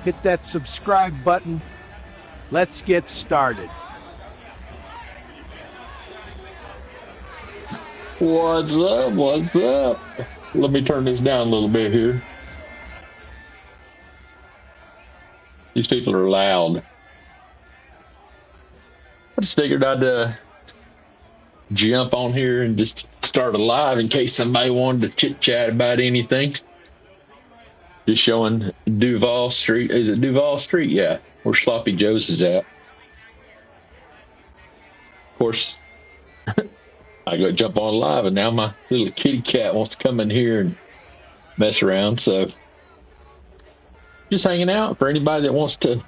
hit that subscribe button. Let's get started. What's up? What's up? Let me turn this down a little bit here. These people are loud. I just figured I'd jump on here and just start a live in case somebody wanted to chit chat about anything. Just showing Duval Street. Is it Duval Street? Yeah, where Sloppy Joe's is at. Of course, I go jump on live, and now my little kitty cat wants to come in here and mess around. So, just hanging out for anybody that wants to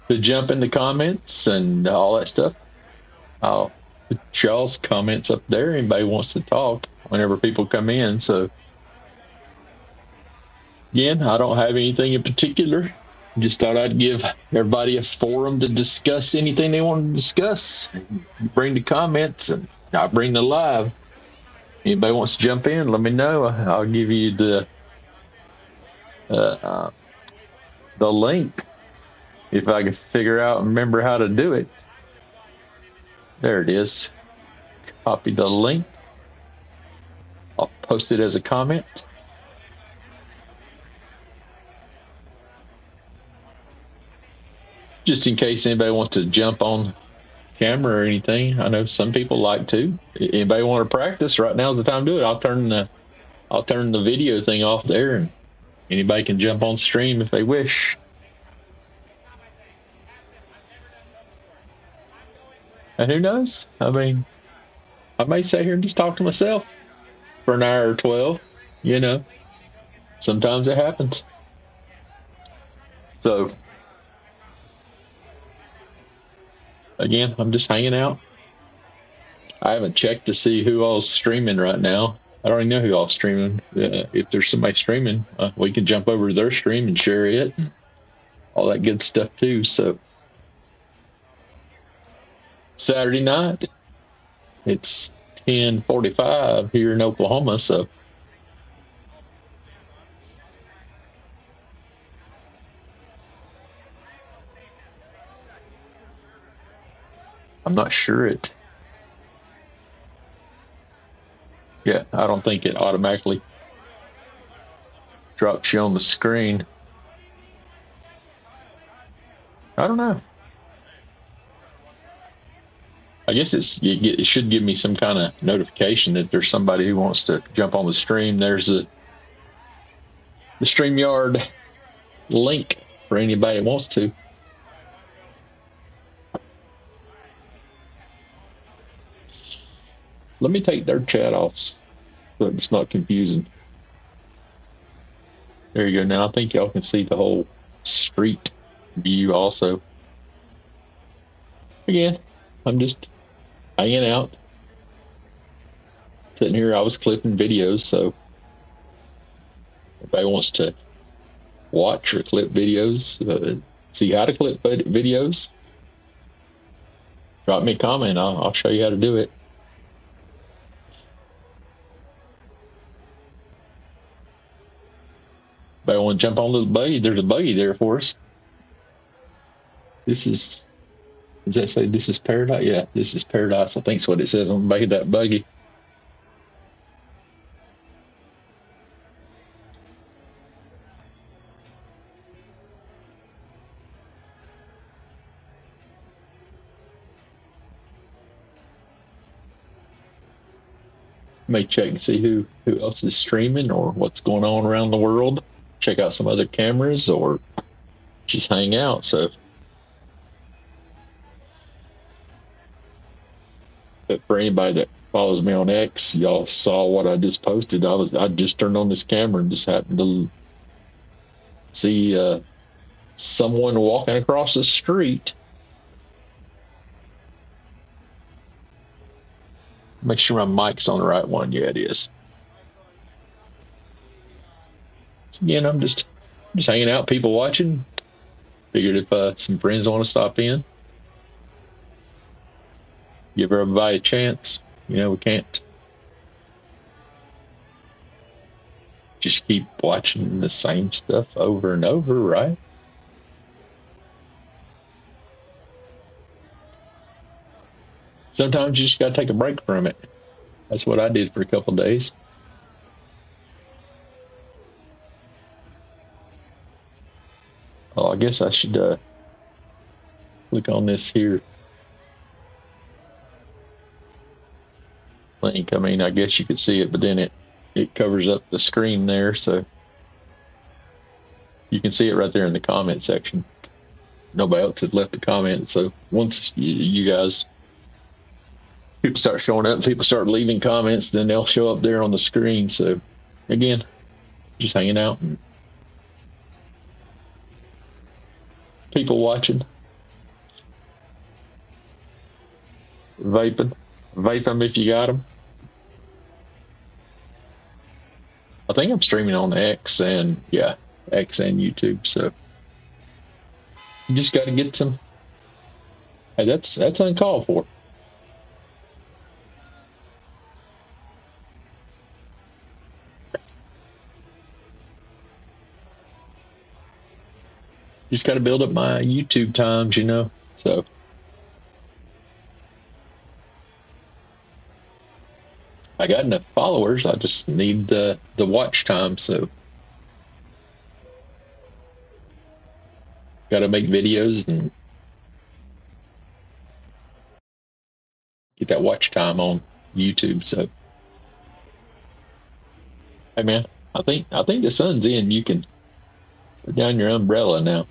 jump in the comments and all that stuff. I'll put y'all's comments up there. Anybody wants to talk whenever people come in. So, again, I don't have anything in particular. Just thought I'd give everybody a forum to discuss anything they want to discuss. Bring the comments, and I'll bring the live. Anybody wants to jump in, let me know. I'll give you the link if I can figure out and remember how to do it. There it is. Copy the link. I'll post it as a comment. Just in case anybody wants to jump on camera or anything. I know some people like to. Anybody want to practice? Right now is the time to do it. I'll turn the video thing off there, and anybody can jump on stream if they wish. And who knows? I mean, I may sit here and just talk to myself for an hour or 12. You know, sometimes it happens. So, again, I'm just hanging out. I haven't checked to see who all's streaming right now. I don't even know who all's streaming. If there's somebody streaming, we can jump over to their stream and share it. All that good stuff too. So, Saturday night, it's 10:45 here in Oklahoma. So, I'm not sure it. Yeah, I don't think it automatically drops you on the screen. I don't know. I guess it should give me some kind of notification that there's somebody who wants to jump on the stream. There's the StreamYard link for anybody that wants to. Let me take their chat off so it's not confusing. There you go. Now I think y'all can see the whole street view also. Again, I'm just hanging out. Sitting here, I was clipping videos, so if anybody wants to watch or clip videos, see how to clip videos, drop me a comment. I'll show you how to do it. If I want to jump on the buggy, there's a buggy there for us. Does that say this is Paradise? Yeah, this is Paradise. I think that's what it says on the back of that buggy. May check and see who else is streaming or what's going on around the world. Check out some other cameras or just hang out. So, but for anybody that follows me on X, y'all saw what I just posted. I just turned on this camera and just happened to see someone walking across the street. Make sure my mic's on the right one. Yeah, it is. So again, I'm just hanging out, people watching. Figured if some friends want to stop in, give everybody a chance. You know, we can't just keep watching the same stuff over and over, right? sometimes you just got to take a break from it. That's what I did for a couple of days. Oh, I guess I should click on this here link. I mean, I guess you could see it, but then it covers up the screen there, so you can see it right there in the comment section. Nobody else has left a comment, so once you guys, people start showing up and people start leaving comments, then they'll show up there on the screen. So again, just hanging out and people watching. Vape them if you got them. I think I'm streaming on X and YouTube. So you just got to get some. Hey, that's uncalled for. Just got to build up my YouTube times, So I got enough followers. I just need the watch time. So got to make videos and get that watch time on YouTube. So hey man, I think the sun's in. You can put down your umbrella now.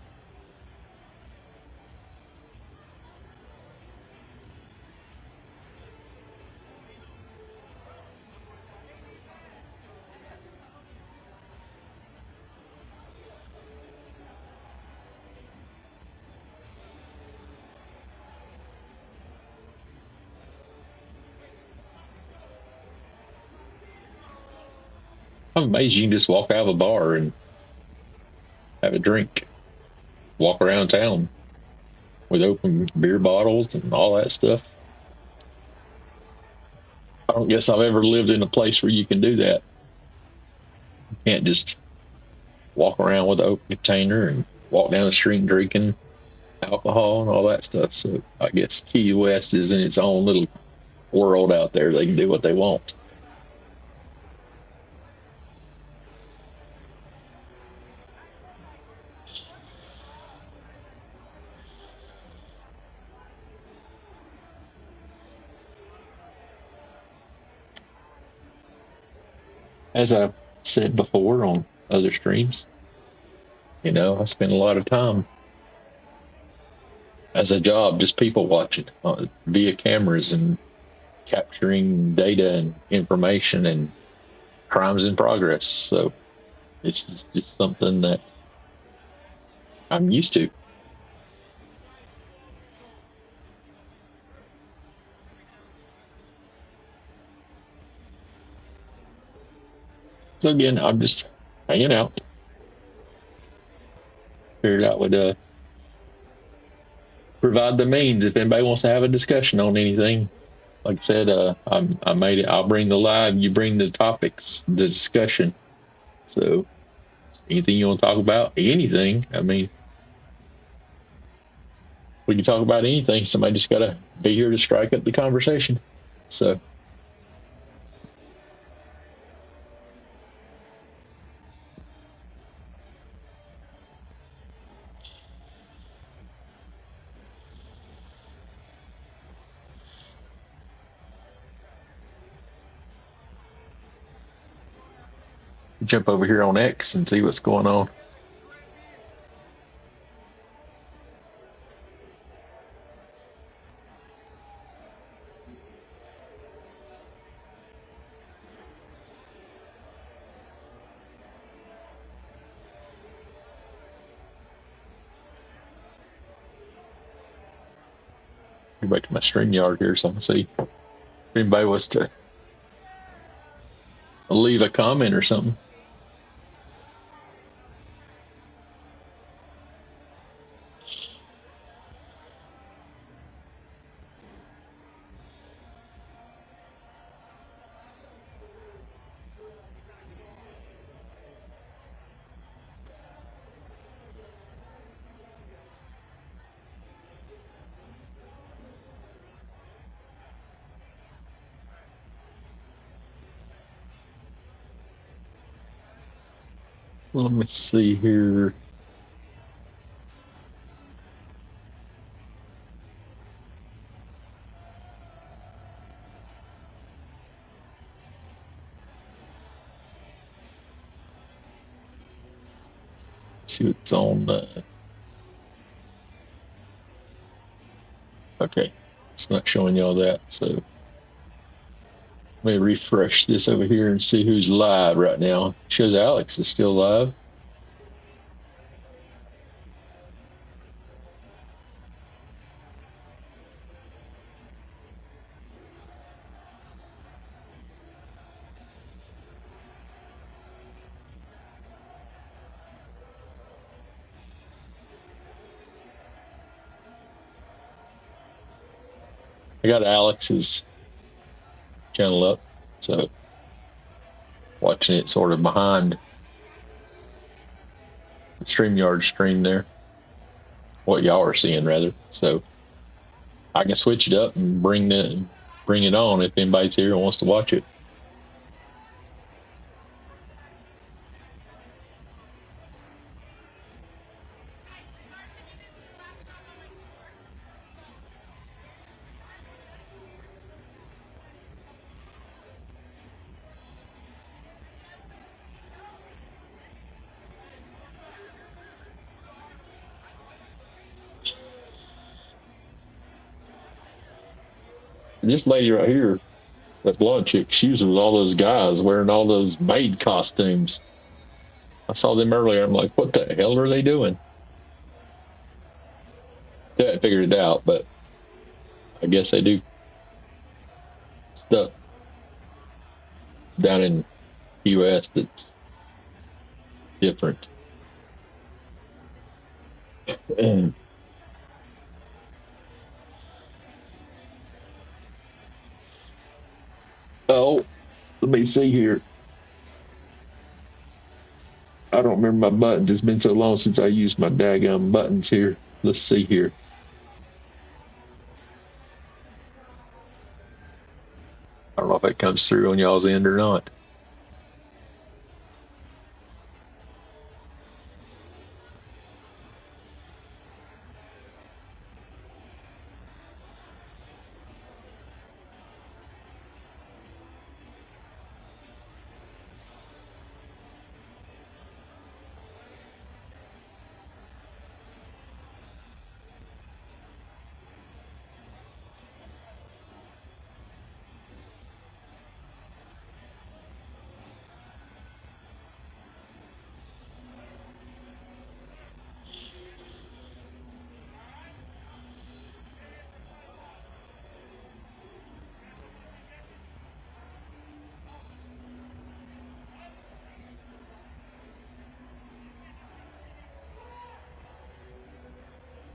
I'm amazed you can just walk out of a bar and have a drink, walk around town with open beer bottles and all that stuff. I don't guess I've ever lived in a place where you can do that. You can't just walk around with an open container and walk down the street drinking alcohol and all that stuff. So I guess Key West is in its own little world out there. They can do what they want. As I've said before on other streams, I spend a lot of time as a job just people watching via cameras and capturing data and information and crimes in progress. So it's just something that I'm used to. So again, I'm just hanging out. Figured out would provide the means if anybody wants to have a discussion on anything. Like I said, I made it. I'll bring the live. You bring the topics, the discussion. So anything you want to talk about, anything. I mean, we can talk about anything. Somebody just got to be here to strike up the conversation. So. Jump over here on X and see what's going on. Go back to my StreamYard here so I can see if anybody was to leave a comment or something. Let me see here. See what's on. Okay, it's not showing y'all that. So let me refresh this over here and see who's live right now. Shows Alex is still live. I got Alex's channel up, so watching it sort of behind the StreamYard stream there. What y'all are seeing, rather. So I can switch it up and bring it on if anybody's here and wants to watch it. This lady right here, that blonde chick, she was with all those guys wearing all those maid costumes. I saw them earlier. I'm like, what the hell are they doing? Still haven't figured it out, but I guess they do stuff down in the U.S. that's different. Oh, let me see here. I don't remember my buttons. It's been so long since I used my daggum buttons here. Let's see here. I don't know if that comes through on y'all's end or not.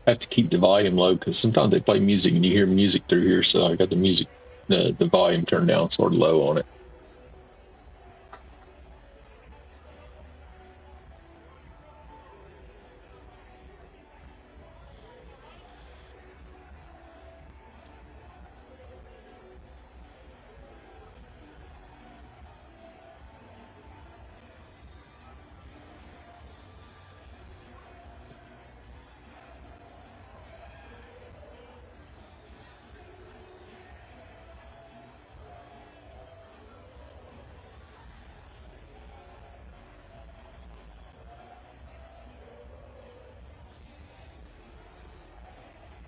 I have to keep the volume low because sometimes they play music and you hear music through here. So I got the music, the volume turned down sort of low on it.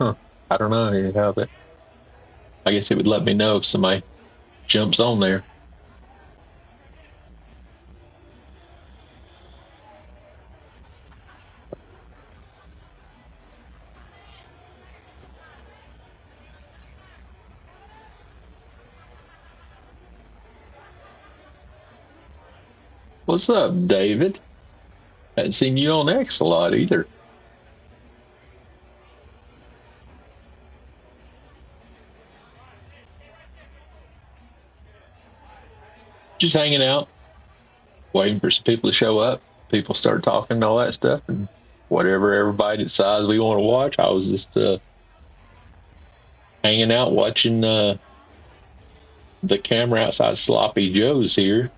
Huh. I don't know how that. I guess it would let me know if somebody jumps on there. What's up, David? Hadn't seen you on X a lot either. Just hanging out, waiting for some people to show up. People start talking and all that stuff, and whatever everybody decides we want to watch. I was just hanging out, watching the camera outside Sloppy Joe's here.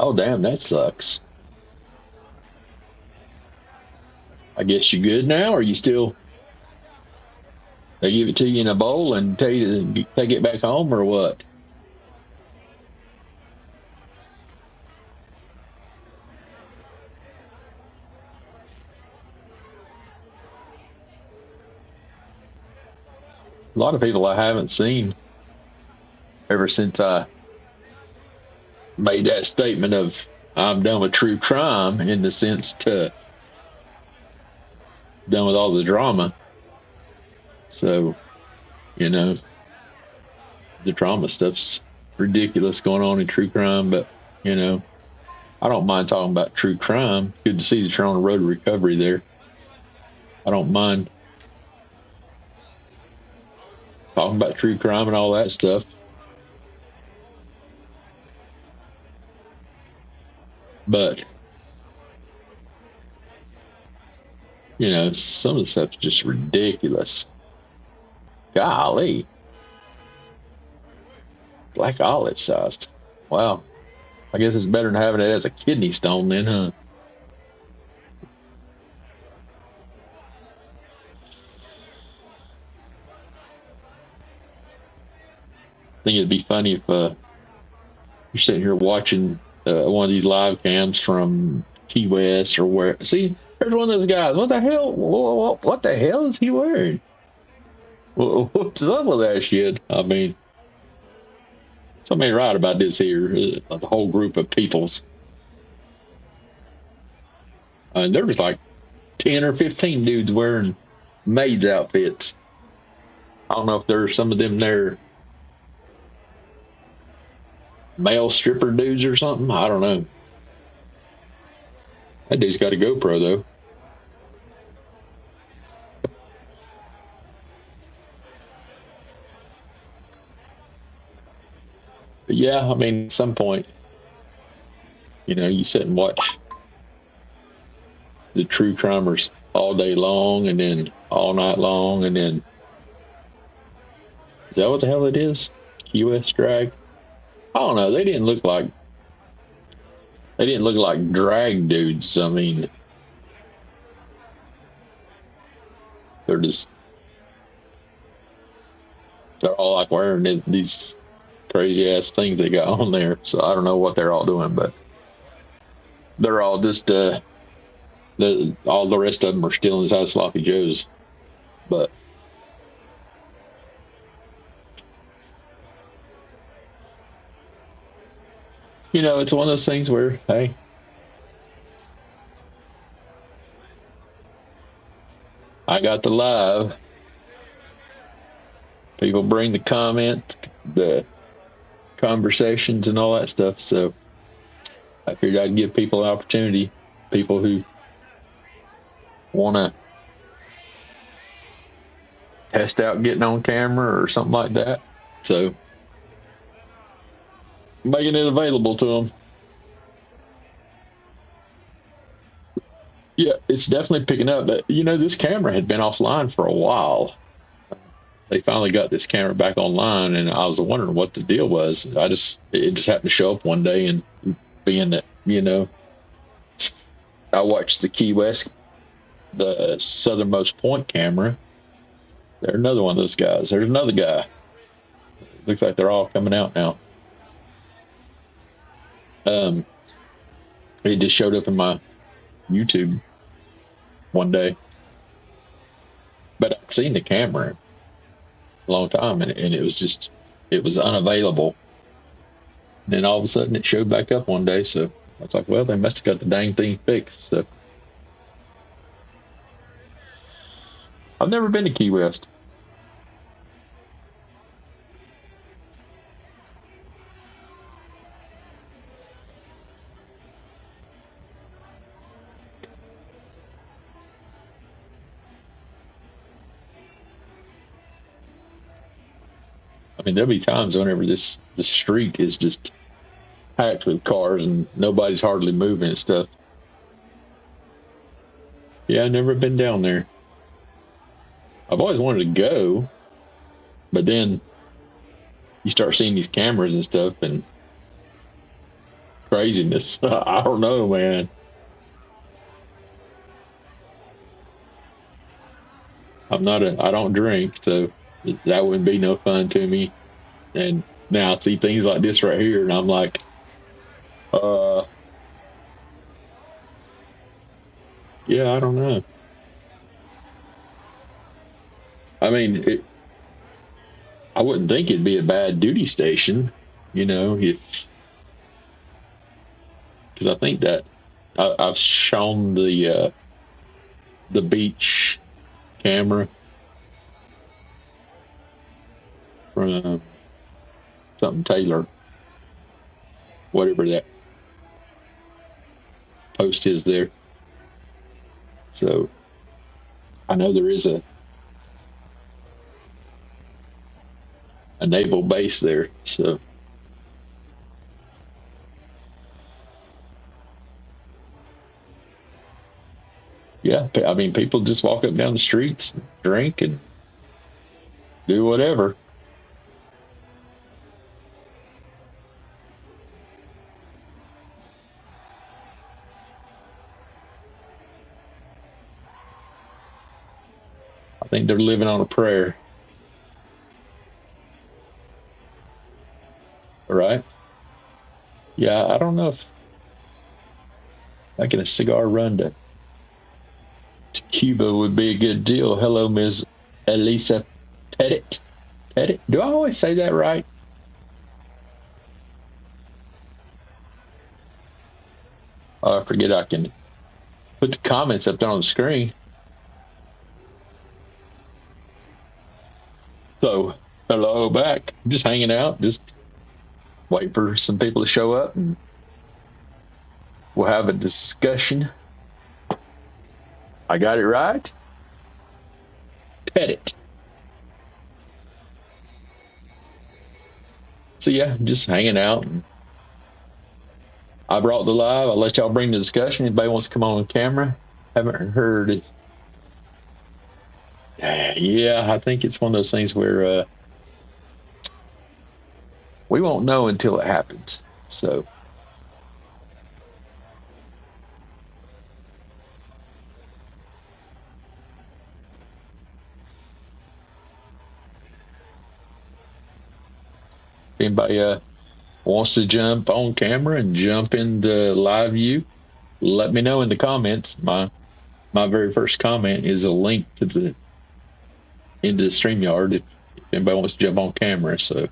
Oh, damn, that sucks. I guess you good now, or you still? They give it to you in a bowl and tell you to take it back home, or what? A lot of people I haven't seen ever since I made that statement of I'm done with true crime in the sense to done with all the drama. So, you know, the drama stuff's ridiculous going on in true crime, but you know, I don't mind talking about true crime. Good to see that you're on the road to recovery there. I don't mind talking about true crime and all that stuff. But you know, some of the stuff's just ridiculous. Golly. Black olive sized. Wow. I guess it's better than having it as a kidney stone then, huh? I think it'd be funny if you're sitting here watching one of these live cams from Key West or where. See, there's one of those guys. What the hell? What the hell is he wearing? What's up with that shit? I mean, something ain't right about this here. The whole group of peoples. There was like 10 or 15 dudes wearing maids outfits. I don't know if there's some of them there male stripper dudes or something. I don't know. That dude's got a GoPro though. But yeah, I mean, at some point, you know, you sit and watch the true crimers all day long and then all night long, and then is that what the hell it is? US drag? I don't know. They didn't look like drag dudes. I mean, they're all like wearing these crazy ass things they got on there. So I don't know what they're all doing, but they're all just all the rest of them are still inside Sloppy Joe's. But you know, it's one of those things where, hey, I got the live. People bring the comments, the conversations, and all that stuff. So I figured I'd give people an opportunity, people who want to test out getting on camera or something like that. So making it available to them. Yeah, it's definitely picking up. But you know, this camera had been offline for a while. They finally got this camera back online, and I was wondering what the deal was. It just happened to show up one day, and being that, you know, I watched the Key West, the southernmost point camera. There's another one of those guys. There's another guy. Looks like they're all coming out now. It just showed up in my YouTube one day, but I'd seen the camera a long time, and it was unavailable. And then all of a sudden, it showed back up one day. So I was like, well, they must have got the dang thing fixed. So I've never been to Key West. I mean, there'll be times whenever the street is just packed with cars and nobody's hardly moving and stuff. Yeah, I've never been down there. I've always wanted to go, but then you start seeing these cameras and stuff, and craziness. I don't know, man. I don't drink, so that wouldn't be no fun to me. And now I see things like this right here, and I'm like, uh, yeah, I don't know. I mean, I wouldn't think it'd be a bad duty station, if because I think that I've shown the beach camera from something Taylor, whatever that post is there. So I know there is a naval base there. So yeah, I mean, people just walk up down the streets, and drink, and do whatever. I think they're living on a prayer. All right. Yeah, I don't know if making a cigar run to Cuba would be a good deal. Hello, Ms. Elisa Pettit. Pettit? Do I always say that right? Oh, I forget I can put the comments up there on the screen. So, hello back. I'm just hanging out, just wait for some people to show up, and we'll have a discussion. I got it right? Pettit. So yeah, just hanging out. And I brought the live. I'll let y'all bring the discussion. Anybody wants to come on camera? Haven't heard it. Yeah, I think it's one of those things where we won't know until it happens. So if anybody wants to jump on camera and jump in the live view, let me know in the comments. My very first comment is a link to into the StreamYard if anybody wants to jump on camera. So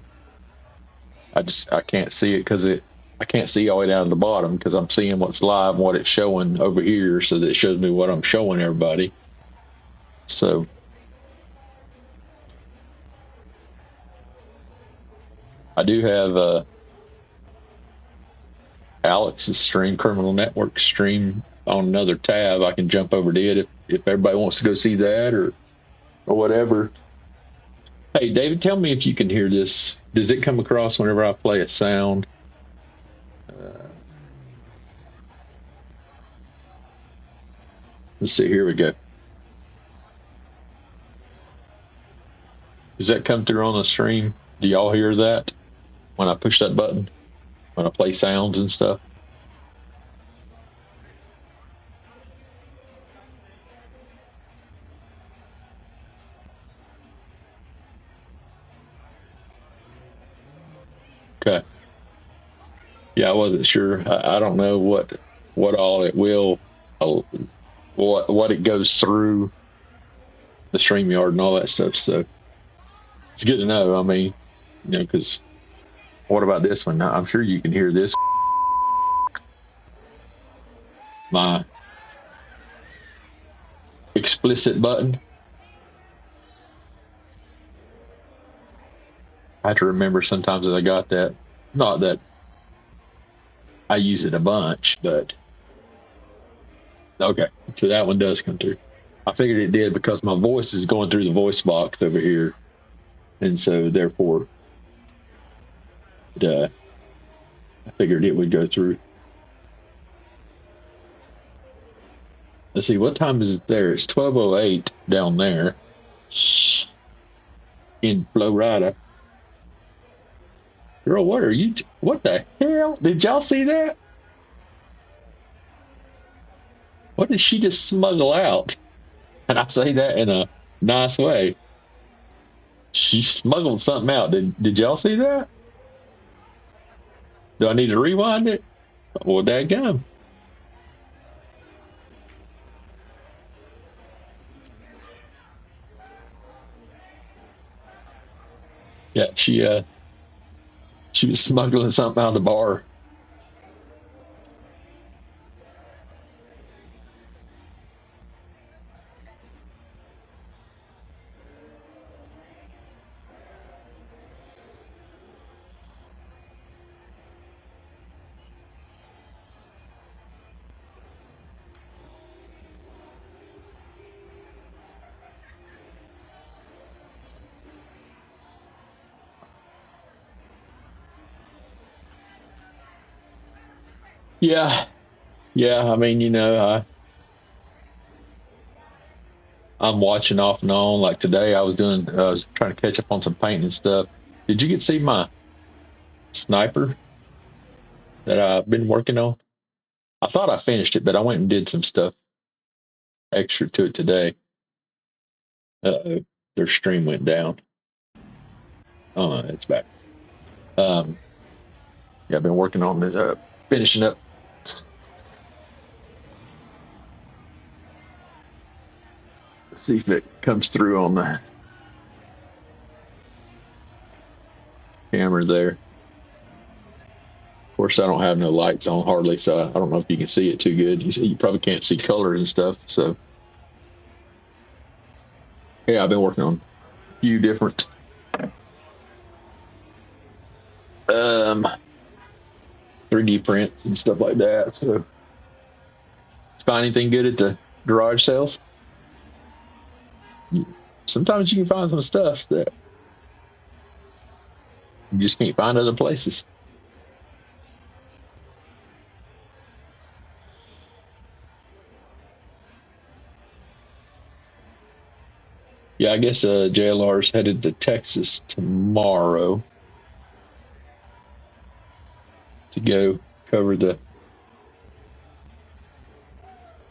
I can't see it because I can't see all the way down to the bottom because I'm seeing what's live and what it's showing over here, so that it shows me what I'm showing everybody. So I do have Alex's stream, Criminal Network stream, on another tab. I can jump over to it if everybody wants to go see that or whatever. Hey, David, tell me if you can hear this. Does it come across whenever I play a sound? Let's see. Here we go. Does that come through on the stream? Do y'all hear that when I push that button? When I play sounds and stuff? Okay. Yeah, I wasn't sure. I don't know what all it will, what it goes through the StreamYard and all that stuff. So it's good to know. I mean, because what about this one? I'm sure you can hear this. My explicit button. I have to remember sometimes that I got that. Not that I use it a bunch, but okay. So that one does come through. I figured it did because my voice is going through the voice box over here, and so therefore, I figured it would go through. Let's see, what time is it there? It's 12:08 down there in Florida. Girl, what are you? What the hell? Did y'all see that? What did she just smuggle out? And I say that in a nice way. She smuggled something out. Did y'all see that? Do I need to rewind it? Well, dadgum. Yeah, she was smuggling something out of the bar. Yeah, yeah. I mean, I'm watching off and on. Like today, I was trying to catch up on some painting and stuff. Did you get to see my sniper that I've been working on? I thought I finished it, but I went and did some stuff extra to it today. Their stream went down. Oh, it's back. Yeah, I've been working on this, finishing up. See if it comes through on the camera there. Of course, I don't have no lights on hardly, so I don't know if you can see it too good. You probably can't see colors and stuff. So, yeah, I've been working on a few different 3D prints and stuff like that. So, find anything good at the garage sales? Sometimes you can find some stuff that you just can't find other places. Yeah, I guess JLR's headed to Texas tomorrow to go cover the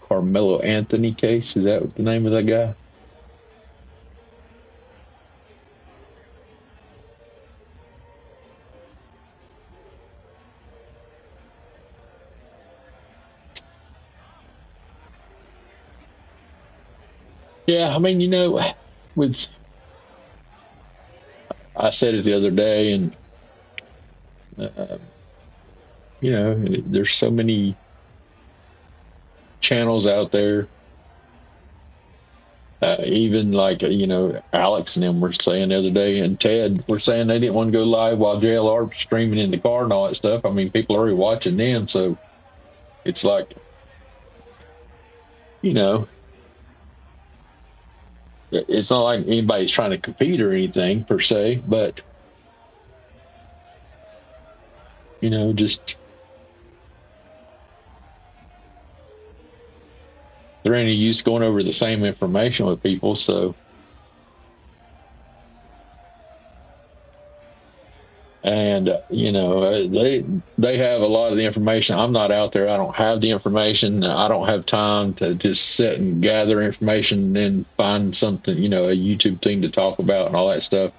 Carmelo Anthony case. Is that the name of that guy? Yeah, I mean, I said it the other day, and there's so many channels out there. Even like Alex and them were saying the other day, and Ted were saying they didn't want to go live while JLR was streaming in the car and all that stuff. I mean, people are already watching them, so it's like, it's not like anybody's trying to compete or anything per se, but just there ain't any use going over the same information with people. So, and they have a lot of the information. I'm not out there. I don't have the information. I don't have time to just sit and gather information and then find something, a YouTube thing to talk about and all that stuff.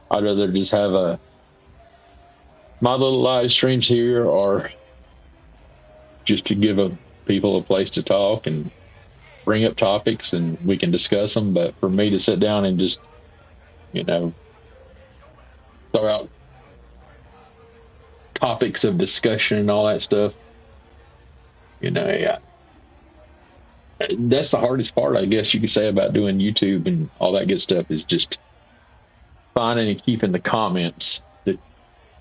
I'd rather just have my little live streams here, or just to give people a place to talk and bring up topics and we can discuss them. But for me to sit down and just, throw out topics of discussion and all that stuff, yeah. That's the hardest part, I guess you could say, about doing YouTube and all that good stuff, is just finding and keeping the comments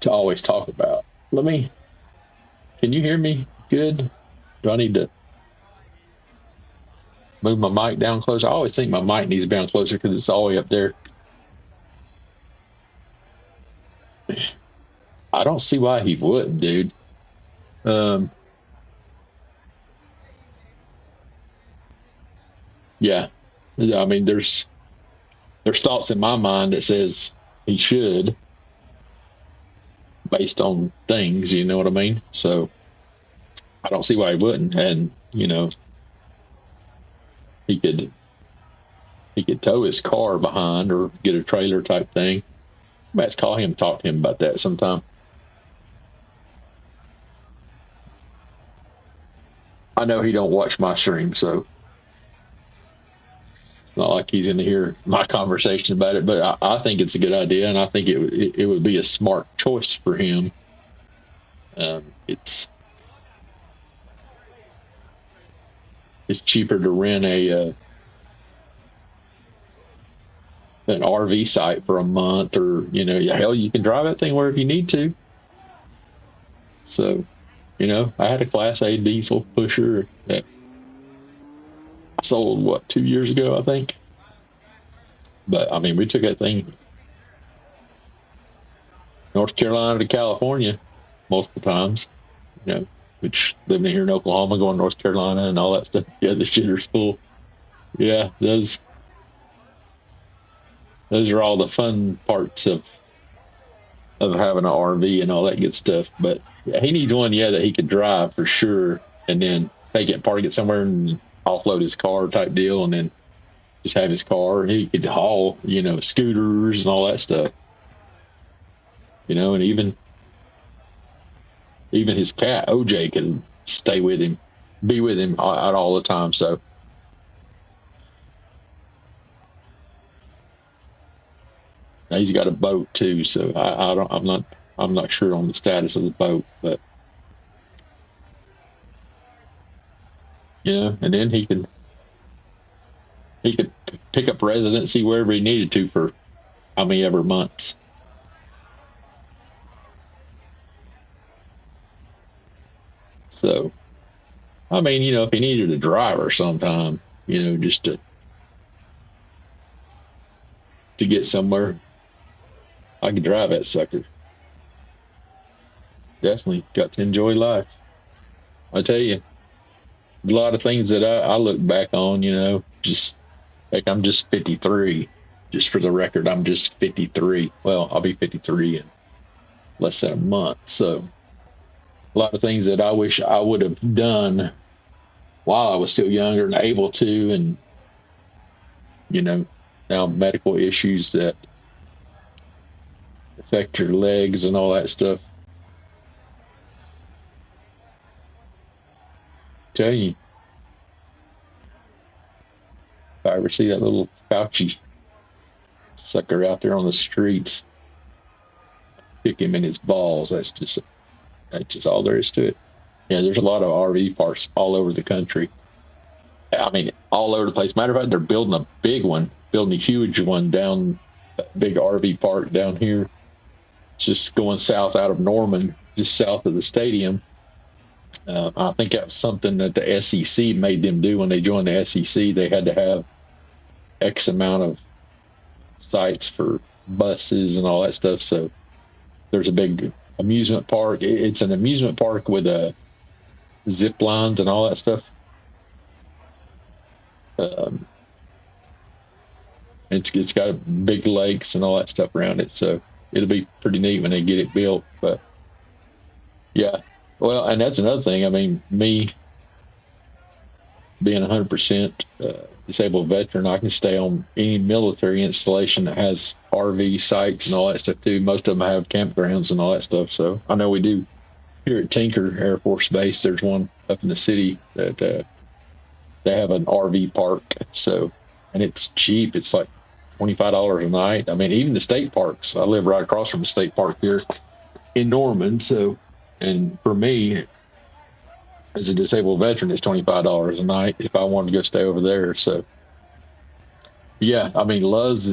to always talk about. Can you hear me good? Do I need to move my mic down closer? I always think my mic needs to be down closer because it's all the way up there. I don't see why he wouldn't, dude. Yeah. I mean, there's thoughts in my mind that says he should, based on things, you know what I mean? So I don't see why he wouldn't. And, he could tow his car behind or get a trailer type thing. Let's call him, talk to him about that sometime. I know he don't watch my stream, so it's not like he's going to hear my conversation about it. But I think it's a good idea, and I think it would be a smart choice for him. It's cheaper to rent an RV site for a month, or hell, you can drive that thing wherever you need to. So, I had a Class A diesel pusher that I sold 2 years ago, I think. But I mean, we took that thing North Carolina to California multiple times. Which living here in Oklahoma, going to North Carolina and all that stuff. Yeah, the shitter's full. Yeah, those are all the fun parts of having an RV and all that good stuff. But he needs one, that he could drive for sure, and then take it, park it somewhere, and offload his car type deal, and then just have his car. He could haul, scooters and all that stuff. And even his cat OJ can stay with him, be with him out all the time. So. He's got a boat too, so I'm not sure on the status of the boat, but and then he could pick up residency wherever he needed to for how many ever months. So, I mean, if he needed a driver sometime, just to get somewhere, I could drive that sucker. Definitely got to enjoy life. I tell you, a lot of things that I look back on, just like I'm just 53. Just for the record, I'm just 53. Well, I'll be 53 in less than a month. So a lot of things that I wish I would have done while I was still younger and able to, and now medical issues that affect your legs and all that stuff. Tell you, if I ever see that little Fauci sucker out there on the streets, kick him in his balls. That's just all there is to it. Yeah, there's a lot of RV parks all over the country. I mean, all over the place. Matter of fact, they're building a huge one down, that big RV park down here, just going south out of Norman, just south of the stadium. I think that was something that the SEC made them do when they joined the SEC. They had to have X amount of sites for buses and all that stuff. So there's a big amusement park. It's an amusement park with zip lines and all that stuff. It's got big lakes and all that stuff around it. So it'll be pretty neat when they get it built. But yeah. Well, and that's another thing. I mean, me being 100% disabled veteran, I can stay on any military installation that has RV sites and all that stuff too. Most of them have campgrounds and all that stuff. So I know we do here at Tinker Air Force Base. There's one up in the city that they have an RV park. So, and it's cheap. It's like $25 a night. I mean, even the state parks. I live right across from the state park here in Norman. So. And for me, as a disabled veteran, it's $25 a night if I wanted to go stay over there. So, yeah, I mean, Love's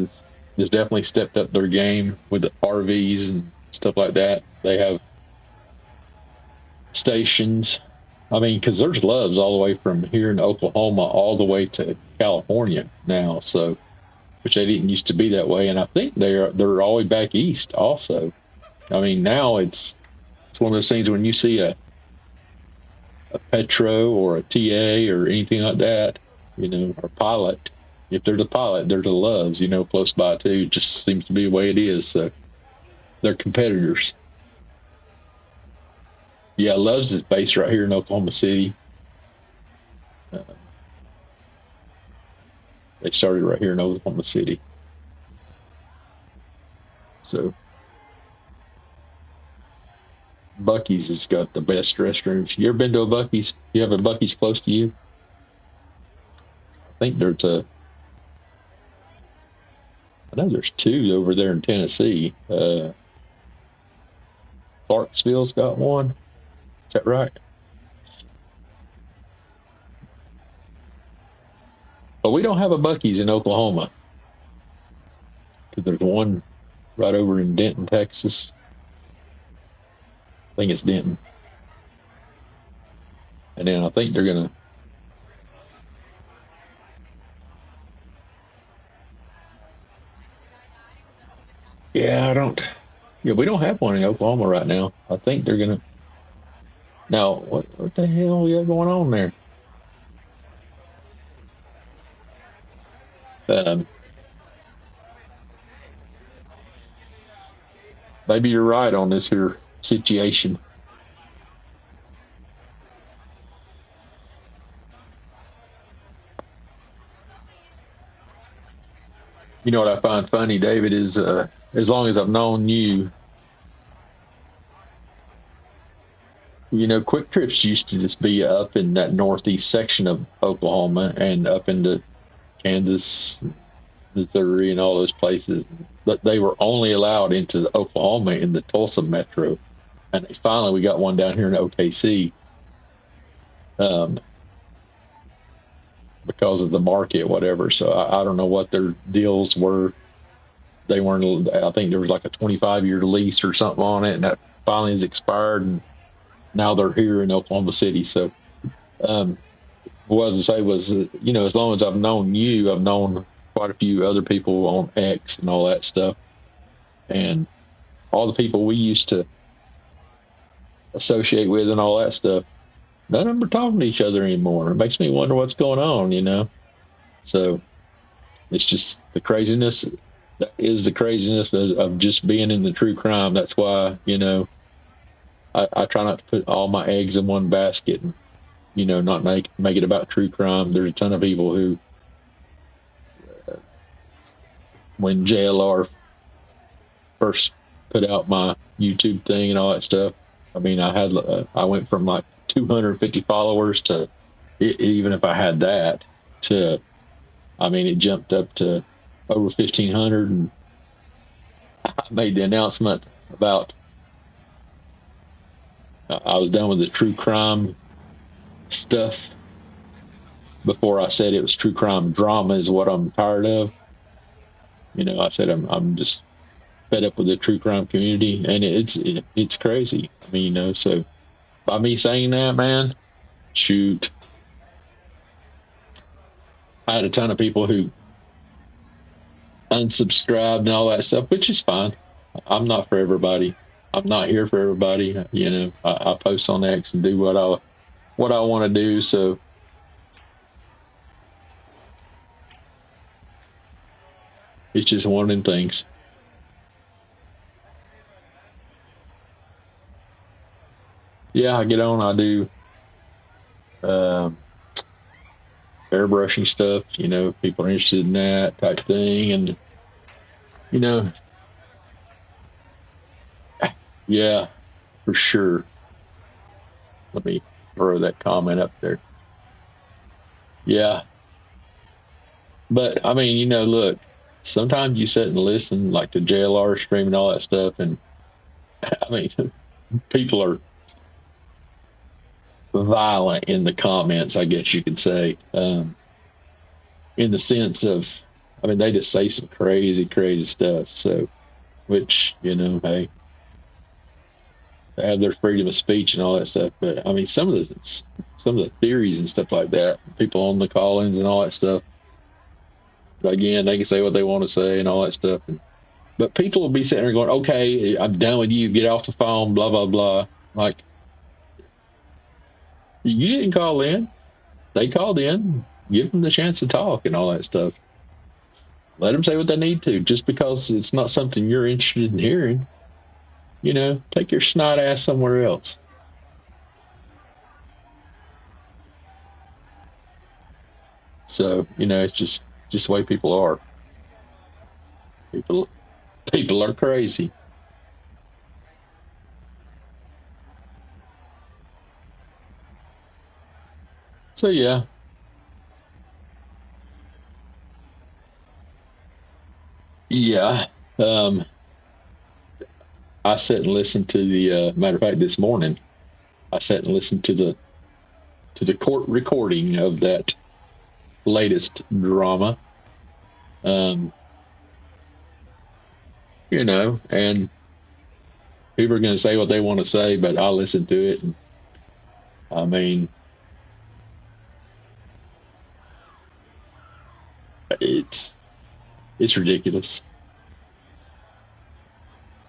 has definitely stepped up their game with the RVs and stuff like that. They have stations. I mean, because there's Love's all the way from here in Oklahoma all the way to California now. So, which they didn't used to be that way, and I think they're all the way back east also. I mean, now it's one of those things when you see a Petro or a TA or anything like that, or Pilot. If there's a Pilot, there's a Love's, close by too. It just seems to be the way it is. So they're competitors. Yeah, Love's is based right here in Oklahoma City. They started right here in Oklahoma City. So Buc-ee's has got the best restrooms. You ever been to a Buc-ee's? You have a Buc-ee's close to you? I think I know there's two over there in Tennessee. Clarksville's got one. Is that right? But we don't have a Buc-ee's in Oklahoma because there's one right over in Denton, Texas. I think it's Denton. And then I think they're going to. Yeah, I don't. Yeah, we don't have one in Oklahoma right now. I think they're going to. Now, what the hell we got going on there? Maybe you're right on this here situation. You know what I find funny, David, is as long as I've known you, you know, Quick Trips used to just be up in that northeast section of Oklahoma and up into Kansas, Missouri, and all those places. But they were only allowed into Oklahoma in the Tulsa metro. And finally, we got one down here in OKC because of the market, whatever. So I don't know what their deals were. They weren't, I think there was like a 25-year lease or something on it, and that finally has expired. And now they're here in Oklahoma City. So what I was to say was, you know, as long as I've known you, I've known quite a few other people on X and all that stuff. And all the people we used to associate with and all that stuff, none of them are talking to each other anymore. It makes me wonder what's going on, you know? So it's just the craziness. That is the craziness of just being in the true crime. That's why, you know, I try not to put all my eggs in one basket and, you know, not make it about true crime. There's a ton of people who, when JLR first put out my YouTube thing and all that stuff, I mean, I went from like 250 followers to, even if I had that, to, I mean, it jumped up to over 1,500. And I made the announcement about, I was done with the true crime stuff before I said it was true crime drama is what I'm tired of. You know, I said I'm just fed up with the true crime community, and it's crazy. I mean, you know, so by me saying that, man, shoot, I had a ton of people who unsubscribed and all that stuff, which is fine. I'm not for everybody. I'm not here for everybody. You know, I post on X and do what I want to do. So it's just one of them things. Yeah, I get on. I do airbrushing stuff. You know, if people are interested in that type thing, and you know, yeah, for sure. Let me throw that comment up there. Yeah, but I mean, you know, look, sometimes you sit and listen, like to JLR stream and all that stuff, and I mean, people are violent in the comments, I guess you could say, in the sense of, I mean, they just say some crazy stuff. So, which, you know, hey, they have their freedom of speech and all that stuff. But I mean, some of the theories and stuff like that, people on the call-ins and all that stuff, again, they can say what they want to say and all that stuff. But people will be sitting there going, okay, I'm done with you. Get off the phone, blah, blah, blah. Like, you didn't call in. They called in. Give them the chance to talk and all that stuff. Let them say what they need to. Just because it's not something you're interested in hearing, you know, take your snot ass somewhere else. So, you know, it's just just the way people are. People are crazy. So yeah. Yeah. I sat and listened to the matter of fact this morning I sat and listened to the court recording of that latest drama. Um, and people are going to say what they want to say, but I listen to it, and I mean, it's ridiculous.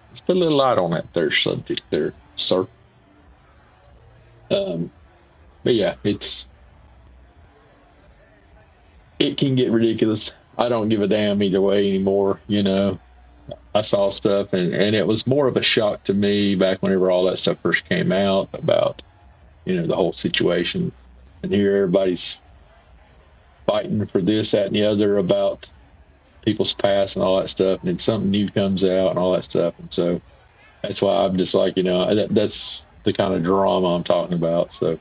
Let's put a little light on that there subject there, sir. But yeah, it can get ridiculous. I don't give a damn either way anymore. I saw stuff, and it was more of a shock to me back whenever all that stuff first came out about, the whole situation. And here everybody's fighting for this, that, and the other about people's past and all that stuff. And then something new comes out and all that stuff. And so that's why I'm just like, that's the kind of drama I'm talking about. So,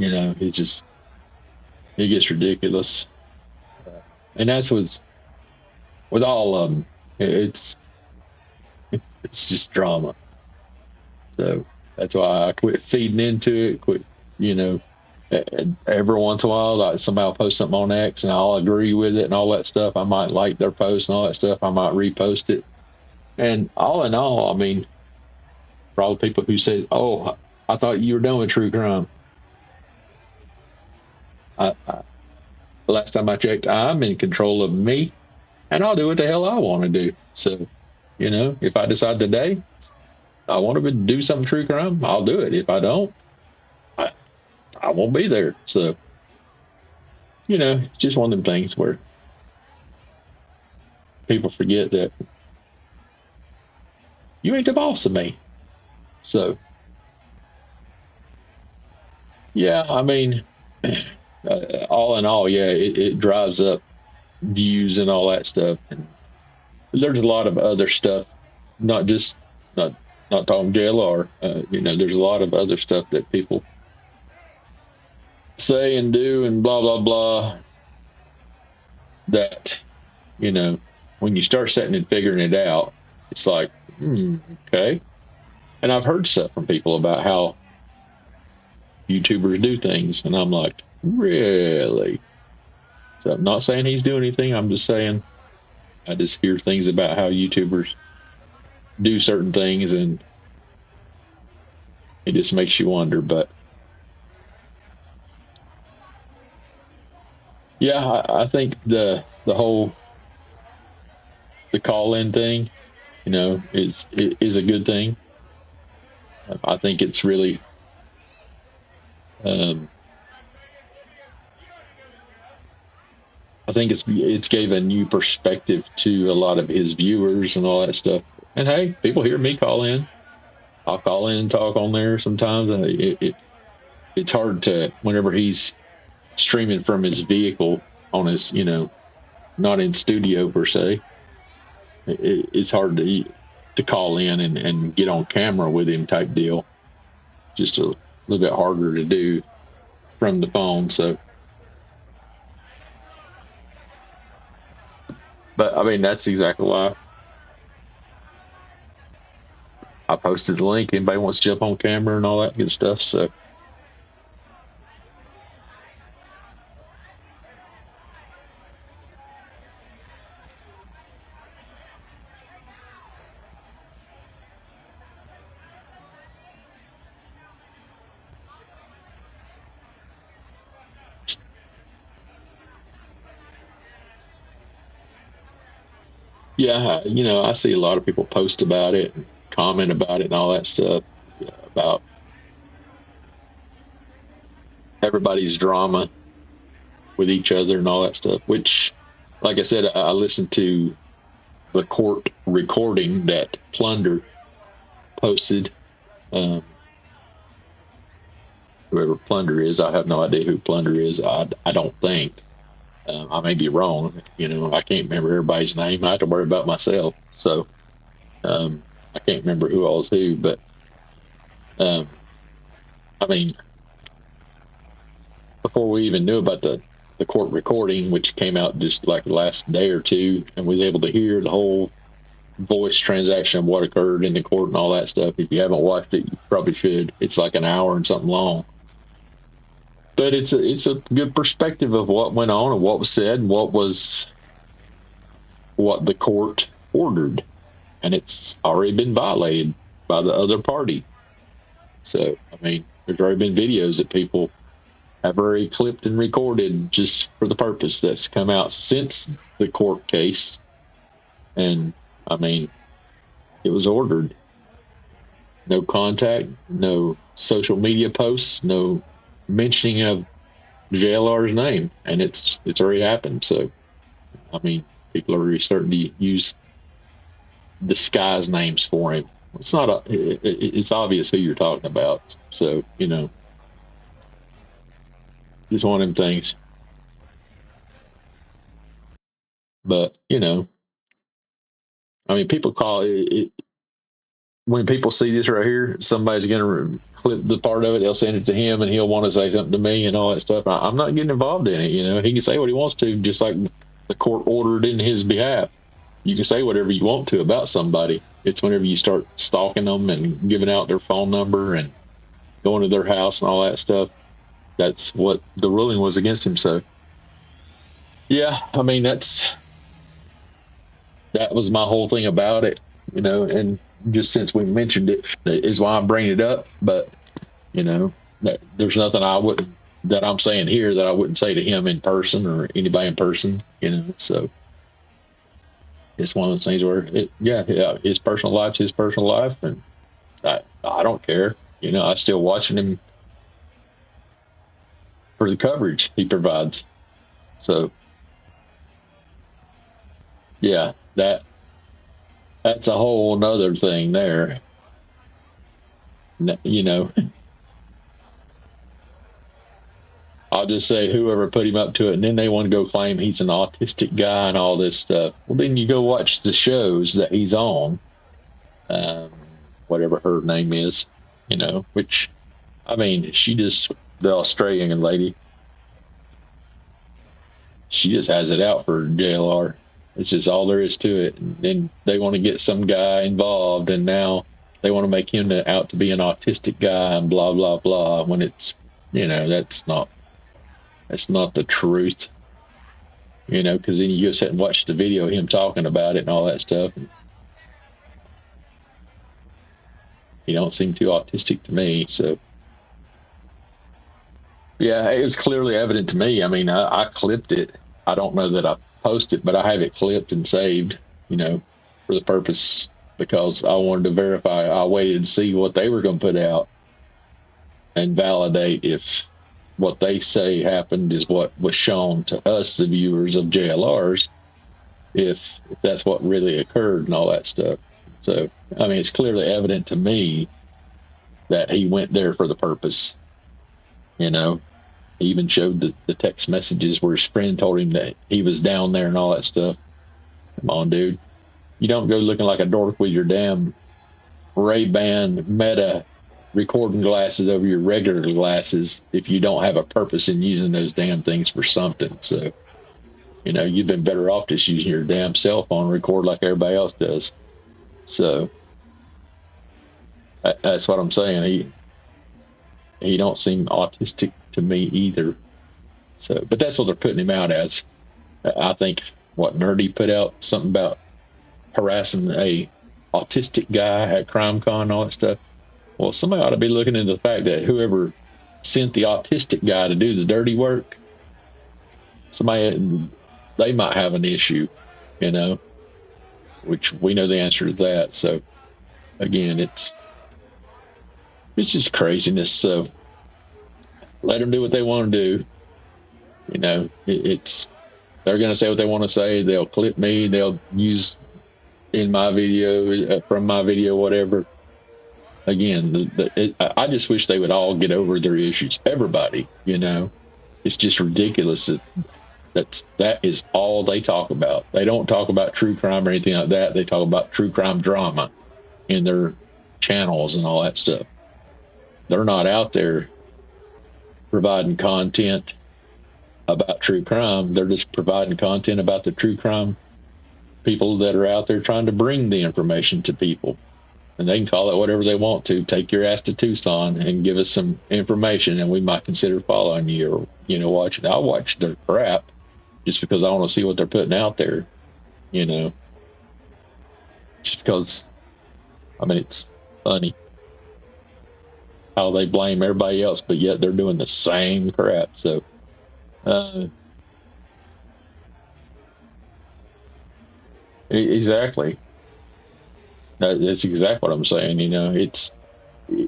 it gets ridiculous. And that's with all of them. It's just drama. So that's why I quit feeding into it. Every once in a while, like somebody will post something on X and I'll agree with it and all that stuff. I might like their post and all that stuff. I might repost it. And all in all, I mean, for all the people who said, "Oh, I thought you were done with true crime," the last time I checked, I'm in control of me, and I'll do what the hell I want to do. So, if I decide today I want to do some true crime, I'll do it. If I don't, I won't be there. So, it's just one of them things where people forget that you ain't the boss of me. So, yeah, I mean, all in all, yeah, it drives up views and all that stuff. And there's a lot of other stuff, not talking JLR. There's a lot of other stuff that people say and do and blah blah blah. That when you start sitting and figuring it out, it's like, okay. And I've heard stuff from people about how YouTubers do things, and I'm like, really? So I'm not saying he's doing anything. I'm just saying I just hear things about how YouTubers do certain things, and it just makes you wonder. But yeah, I think the whole call-in thing, is a good thing. I think it's really I think it's gave a new perspective to a lot of his viewers and all that stuff. And hey, people hear me call in. I'll call in and talk on there sometimes. It's hard to, whenever he's streaming from his vehicle on his, not in studio per se. It's hard to call in and get on camera with him type deal. Just a little bit harder to do from the phone. So, but I mean, that's exactly why I posted the link. Anybody wants to jump on camera and all that good stuff. So, yeah, I see a lot of people post about it, and comment about it, and all that stuff about everybody's drama with each other and all that stuff. Which, like I said, I listened to the court recording that Plunder posted. Whoever Plunder is, I have no idea who Plunder is. I don't think. I may be wrong. I can't remember everybody's name. I have to worry about myself. So I can't remember who all was who, but I mean, before we even knew about the court recording, which came out just like the last day or two, and was able to hear the whole voice transaction of what occurred in the court and all that stuff. If you haven't watched it, you probably should. It's like an hour and something long. But it's a good perspective of what went on and what was said and what the court ordered. And it's already been violated by the other party. So, I mean, there's already been videos that people have already clipped and recorded just for the purpose that's come out since the court case. And, I mean, it was ordered. No contact, no social media posts, no mentioning of JLR's name, and it's already happened. So, I mean, people are already starting to use disguise names for him. It's not it's obvious who you're talking about. So, just one of them things. But, I mean, people call it when people see this right here, somebody's going to clip the part of it. They'll send it to him, and he'll want to say something to me and all that stuff. I'm not getting involved in it. He can say what he wants to, just like the court ordered in his behalf. You can say whatever you want to about somebody. It's whenever you start stalking them and giving out their phone number and going to their house and all that stuff. That's what the ruling was against him. So, yeah, I mean, that was my whole thing about it, and just since we mentioned it is why I'm bringing it up. But, there's nothing that I'm saying here that I wouldn't say to him in person or anybody in person, so it's one of those things where his personal life's his personal life. And I don't care, I still watching him for the coverage he provides. So, yeah, that's a whole nother thing there. I'll just say whoever put him up to it, and then they want to go claim he's an autistic guy and all this stuff. Well, then you go watch the shows that he's on, whatever her name is, which, I mean, the Australian lady, she just has it out for JLR. It's just all there is to it. And then they want to get some guy involved, and now they want to make him out to be an autistic guy and blah, blah, blah, when it's, that's not the truth, because then you go sit and watch the video of him talking about it and all that stuff. And he don't seem too autistic to me. So, yeah, it was clearly evident to me. I mean, I clipped it. I don't know that I posted it, but I have it clipped and saved, for the purpose, because I wanted to verify. I waited to see what they were going to put out and validate if what they say happened is what was shown to us, the viewers of JLR's, if that's what really occurred and all that stuff. So, I mean, it's clearly evident to me that he went there for the purpose. He even showed the text messages where his friend told him that he was down there and all that stuff. Come on, dude. You don't go looking like a dork with your damn Ray-Ban Meta recording glasses over your regular glasses if you don't have a purpose in using those damn things for something. So, you've been better off just using your damn cell phone and record like everybody else does. So, that's what I'm saying. He don't seem autistic to me either. So, but that's what they're putting him out as. I think Nerdy put out something about harassing a autistic guy at CrimeCon and all that stuff. Well, somebody ought to be looking into the fact that whoever sent the autistic guy to do the dirty work, they might have an issue, which we know the answer to that. So, again, it's just craziness. So, let them do what they want to do. They're going to say what they want to say. They'll clip me. They'll use in my video, from my video, whatever. Again, I just wish they would all get over their issues. Everybody, it's just ridiculous that That is all they talk about. They don't talk about true crime or anything like that. They talk about true crime drama in their channels and all that stuff. They're not out there providing content about true crime. They're just providing content about the true crime people that are out there trying to bring the information to people. And they can call it whatever they want to. Take your ass to Tucson and give us some information, and we might consider following you or, watching. I'll watch their crap just because I want to see what they're putting out there, just because, it's funny how they blame everybody else, but yet they're doing the same crap. So, exactly. That's exactly what I'm saying. It's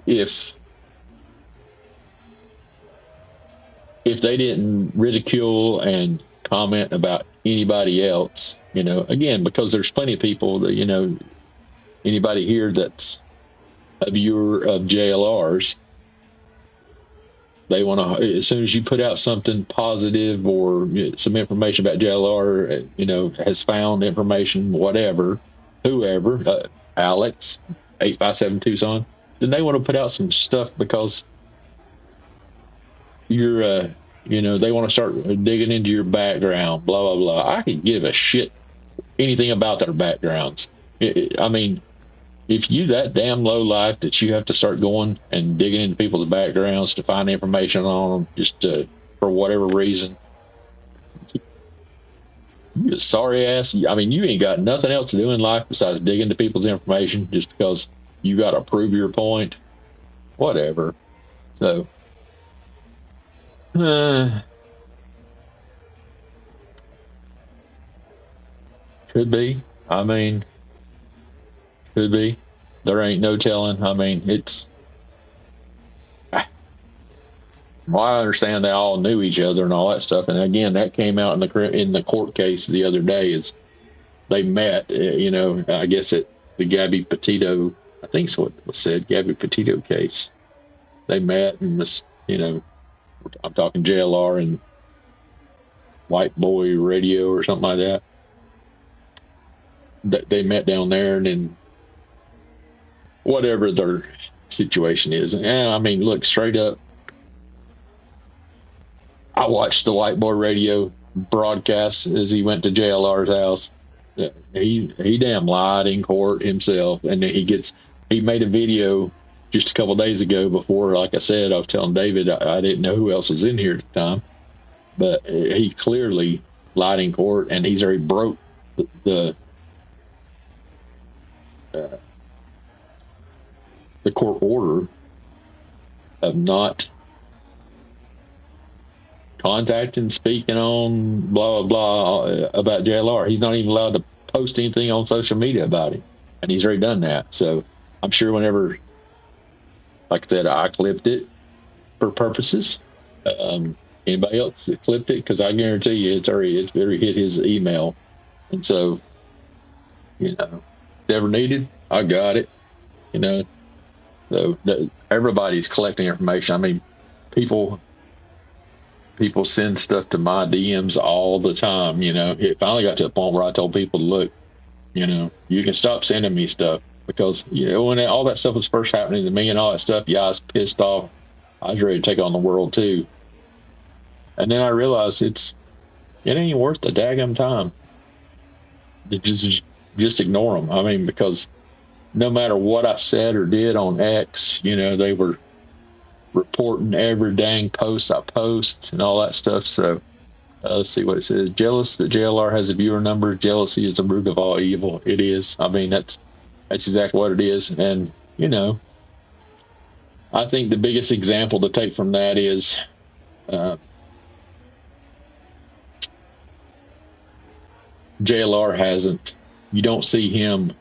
if they didn't ridicule and comment about anybody else, again, because there's plenty of people that, anybody here that's a viewer of JLR's, they want to, as soon as you put out something positive or some information about JLR, has found information, whatever, whoever, Alex, 857 Tucson, then they want to put out some stuff because you're, they want to start digging into your background, blah, blah, blah. I could give a shit anything about their backgrounds. If you that damn low life that you have to start going and digging into people's backgrounds to find information on them just for whatever reason, you sorry ass. You ain't got nothing else to do in life besides dig into people's information just because you got to prove your point. Whatever. So, could be. Could be. There ain't no telling. It's. Well, I understand they all knew each other and all that stuff, and again, that came out in the court case the other day. Is they met? I guess at the Gabby Petito. I think is what was said. Gabby Petito case. They met and was, I'm talking JLR and White Boy Radio or something like that. They met down there, and then whatever their situation is. And look, straight up, I watched the White Boy Radio broadcast as he went to JLR's house. He damn lied in court himself, and he made a video just a couple of days ago before, like I said, I was telling David I didn't know who else was in here at the time, but he clearly lied in court, and he's already broke the court order of not contacting, speaking on, blah, blah, blah, about JLR. He's not even allowed to post anything on social media about him, and he's already done that. So I'm sure whenever, like I said, I clipped it for purposes. Anybody else that clipped it? Because I guarantee you it's already hit his email. And so, if ever needed, I got it. So everybody's collecting information. People send stuff to my DMs all the time. It finally got to the point where I told people, look, you can stop sending me stuff, because when all that stuff was first happening to me and all that stuff, I was pissed off. I was ready to take on the world too. And then I realized it ain't worth the daggum time. Just ignore them. Because no matter what I said or did on X, they were reporting every dang post I post and all that stuff. So let's see what it says. Jealous that JLR has a viewer number. Jealousy is the root of all evil. It is. That's exactly what it is. And I think the biggest example to take from that is JLR hasn't. You don't see him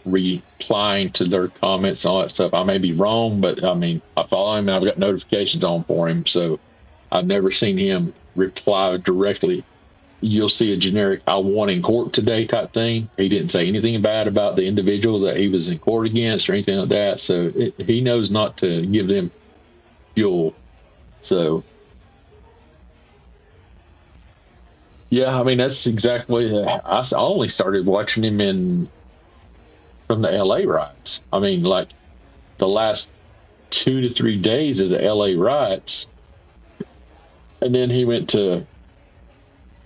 replying to their comments and all that stuff. I may be wrong, but I follow him and I've got notifications on for him, so I've never seen him reply directly. You'll see a generic "I won in court today" type thing. He didn't say anything bad about the individual that he was in court against or anything like that. So he knows not to give them fuel. So Yeah, I mean that's exactly. Only started watching him from the L.A. riots. I mean, like the last 2 to 3 days of the L.A. riots, and then he went to.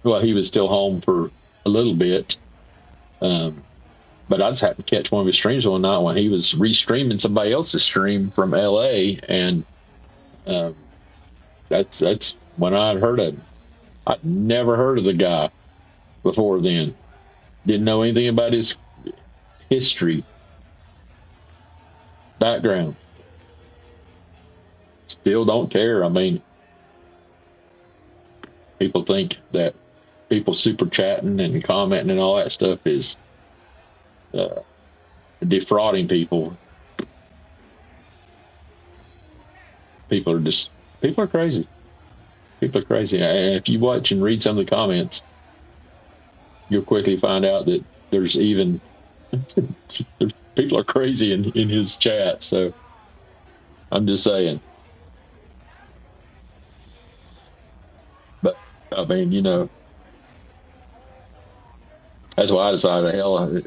Well, he was still home for a little bit, but I just happened to catch one of his streams one night when he was restreaming somebody else's stream from L.A. and um, that's when I'd heard of him. I'd never heard of the guy before then. Didn't know anything about his history, background. Still don't care. I mean, people think that people super chatting and commenting and all that stuff is defrauding people. People are crazy. People are crazy. If you watch and read some of the comments, you'll quickly find out that there's people are crazy in his chat. So I'm just saying. But I mean, that's why I decided, hell,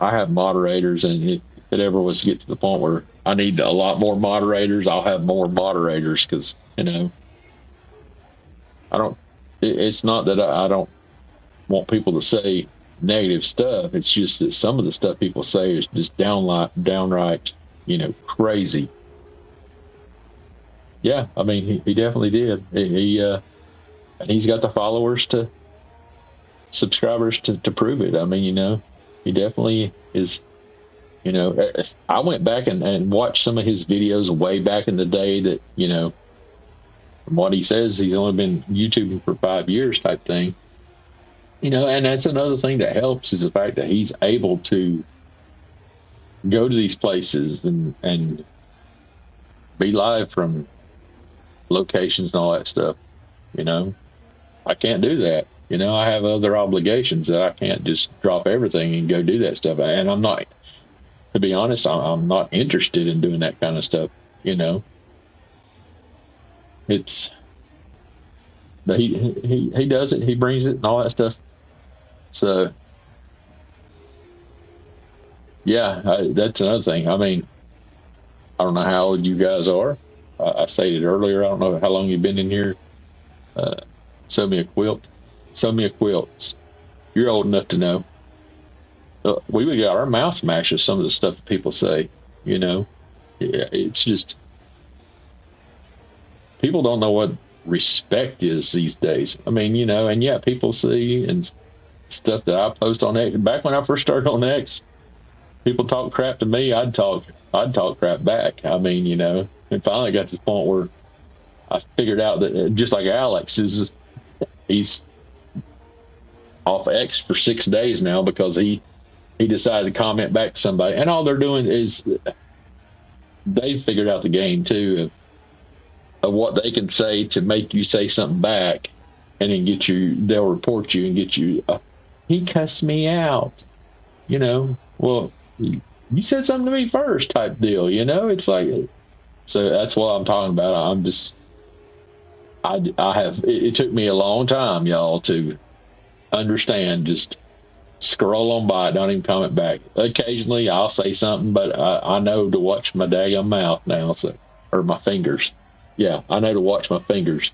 I have moderators, and if it ever was to get to the point where I need a lot more moderators, I'll have more moderators because, I don't, it's not that I don't want people to say negative stuff. It's just that some of the stuff people say is just downright, crazy. Yeah, I mean, he definitely did. And he's got the followers subscribers to prove it. I mean, he definitely is. If I went back and watched some of his videos way back in the day that, from what he says, he's only been YouTubing for 5 years type thing. And that's another thing that helps is the fact that he's able to go to these places and be live from locations and all that stuff. I can't do that. I have other obligations that I can't just drop everything and go do that stuff. And I'm not, to be honest, I'm not interested in doing that kind of stuff. It's, but he does it. He brings it and all that stuff. So, yeah, that's another thing. I mean, I don't know how old you guys are. I stated earlier, I don't know how long you've been in here. Sew me a quilt. Sew me a quilt. You're old enough to know. We would got our mouth smashes some of the stuff that people say. Yeah, it's just people don't know what respect is these days. I mean, and yeah, people see and stuff that I post on X. Back when I first started on X, people talk crap to me. I'd talk crap back. I mean, and finally got to the point where I figured out that just like Alex he's off X for 6 days now because he decided to comment back to somebody, and all they're doing is they figured out the game too of what they can say to make you say something back, and then they'll report you and get you. He cussed me out, well, you said something to me first type deal, it's like, so that's what I'm talking about. I'm just, it took me a long time, y'all, to understand. Just scroll on by, don't even comment back. Occasionally I'll say something, but I know to watch my daggone mouth now, or my fingers. Yeah, I know to watch my fingers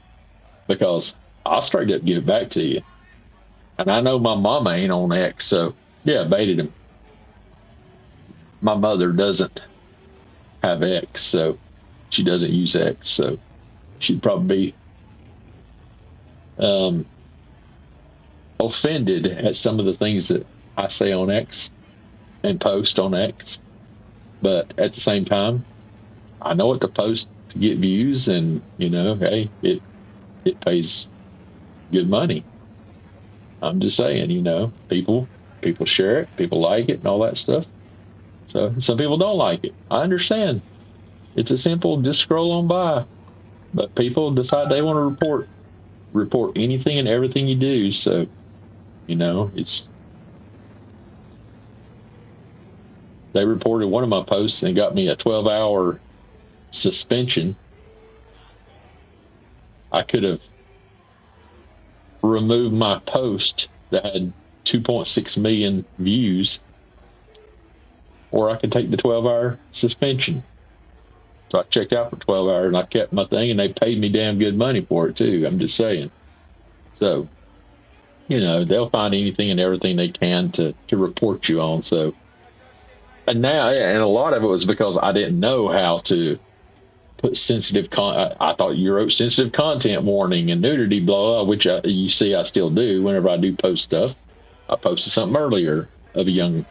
because I'll straight up give it back to you. And I know my mama ain't on X, so yeah, baited him. My mother doesn't have X, so she doesn't use X, so she'd probably be offended at some of the things that I say on X and post on X. But at the same time, I know what to post to get views, and hey, it pays good money. I'm just saying, people share it, people like it and all that stuff. So some people don't like it. I understand. It's a simple, just scroll on by. But people decide they want to report anything and everything you do. So, they reported one of my posts and got me a 12-hour suspension. I could have remove my post that had 2.6 million views, or I could take the 12-hour suspension. So I checked out for 12 hours and I kept my thing, and they paid me damn good money for it too. I'm just saying. So, they'll find anything and everything they can to report you on. So, and a lot of it was because I didn't know how to put sensitive I thought you wrote sensitive content warning and nudity, blah, blah, which you see I still do whenever I do post stuff. I posted something earlier of a young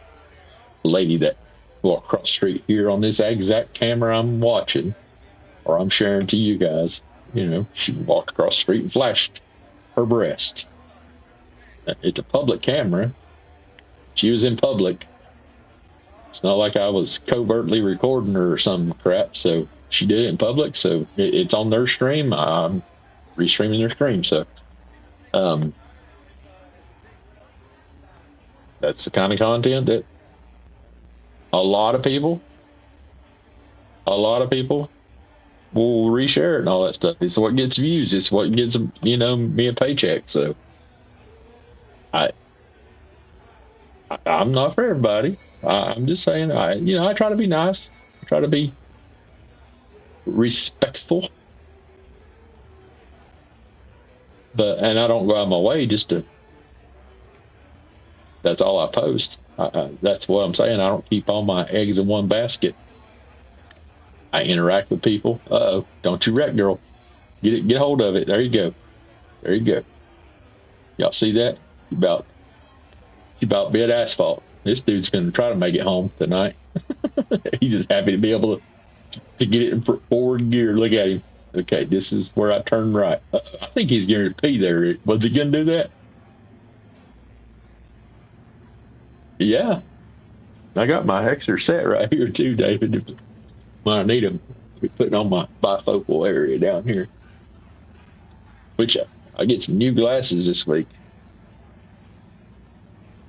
lady that walked across the street here on this exact camera I'm watching, or I'm sharing to you guys. She walked across the street and flashed her breast. It's a public camera. She was in public. It's not like I was covertly recording her or some crap. So she did it in public. So it's on their stream. I'm restreaming their stream. So that's the kind of content that a lot of people will reshare it and all that stuff. It's what gets views. It's what gets, me a paycheck. So I'm not for everybody. I'm just saying, I try to be nice. I try to be respectful. And I don't go out of my way just to, that's all I post. That's what I'm saying. I don't keep all my eggs in one basket. I interact with people. Uh-oh, don't you wreck, girl. Get a hold of it. There you go. Y'all see that? She about bit asphalt. This dude's going to try to make it home tonight. He's just happy to be able to get it in forward gear. Look at him. Okay, this is where I turn right. I think he's going to pee there. Was he going to do that? Yeah. I got my Hexer set right here too, David. When I need them, I'll be putting on my bifocal area down here. Which I get some new glasses this week.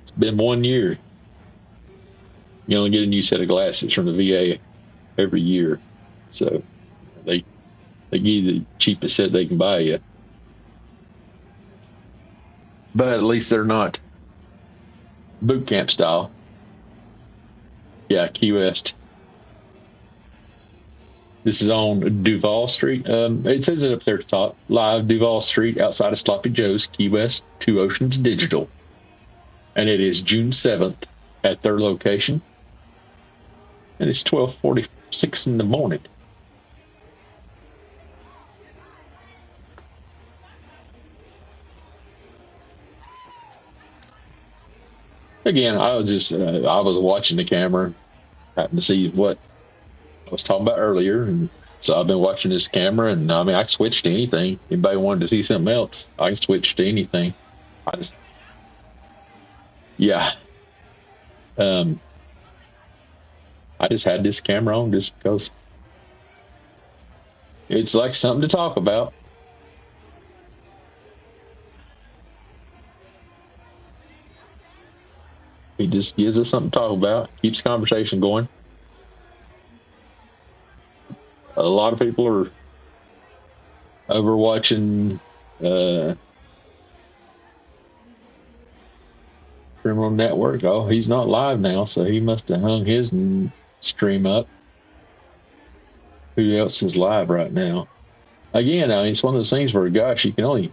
It's been 1 year. You only get a new set of glasses from the VA every year. So they give you the cheapest set they can buy you. But at least they're not boot camp style. Yeah, Key West. This is on Duval Street. It says it up there at the top. Live Duval Street outside of Sloppy Joe's, Key West, Two Oceans Digital. And it is June 7th at their location. And it's 12:46 in the morning. Again, I was watching the camera, happened to see what I was talking about earlier, and so I've been watching this camera, and I mean, I can switch to anything. Anybody wanted to see something else, I can switch to anything. I just had this camera on just because it's like something to talk about. He just gives us something to talk about, keeps the conversation going. A lot of people are over watching Criminal Network. Oh, he's not live now, so he must have hung his stream up. Who else is live right now? Again, I mean, it's one of those things where, gosh, you can only...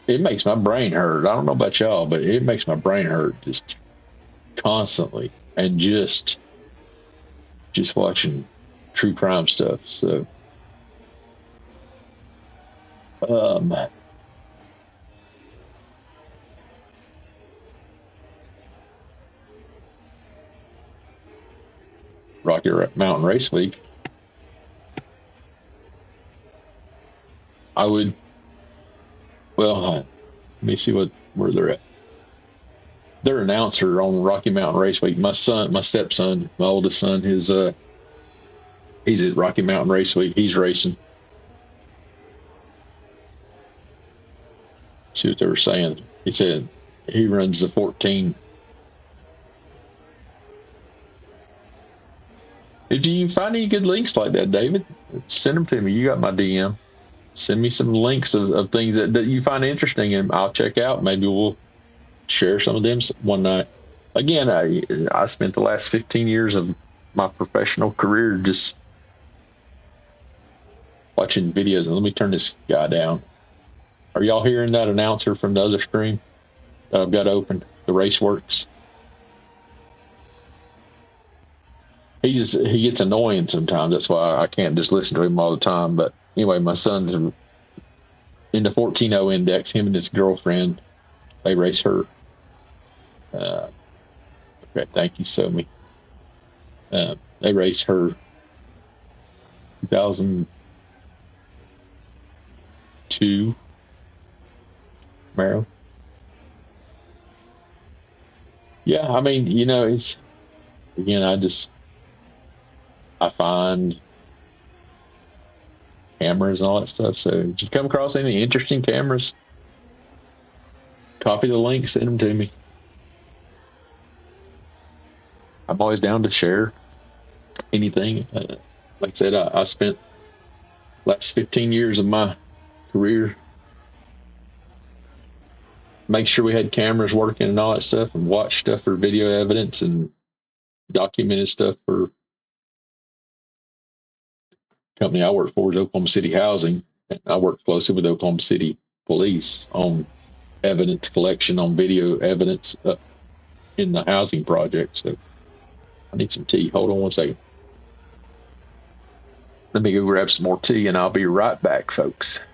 It makes my brain hurt. I don't know about y'all, but it makes my brain hurt just constantly, and just watching true crime stuff. So, Rocky Mountain Race Week. I would... Well, let me see where they're at. Their announcer on Rocky Mountain Race Week. My stepson, my oldest son, he's at Rocky Mountain Race Week. He's racing. See what they were saying. He said he runs the 14. Did you find any good links like that, David? Send them to me. You got my DM. send me some links of things that you find interesting, and I'll check out. Maybe we'll share some of them one night. Again, I spent the last 15 years of my professional career just watching videos. And let me turn this guy down. Are y'all hearing that announcer from the other screen that I've got open? The Raceworks. He gets annoying sometimes. That's why I can't just listen to him all the time. But anyway, my son's in the 14.0 index. Him and his girlfriend, they race her. Okay, thank you, Somi. They race her 2002 Camaro. Yeah, I mean, it's again, I find cameras and all that stuff. So if you come across any interesting cameras, copy the link, send them to me. I'm always down to share anything. Like I said, I spent last 15 years of my career make sure we had cameras working and all that stuff, and watch stuff for video evidence and documented stuff for company I work for is Oklahoma City Housing. And I work closely with Oklahoma City Police on evidence collection, on video evidence in the housing project. So I need some tea. Hold on one second. Let me go grab some more tea, and I'll be right back, folks.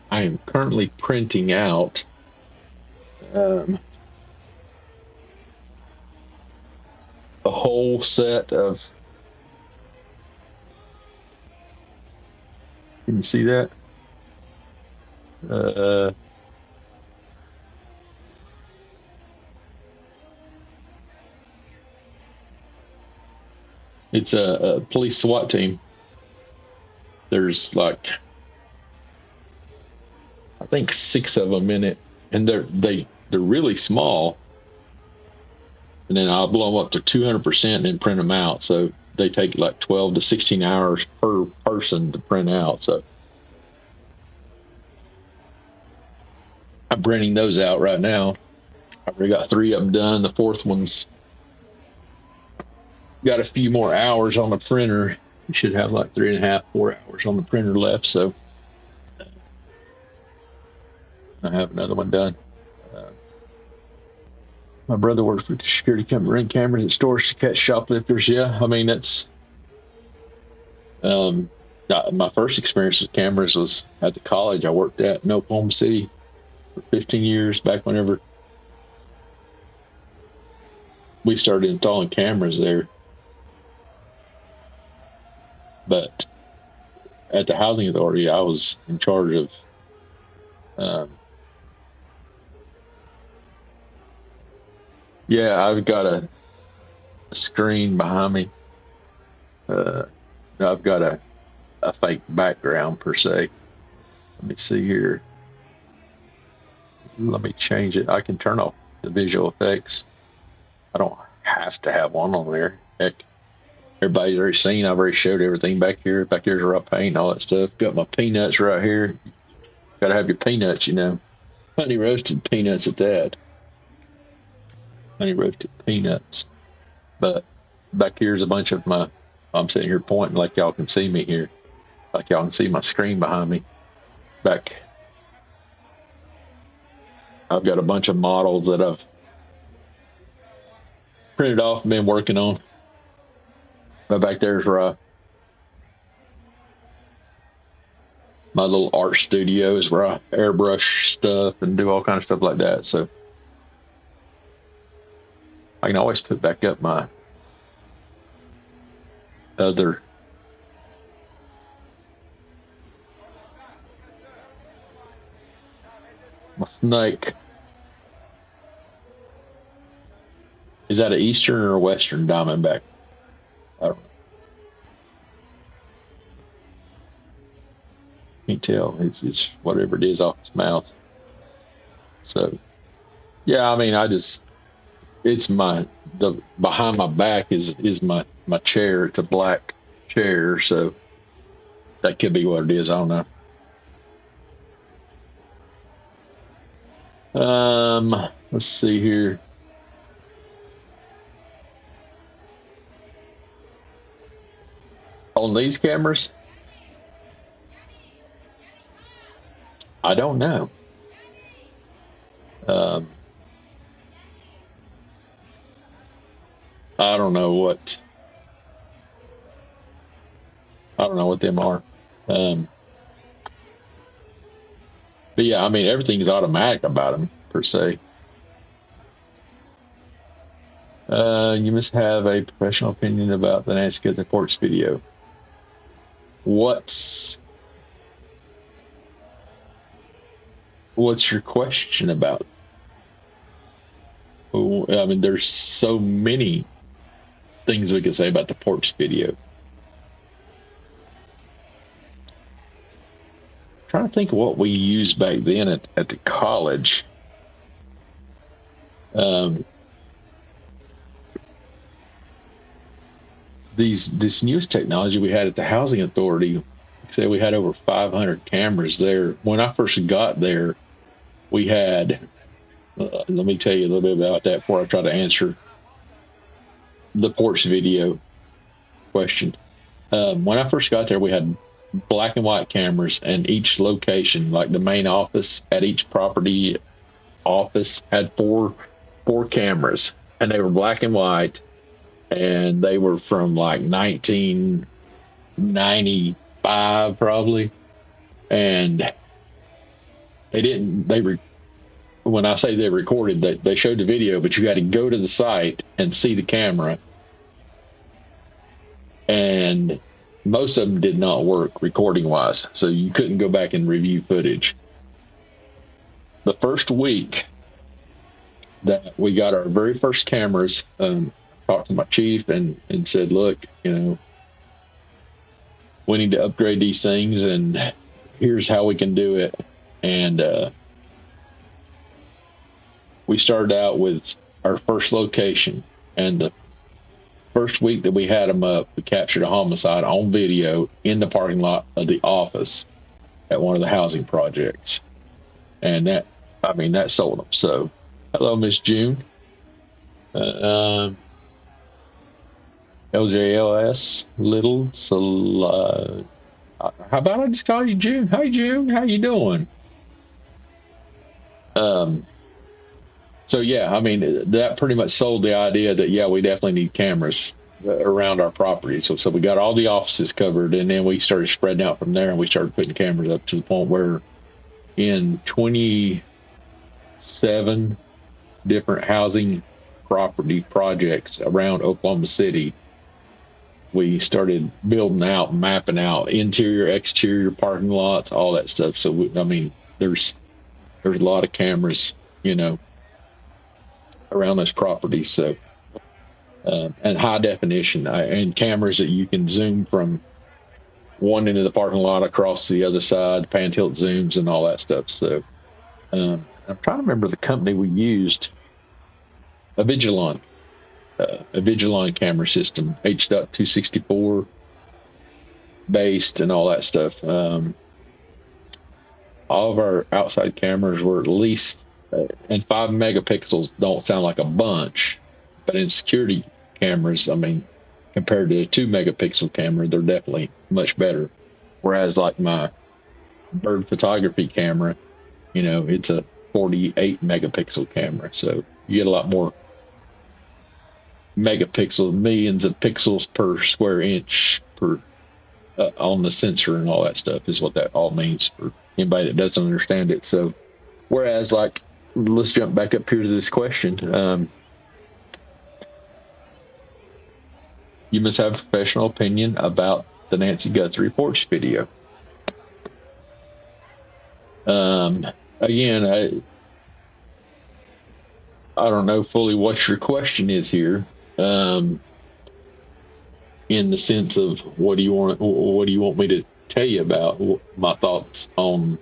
I am currently printing out a whole set of. Can you see that? It's a police SWAT team. There's like, I think 6 of them in it, and they're really small. And then I'll blow them up to 200% and then print them out. So they take like 12 to 16 hours per person to print out. So I'm printing those out right now. I've already got 3 of them done. The 4th one's got a few more hours on the printer. You should have like 3.5, 4 hours on the printer left. So I have another one done. My brother works for the security company, running cameras at stores to catch shoplifters. Yeah, I mean, that's my first experience with cameras was at the college I worked at in Oklahoma City for 15 years, back whenever we started installing cameras there. But at the housing authority, I was in charge of yeah, I've got a screen behind me. I've got a fake background per se. Let me see here. Let me change it. I can turn off the visual effects. I don't have to have one on there. Heck, everybody's already seen. I've already showed everything back here. Back here's where I paint all that stuff. Got my peanuts right here. Got to have your peanuts, honey roasted peanuts at that. Honey roasted peanuts. But back here's a bunch of my. I'm sitting here pointing like y'all can see me here, like y'all can see my screen behind me. Back, I've got a bunch of models that I've printed off and been working on. But back there's where my little art studios where I airbrush stuff and do all kind of stuff like that. So I can always put back up my other snake. Is that an eastern or a western diamondback? I don't know. Can't tell. It's whatever it is off his mouth. So yeah, I mean, it's the behind my back is my chair. It's a black chair, so that could be what it is. I don't know. Let's see here. On these cameras, I don't know. I don't know what them are. But yeah, I mean, everything's automatic about them per se. You must have a professional opinion about the Nancy Gets the Porch video. What's your question about? I mean, there's so many things we could say about the porch video. I'm trying to think of what we used back then at the college. This newest technology we had at the housing authority, say we had over 500 cameras there. When I first got there, we had, let me tell you a little bit about that before I try to answer the porch video question. When I first got there, we had black and white cameras, and each location, like the main office at each property office, had four cameras, and they were black and white, and they were from like 1995 probably, and when I say they recorded, they showed the video, but you had to go to the site and see the camera, and most of them did not work recording wise, so you couldn't go back and review footage. The first week that we got our very first cameras, talked to my chief and said, look, we need to upgrade these things, and here's how we can do it. And we started out with our first location, and the first week that we had them up, we captured a homicide on video in the parking lot of the office at one of the housing projects. And that sold them. So, hello, Miss June. LJLS Little. So, how about I just call you June? Hi, June. How you doing? So yeah, I mean, that pretty much sold the idea that, yeah, we definitely need cameras around our property. So we got all the offices covered, and then we started spreading out from there, and we started putting cameras up to the point where in 27 different housing property projects around Oklahoma City, we started building out, mapping out interior, exterior parking lots, all that stuff. So, I mean, there's a lot of cameras, around those properties. So, and high definition, and cameras that you can zoom from one end of the parking lot across to the other side, pan tilt zooms and all that stuff. So, I'm trying to remember the company we used, a Vigilon camera system, H.264 based and all that stuff. All of our outside cameras were at least, and 5 megapixels don't sound like a bunch, but in security cameras, I mean, compared to a 2 megapixel camera, they're definitely much better. Whereas like my bird photography camera, it's a 48 megapixel camera. So you get a lot more megapixels, millions of pixels per square inch per on the sensor and all that stuff is what that all means for anybody that doesn't understand it. So, whereas, like, let's jump back up here to this question. You must have a professional opinion about the Nancy Guthrie porch video. Again, I don't know fully what your question is here. In the sense of what do you want me to tell you about my thoughts on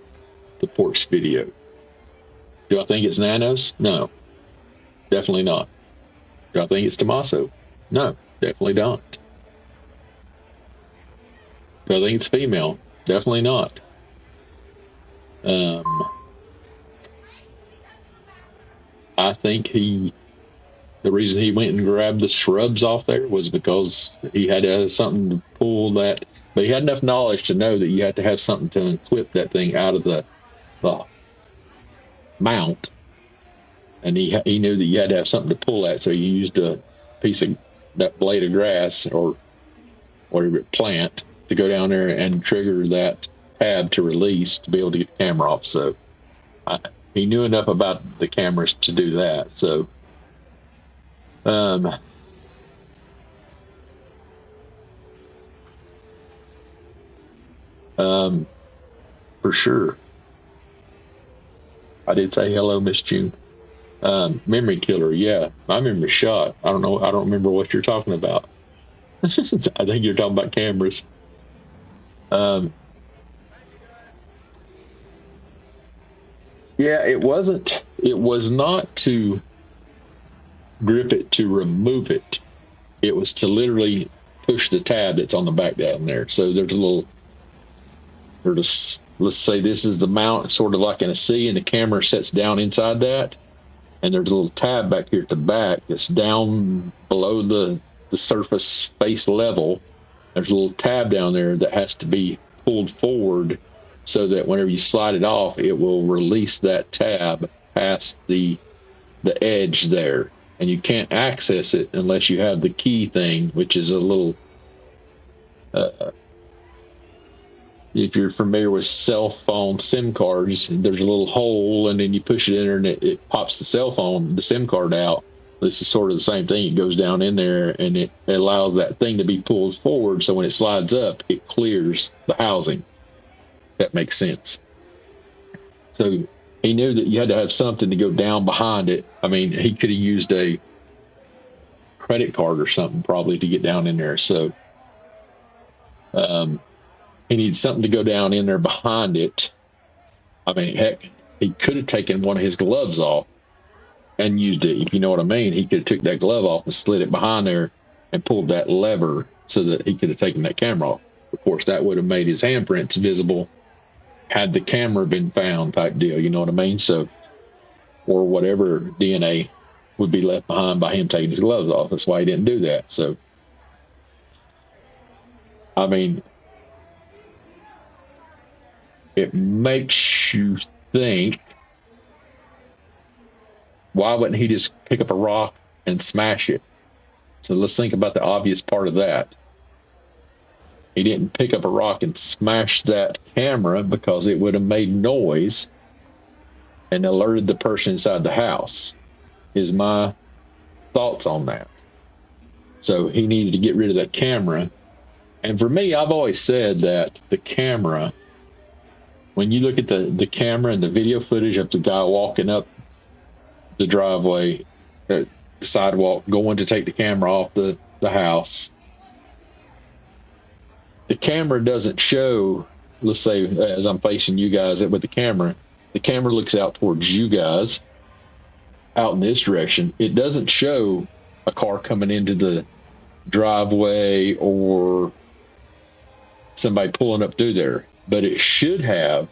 the porch video? Do I think it's Nanos? No, definitely not. Do I think it's Tommaso? No, definitely don't. Do I think it's female? Definitely not. I think the reason he went and grabbed the shrubs off there was because he had to have something to pull that, but he had enough knowledge to know that you had to have something to clip that thing out of the mount, and he knew that you had to have something to pull that, so he used a piece of that blade of grass or whatever plant to go down there and trigger that tab to release to be able to get the camera off. So he knew enough about the cameras to do that. So for sure. I did say hello, Miss June. Memory killer, yeah. My memory shot. I don't know. I don't remember what you're talking about. I think you're talking about cameras. Yeah, it wasn't. It was not to grip it to remove it. It was to literally push the tab that's on the back down there. So there's a little. Let's say this is the mount, sort of like in a C, and the camera sets down inside that. And there's a little tab back here at the back that's down below the surface face level. There's a little tab down there that has to be pulled forward so that whenever you slide it off, it will release that tab past the edge there. And you can't access it unless you have the key thing, which is a little... if you're familiar with cell phone SIM cards, there's a little hole, and then you push it in there, and it pops the SIM card out. This is sort of the same thing. It goes down in there, and it allows that thing to be pulled forward, so when it slides up, it clears the housing. That makes sense. So he knew that you had to have something to go down behind it. I mean, he could have used a credit card or something probably to get down in there. So he needs something to go down in there behind it. I mean, heck, he could have taken one of his gloves off and used it, if you know what I mean. He could have took that glove off and slid it behind there and pulled that lever so that he could have taken that camera off. Of course, that would have made his handprints visible had the camera been found, type deal, you know what I mean? So, or whatever DNA would be left behind by him taking his gloves off. That's why he didn't do that. So, I mean, it makes you think, why wouldn't he just pick up a rock and smash it? So let's think about the obvious part of that. He didn't pick up a rock and smash that camera because it would have made noise and alerted the person inside the house, is my thoughts on that. So he needed to get rid of that camera. And for me, I've always said that the camera, when you look at the camera and the video footage of the guy walking up the driveway, the sidewalk, going to take the camera off the house, the camera doesn't show, let's say, as I'm facing you guys with the camera looks out towards you guys out in this direction. It doesn't show a car coming into the driveway or somebody pulling up through there, but it should have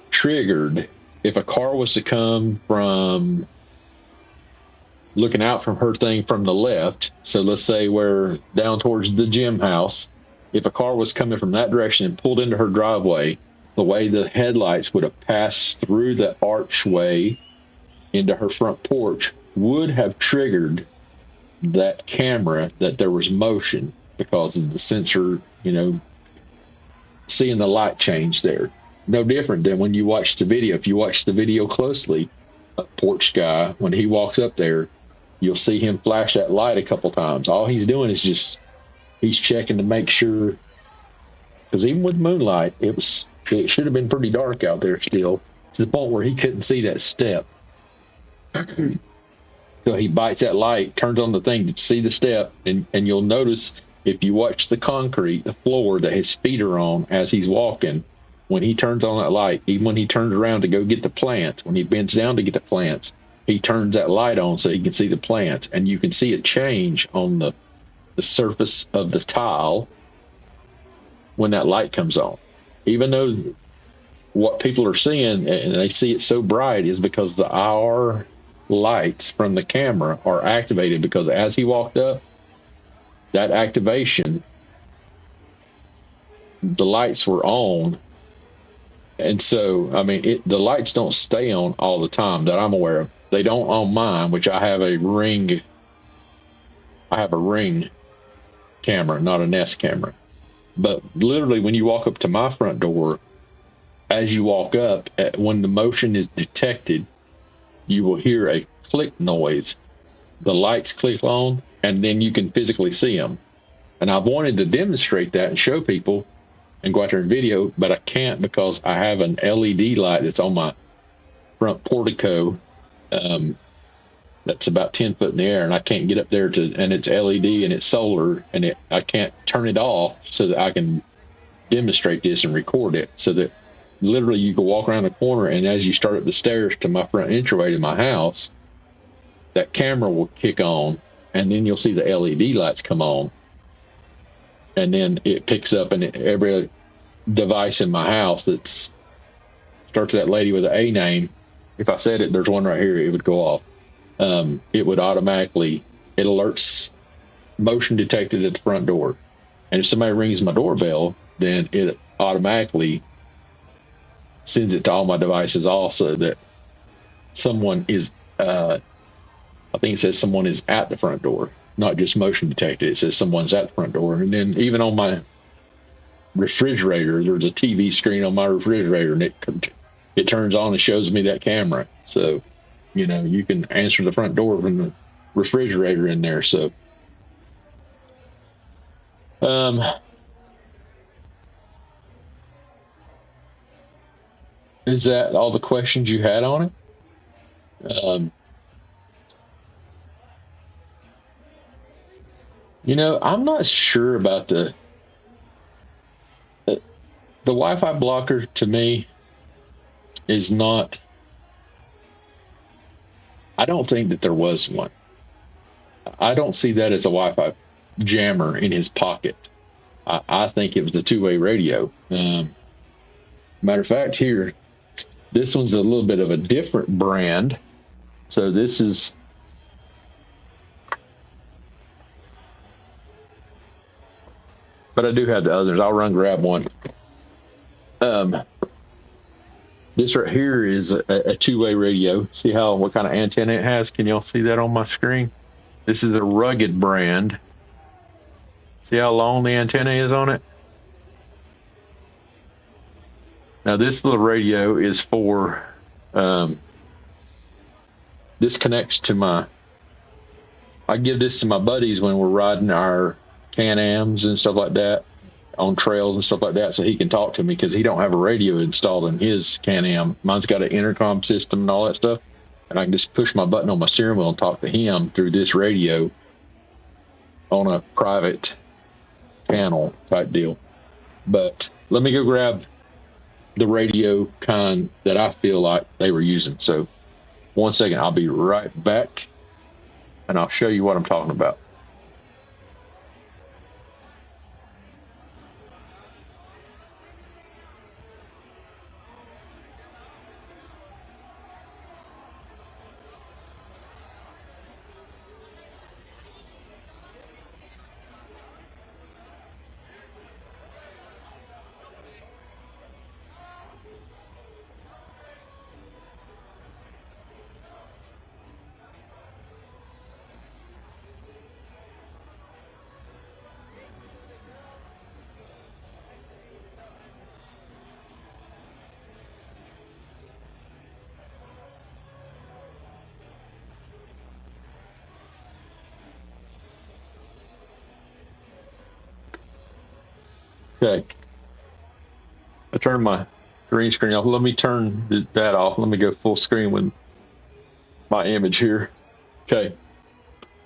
triggered if a car was to come from looking out from her thing from the left. So let's say we're down towards the gym house. If a car was coming from that direction and pulled into her driveway, the way the headlights would have passed through the archway into her front porch would have triggered that camera, that there was motion, because of the sensor, seeing the light change there. No different than when you watch the video. If you watch the video closely, a porch guy, when he walks up there, you'll see him flash that light a couple times. All he's doing is he's checking to make sure, because even with moonlight, it should have been pretty dark out there still, to the point where he couldn't see that step. So he bites that light, turns on the thing to see the step, and you'll notice if you watch the concrete, the floor that his feet are on as he's walking, when he turns on that light, even when he turns around to go get the plants, when he bends down to get the plants, he turns that light on so he can see the plants, and you can see a change on the surface of the tile when that light comes on. Even though what people are seeing, and they see it so bright, is because the IR lights from the camera are activated, because as he walked up, that activation, the lights were on. And so, I mean, the lights don't stay on all the time that I'm aware of. They don't on mine, which I have a ring camera, not a Nest camera. But literally, when you walk up to my front door, as you walk up, when the motion is detected, you will hear a click noise. The lights click on, and then you can physically see them. And I've wanted to demonstrate that and show people and go out there and video, but I can't because I have an LED light that's on my front portico. That's about 10 foot in the air, and I can't get up there and it's LED and it's solar, and I can't turn it off so that I can demonstrate this and record it, so that literally you can walk around the corner, and as you start up the stairs to my front entryway to my house, that camera will kick on, and then you'll see the LED lights come on, and then it picks up, and every device in my house that starts with that lady with the A name, if I said it, there's one right here, it would go off. It would automatically, it alerts motion detected at the front door. And if somebody rings my doorbell, then it automatically sends it to all my devices also, that someone is, I think it says someone is at the front door, not just motion detected. It says someone's at the front door. And then even on my refrigerator, there's a TV screen on my refrigerator, and it turns on and shows me that camera. So, you can answer the front door from the refrigerator in there. So, is that all the questions you had on it? I'm not sure about the Wi-Fi blocker. To me, is not. I don't think that there was one. I don't see that as a Wi-Fi jammer in his pocket. I think it was a two-way radio. Matter of fact, here, this one's a little bit of a different brand. So this is. But I do have the others. I'll run grab one. This right here is a two-way radio. See what kind of antenna it has? Can y'all see that on my screen? This is a Rugged brand. See how long the antenna is on it? Now this little radio is for, this connects to I give this to my buddies when we're riding our Can-Ams and stuff like that, on trails and stuff like that, so he can talk to me, because he don't have a radio installed in his Can-Am. Mine's got an intercom system and all that stuff, and I can just push my button on my steering wheel and talk to him through this radio on a private channel type deal. But let me go grab the radio kind that I feel like they were using. So 1 second, I'll be right back, and I'll show you what I'm talking about. Okay. I turned my green screen off. Let me turn that off. Let me go full screen with my image here. Okay.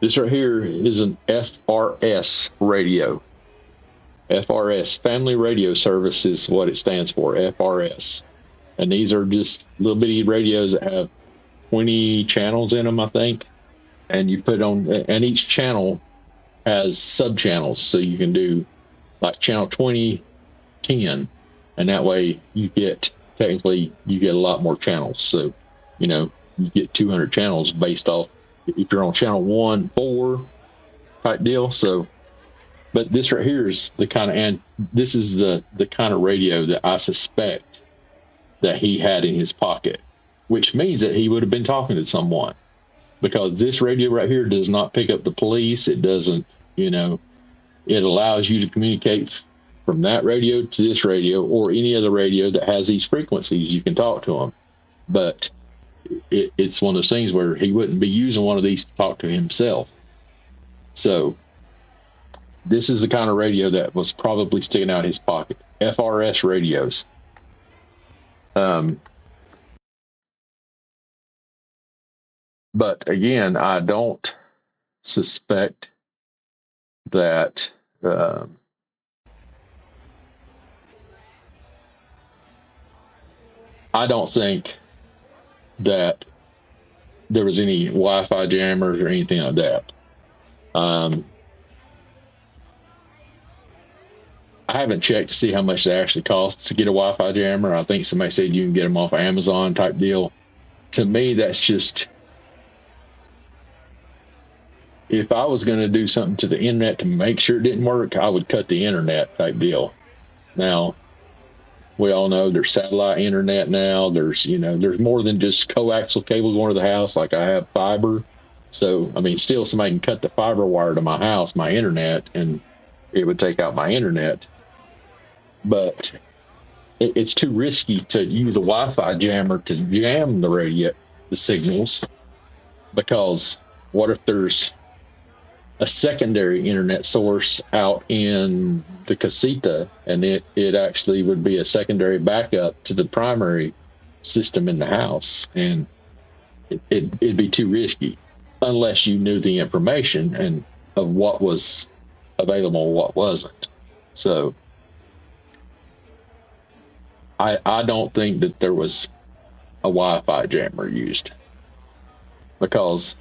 This right here is an FRS radio. FRS, Family Radio Service, is what it stands for, FRS. And these are just little bitty radios that have 20 channels in them, I think. And you put on, and each channel has sub channels. So you can do like channel 20, 10. And that way you get a lot more channels. So, you get 200 channels based off if you're on channel 1, 4 type deal. So, but this right here is the kind of, and this is the kind of radio that I suspect that he had in his pocket, which means that he would have been talking to someone, because this radio right here does not pick up the police. It doesn't, it allows you to communicate from that radio to this radio or any other radio that has these frequencies. You can talk to them, but it's one of those things where he wouldn't be using one of these to talk to himself. So this is the kind of radio that was probably sticking out of his pocket. FRS radios. But again, I don't suspect that I don't think that there was any Wi-Fi jammers or anything like that. I haven't checked to see how much they actually cost to get a Wi-Fi jammer. I think somebody said you can get them off of Amazon type deal. To me, that's just, if I was going to do something to the internet to make sure it didn't work, I would cut the internet type deal. Now, we all know there's satellite internet now. There's, there's more than just coaxial cable going to the house. Like I have fiber. So, still somebody can cut the fiber wire to my house, my internet, and it would take out my internet. But it's too risky to use a Wi-Fi jammer to jam the signals, because what if there's a secondary internet source out in the casita, and it actually would be a secondary backup to the primary system in the house, and it'd be too risky unless you knew the information and of what was available, what wasn't. So I don't think that there was a Wi-Fi jammer used, because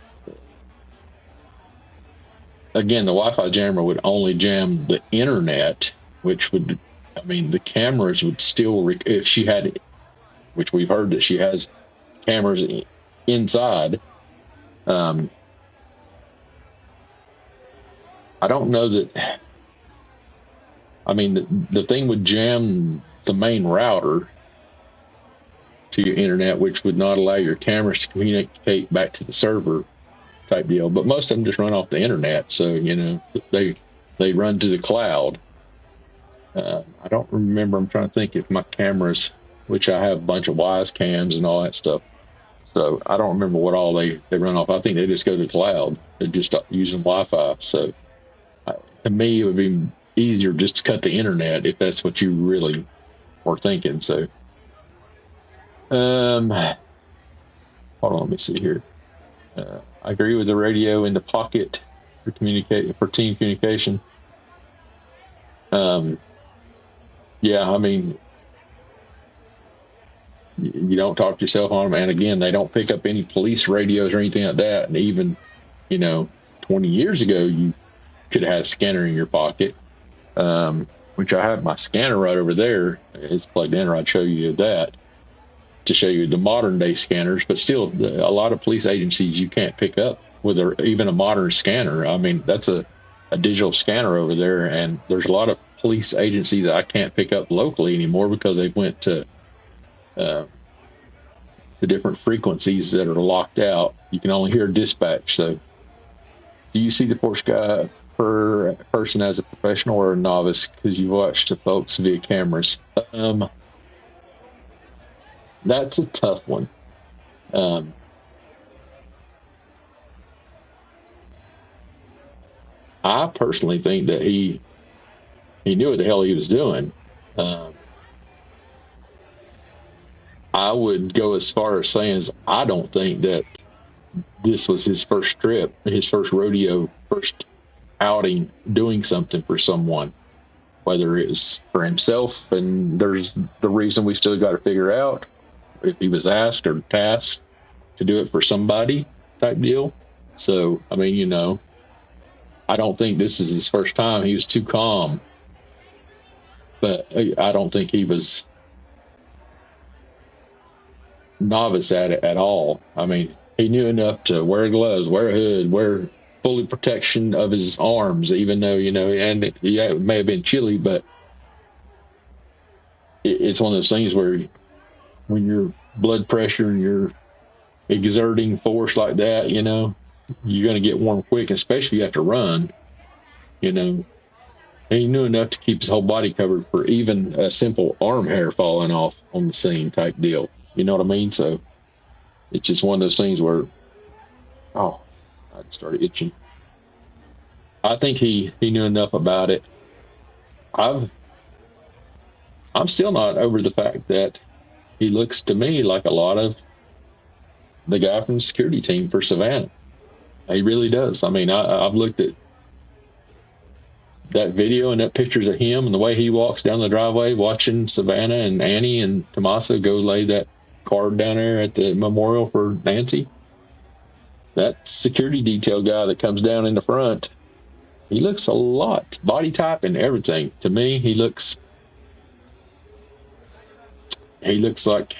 again, the Wi-Fi jammer would only jam the internet, which would, the cameras would still, if she had, which we've heard that she has cameras inside. I don't know that, the thing would jam the main router to your internet, which would not allow your cameras to communicate back to the server type deal. But most of them just run off the internet, so they run to the cloud. I don't remember. I'm trying to think if my cameras, which I have a bunch of Wise cams and all that stuff, so I don't remember what all they run off. I think they just go to the cloud. They're just using Wi-Fi. So to me, it would be easier just to cut the internet if that's what you really were thinking. So hold on, let me see here. I agree with the radio in the pocket for team communication. Yeah, you don't talk to yourself on them, and again, they don't pick up any police radios or anything like that. And even 20 years ago, you could have had a scanner in your pocket, which I have my scanner right over there. It's plugged in, or I'd show you that, to show you the modern day scanners. But still, a lot of police agencies you can't pick up with even a modern scanner. That's a digital scanner over there, and there's a lot of police agencies that I can't pick up locally anymore because they went to the different frequencies that are locked out. You can only hear dispatch. So do you see the person as a professional or a novice because you watched the folks via cameras? That's a tough one. I personally think that he he knew what the hell he was doing. I would go as far as saying I don't think that this was his first trip, his first rodeo, first outing, doing something for someone, whether it's for himself, and there's the reason we still got to figure out if he was asked or tasked to do it for somebody type deal. So, I mean, you know, I don't think this is his first time. He was too calm, but I don't think he was novice at it at all. I mean, he knew enough to wear gloves, wear a hood, wear fully protection of his arms, even though, you know, and yeah, it may have been chilly, but it's one of those things where when your blood pressure and you're exerting force like that, you know, you're going to get warm quick, especially if you have to run, you know. And he knew enough to keep his whole body covered for even a simple arm hair falling off on the scene type deal. You know what I mean? So it's just one of those things where, I started itching. I think he knew enough about it. I'm still not over the fact that he looks to me like a lot of the guy from the security team for Savannah. He really does. I mean, I've looked at that video and that pictures of him and the way he walks down the driveway watching Savannah and Annie and Tommaso go lay that card down there at the memorial for Nancy. That security detail guy that comes down in the front, he looks a lot, body type and everything. To me, he looks like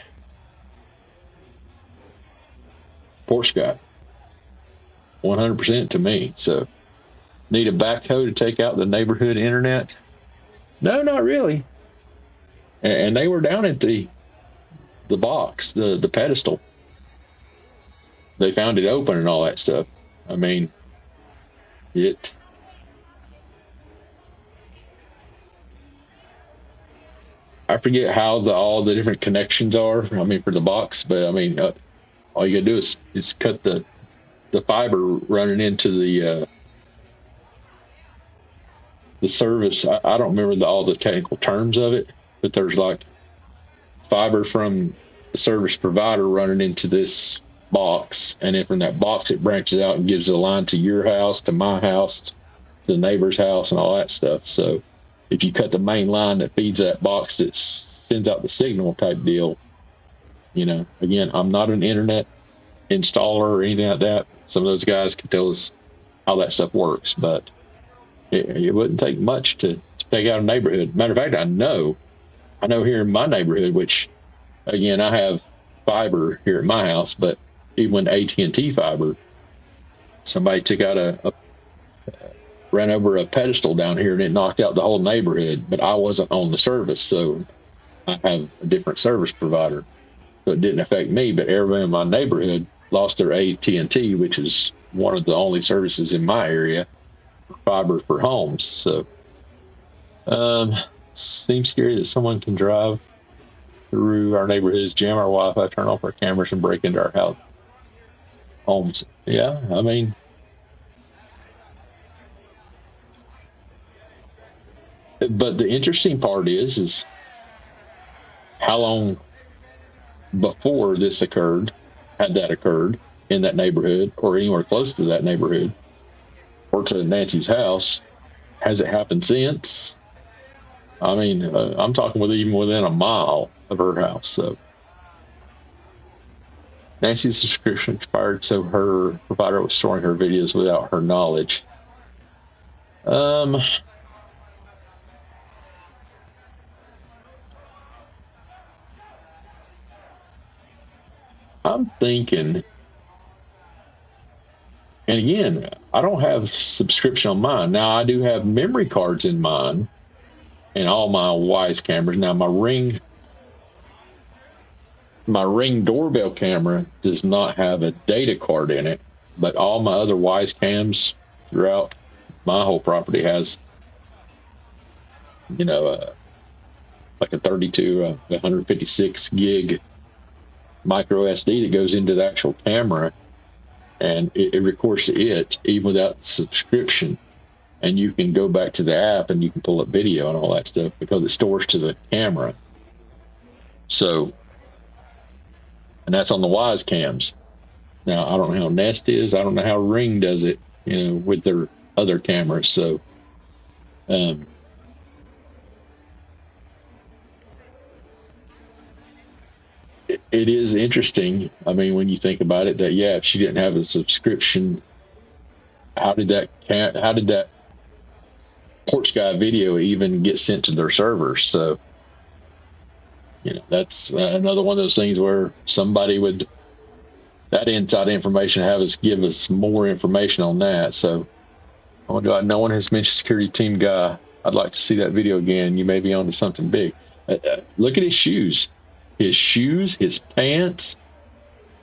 Porsche guy. 100% to me. So, need a backhoe to take out the neighborhood internet? No, not really. And they were down at the box, the pedestal. They found it open and all that stuff. I mean, I forget how all the different connections are. I mean, for the box, but I mean, all you gotta do is cut the fiber running into the service. I don't remember all the technical terms of it, but there's like fiber from the service provider running into this box, and then from that box it branches out and gives a line to your house, to my house, to the neighbor's house, and all that stuff. So if you cut the main line that feeds that box that sends out the signal type deal, you know, again, I'm not an internet installer or anything like that. Some of those guys can tell us how that stuff works, but it wouldn't take much to take out a neighborhood. Matter of fact, I know here in my neighborhood, which again, I have fiber here at my house, but even when AT&T fiber, somebody took out ran over a pedestal down here and it knocked out the whole neighborhood, but I wasn't on the service, so I have a different service provider. So it didn't affect me, but everyone in my neighborhood lost their AT&T, which is one of the only services in my area for fiber for homes. So seems scary that someone can drive through our neighborhoods, jam our Wi-Fi, turn off our cameras, and break into our homes. Yeah, I mean, but the interesting part is how long before this occurred, had that occurred in that neighborhood or anywhere close to that neighborhood or to Nancy's house, has it happened since? I mean, I'm talking even within a mile of her house. So Nancy's subscription expired, so her provider was storing her videos without her knowledge. I'm thinking, and again, I don't have subscription on mine. Now, I do have memory cards in mine and all my Wyze cameras. Now, my Ring doorbell camera does not have a data card in it, but all my other Wyze cams throughout my whole property has, you know, like a 156 gig micro SD that goes into the actual camera, and it records it even without subscription. and you can go back to the app and you can pull up video and all that stuff because it stores to the camera. So, and that's on the Wise cams. Now, I don't know how Nest is. I don't know how Ring does it, with their other cameras. So, it is interesting. I mean, when you think about it, that if she didn't have a subscription, how did that Porch Guy video even get sent to their servers? So, that's another one of those things where somebody would that inside information give us more information on that. So, no one has mentioned Security Team Guy. I'd like to see that video again. You may be onto something big. Look at his shoes, his pants,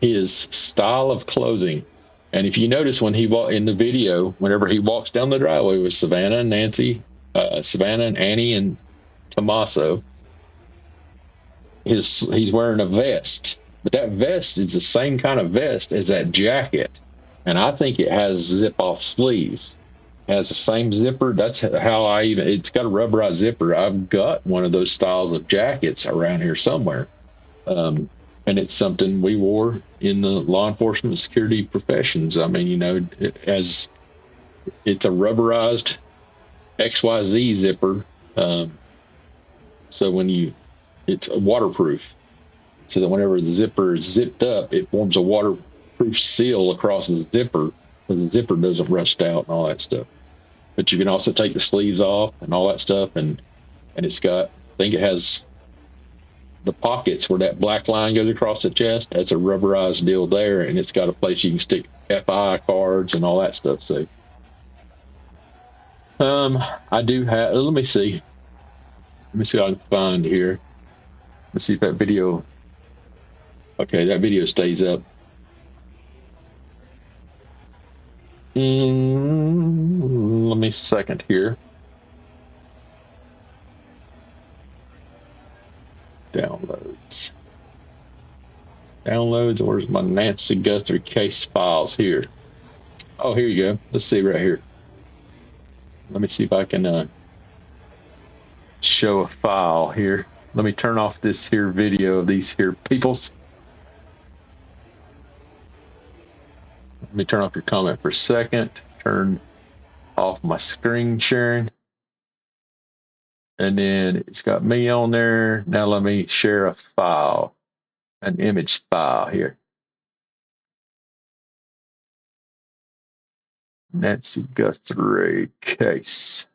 his style of clothing. And if you notice when in the video, whenever he walks down the driveway with Savannah and Nancy, Savannah and Annie and Tommaso, he's wearing a vest. But that vest is the same kind of vest as that jacket. And I think it has zip-off sleeves. It has the same zipper. That's how it's got a rubberized zipper. I've got one of those styles of jackets around here somewhere. And it's something we wore in the law enforcement security professions. I mean, it's a rubberized XYZ zipper. So it's waterproof. So that whenever the zipper is zipped up, it forms a waterproof seal across the zipper, so the zipper doesn't rust out and all that stuff. But you can also take the sleeves off and all that stuff, and it's got, I think it has the pockets where that black line goes across the chest. That's a rubberized deal there, and it's got a place you can stick FI cards and all that stuff. So, I do have. Let me see what I can find here. Let's see if that video. Okay, that video stays up. Let me second here. Downloads. Where's my Nancy Guthrie case files here? Oh, here you go. Let's see right here. Let me see if I can show a file here. Let me turn off this here video of these here peoples. Let me turn off your comment for a second. Turn off my screen sharing. And then it's got me on there. Now let me share a file, an image file here. Nancy Guthrie case.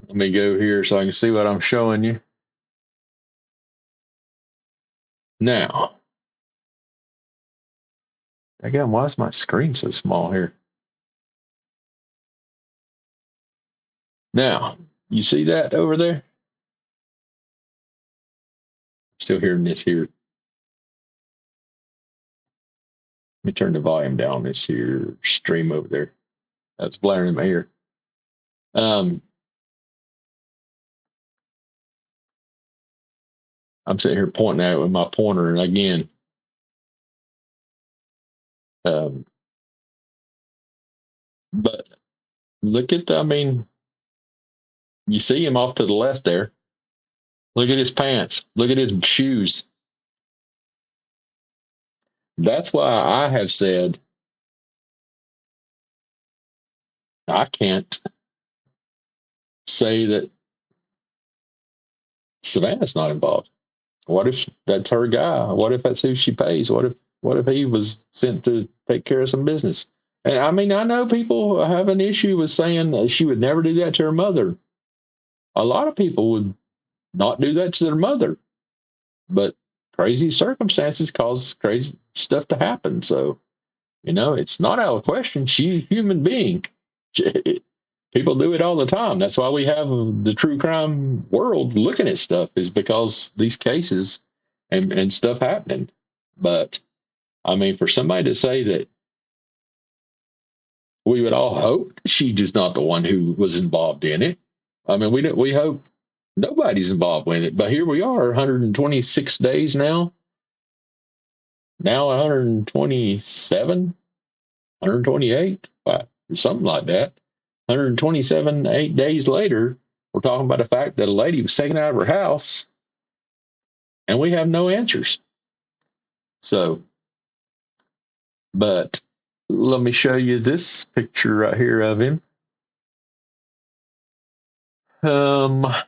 Let me go here so I can see what I'm showing you. Now, again, why is my screen so small here? Now, you see that over there? Still hearing this here. Let me turn the volume down on this here stream over there. That's blaring in my ear. I'm sitting here pointing at it with my pointer, and again, but look at you see him off to the left there. Look at his pants. Look at his shoes. That's why I have said I can't say that Savannah's not involved. What if that's her guy? What if that's who she pays? What if he was sent to take care of some business? And I know people have an issue with saying that she would never do that to her mother. A lot of people would not do that to their mother, but crazy circumstances cause crazy stuff to happen. So, it's not out of question. She's a human being. People do it all the time. That's why we have the true crime world looking at stuff, is because these cases and stuff happening. But for somebody to say that we would all hope she's just not the one who was involved in it. We hope nobody's involved with it. But here we are, 126 days now. now 127, 128, something like that. 127, 8 days later, we're talking about the fact that a lady was taken out of her house and we have no answers. So, but let me show you this picture right here of him. I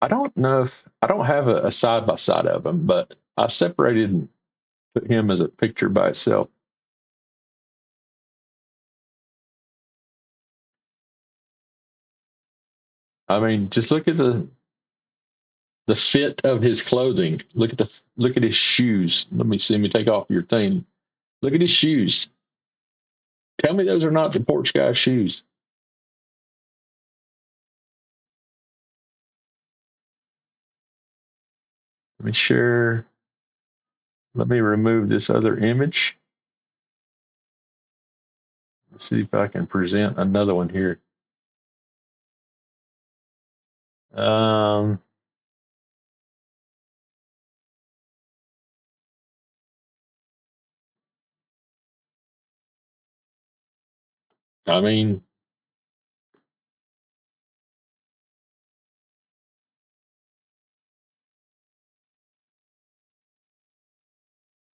don't know if I don't have a side by side of him, but I separated and put him as a picture by itself. I mean, just look at the fit of his clothing. Look at his shoes. Let me see. Let me take off your thing. Look at his shoes. Tell me those are not the porch guy's shoes. Let me share. Let me remove this other image. Let's see if I can present another one here. I mean,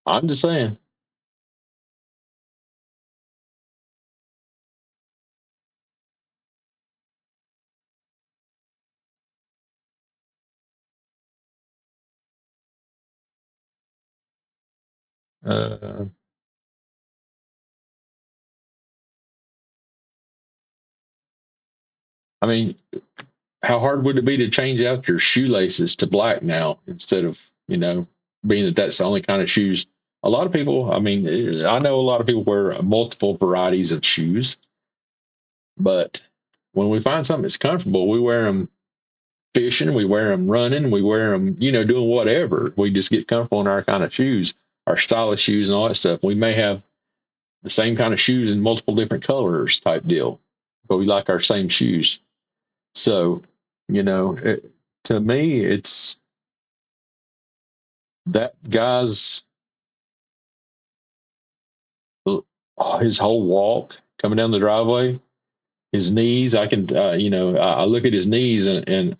I'm just saying. Uh, I mean, how hard would it be to change out your shoelaces to black now instead of, being that that's the only kind of shoes? A lot of people, I mean, I know a lot of people wear multiple varieties of shoes, but when we find something that's comfortable, we wear them fishing, we wear them running, we wear them, doing whatever. We just get comfortable in our kind of shoes, our stylish shoes and all that stuff. We may have the same kind of shoes in multiple different colors type deal, but we like our same shoes. So, to me, it's that guy's his whole walk coming down the driveway, his knees. I can, I look at his knees and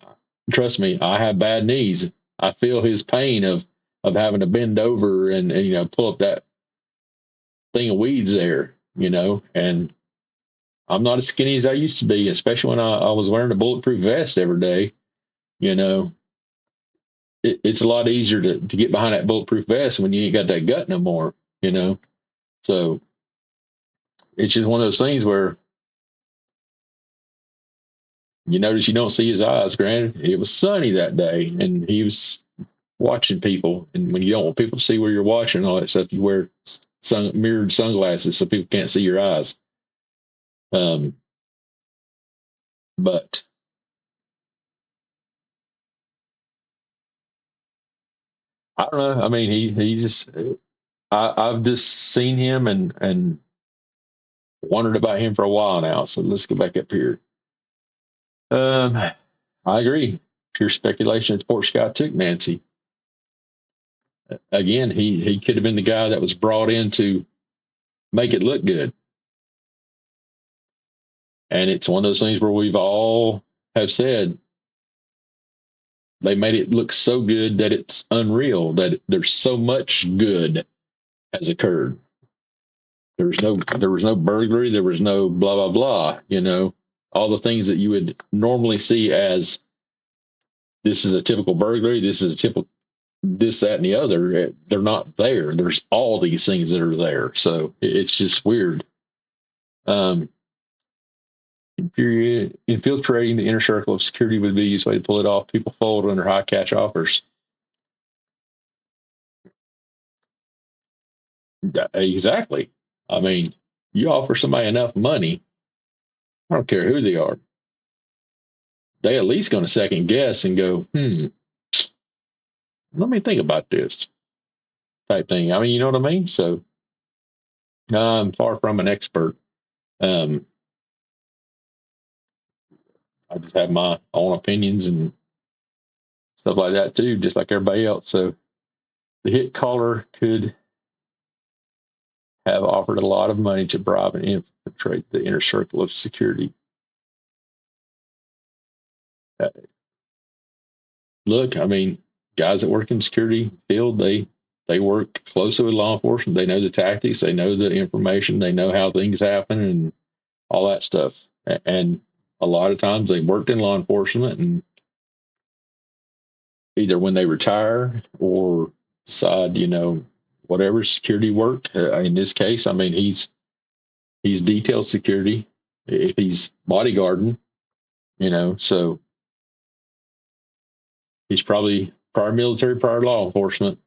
trust me, I have bad knees. I feel his pain of having to bend over and pull up that thing of weeds there, and I'm not as skinny as I used to be, especially when I was wearing a bulletproof vest every day. You know, it's a lot easier to get behind that bulletproof vest when you ain't got that gut no more. So it's just one of those things where you notice you don't see his eyes. Granted, it was sunny that day and he was watching people. And when you don't want people to see where you're watching and all that stuff, you wear mirrored sunglasses so people can't see your eyes. But I don't know. I mean, he just I've just seen him and wondered about him for a while now. So let's go back up here. I agree. Pure speculation. The porch guy took Nancy. Again, he could have been the guy that was brought in to make it look good. And it's one of those things where we've all have said they made it look so good that it's unreal, that there's so much good has occurred. There was no burglary, there was no blah blah blah, all the things that you would normally see as this is a typical burglary, this is a typical this, that, and the other. They're not there. There's all these things that are there. So it's just weird. Infiltrating the inner circle of security would be the easiest way to pull it off. People fold under high cash offers. Exactly. I mean, you offer somebody enough money, I don't care who they are, they at least going to second guess and go, let me think about this type thing. I mean, you know what I mean? So I'm far from an expert. I just have my own opinions and stuff like that too, just like everybody else. So the hit caller could have offered a lot of money to bribe and infiltrate the inner circle of security. Look, I mean, guys that work in security field, they work closely with law enforcement. They know the tactics, they know the information, they know how things happen and all that stuff. And a lot of times they worked in law enforcement, and either when they retire or decide, whatever security work. In this case, I mean, he's detailed security. If he's bodyguarding, so he's probably prior military, prior law enforcement,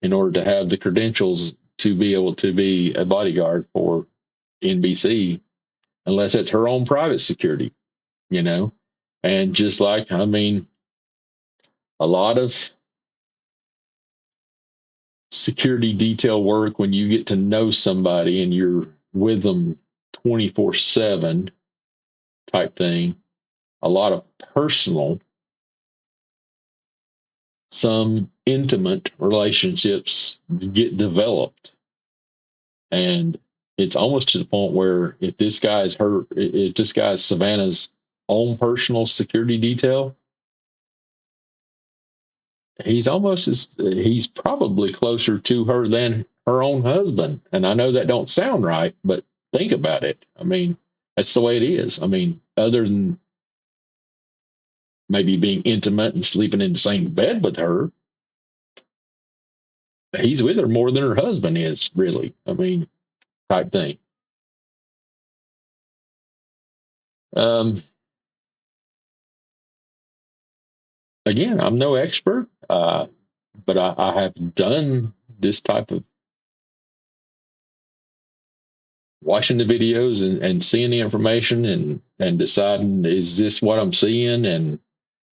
in order to have the credentials to be able to be a bodyguard for NBC, unless it's her own private security, And just like, I mean, a lot of security detail work, when you get to know somebody and you're with them 24/7 type thing, a lot of personal, some intimate relationships get developed. And it's almost to the point where if this guy's Savannah's own personal security detail, he's probably closer to her than her own husband. And I know that don't sound right, but think about it. I mean, that's the way it is. I mean, other than maybe being intimate and sleeping in the same bed with her, he's with her more than her husband is, really. I mean, type thing. Again, I'm no expert, but I have done this type of watching the videos and seeing the information and deciding, is this what I'm seeing, and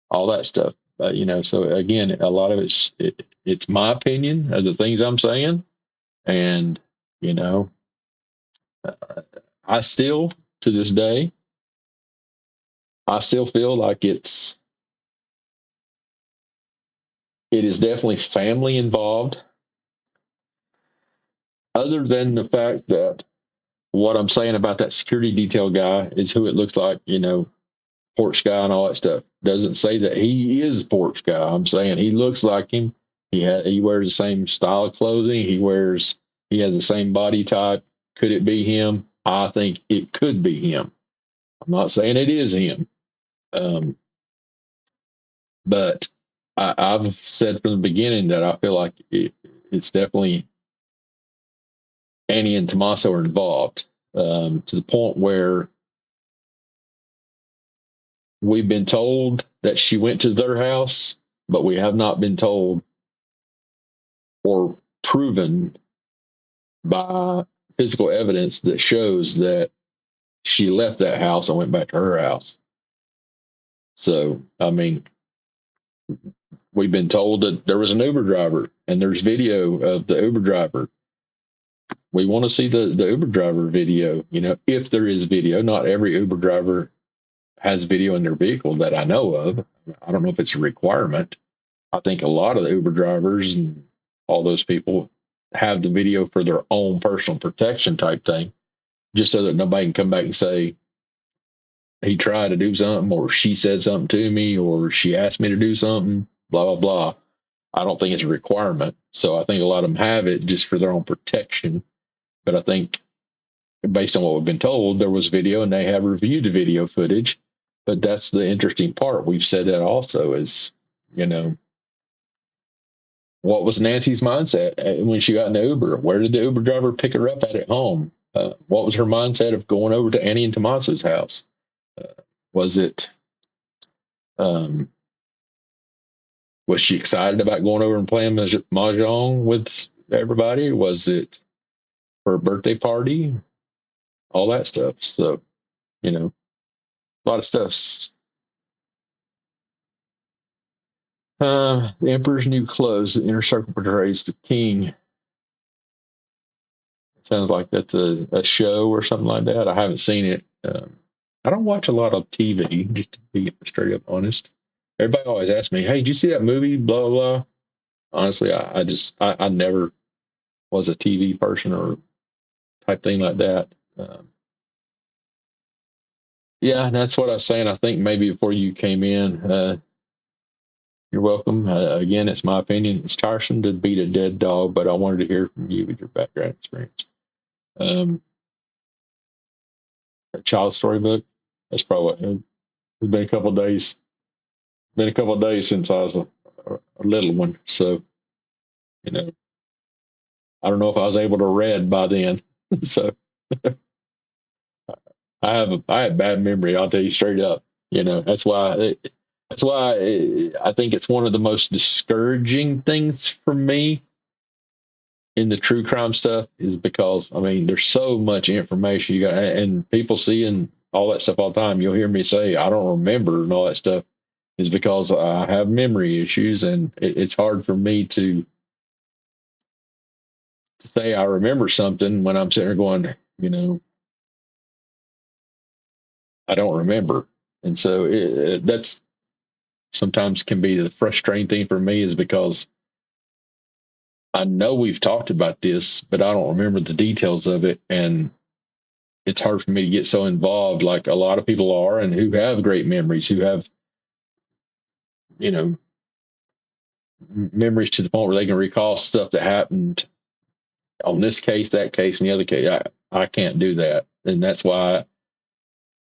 all that stuff. So again, a lot of it's my opinion of the things I'm saying. And, I still, to this day, I still feel like it is definitely family involved, other than the fact that what I'm saying about that security detail guy is who it looks like, Porch guy and all that stuff. Doesn't say that he is Porch guy. I'm saying he looks like him. He wears the same style of clothing. He has the same body type. Could it be him? I think it could be him. I'm not saying it is him. But I've said from the beginning that I feel like it's definitely Annie and Tommaso are involved, to the point where we've been told that she went to their house, but we have not been told or proven by physical evidence that shows that she left that house and went back to her house. So, I mean, we've been told that there was an Uber driver, and there's video of the Uber driver. We want to see the Uber driver video, if there is video. Not every Uber driver has video in their vehicle that I know of. I don't know if it's a requirement. I think a lot of the Uber drivers and all those people have the video for their own personal protection type thing, just so that nobody can come back and say, he tried to do something, or she said something to me, or she asked me to do something, blah, blah, blah. I don't think it's a requirement. So I think a lot of them have it just for their own protection. But I think, based on what we've been told, there was video and they have reviewed the video footage. But that's the interesting part. We've said that also is, what was Nancy's mindset when she got in the Uber? Where did the Uber driver pick her up at home? What was her mindset of going over to Annie and Tommaso's house? Was she excited about going over and playing mahjong with everybody? Was it for a birthday party? All that stuff. So, a lot of stuff. The Emperor's New Clothes, the Inner Circle portrays the king. Sounds like that's a show or something like that. I haven't seen it. I don't watch a lot of TV, just to be straight up honest. everybody always asks me, "Hey, did you see that movie?" Blah blah blah. Honestly, I never was a TV person or type thing like that. Yeah, that's what I was saying. I think maybe before you came in, you're welcome. Again, it's my opinion. It's tiresome to beat a dead dog, but I wanted to hear from you with your background experience. A child storybook. That's probably it's been a couple of days. Been a couple of days since I was a little one, so you know, I don't know if I was able to read by then. So I have bad memory. I'll tell you straight up. You know, that's why I think it's one of the most discouraging things for me in the true crime stuff is because I mean there's so much information you got and people seeing all that stuff all the time. You'll hear me say I don't remember and all that stuff is because I have memory issues and it's hard for me to say I remember something when I'm sitting there going, you know, I don't remember. And so that's sometimes can be the frustrating thing for me is because I know we've talked about this, but I don't remember the details of it. And it's hard for me to get so involved like a lot of people are and who have great memories, who have, you know, memories to the point where they can recall stuff that happened on this case, that case, and the other case. I can't do that. And that's why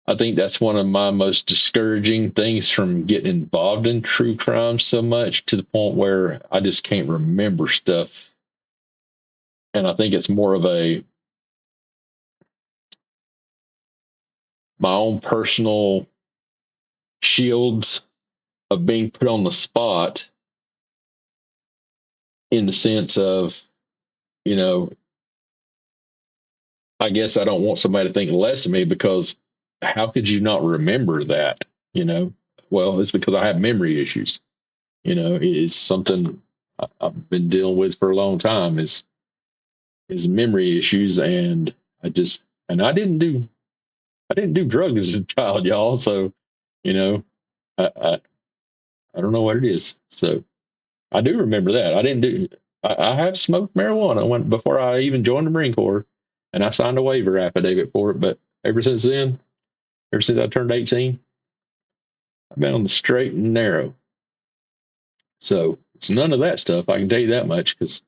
I think that's one of my most discouraging things from getting involved in true crime so much to the point where I just can't remember stuff. And I think it's more of my own personal shields of being put on the spot in the sense of, you know, I guess I don't want somebody to think less of me because how could you not remember that? You know, well, it's because I have memory issues. You know, it's something I've been dealing with for a long time is memory issues, and I didn't do drugs as a child, y'all. So, you know, I don't know what it is. So I do remember that I didn't do. I have smoked marijuana when before I even joined the Marine Corps, and I signed a waiver affidavit for it. But ever since then, ever since I turned 18, I've been on the straight and narrow. So it's none of that stuff. I can tell you that much because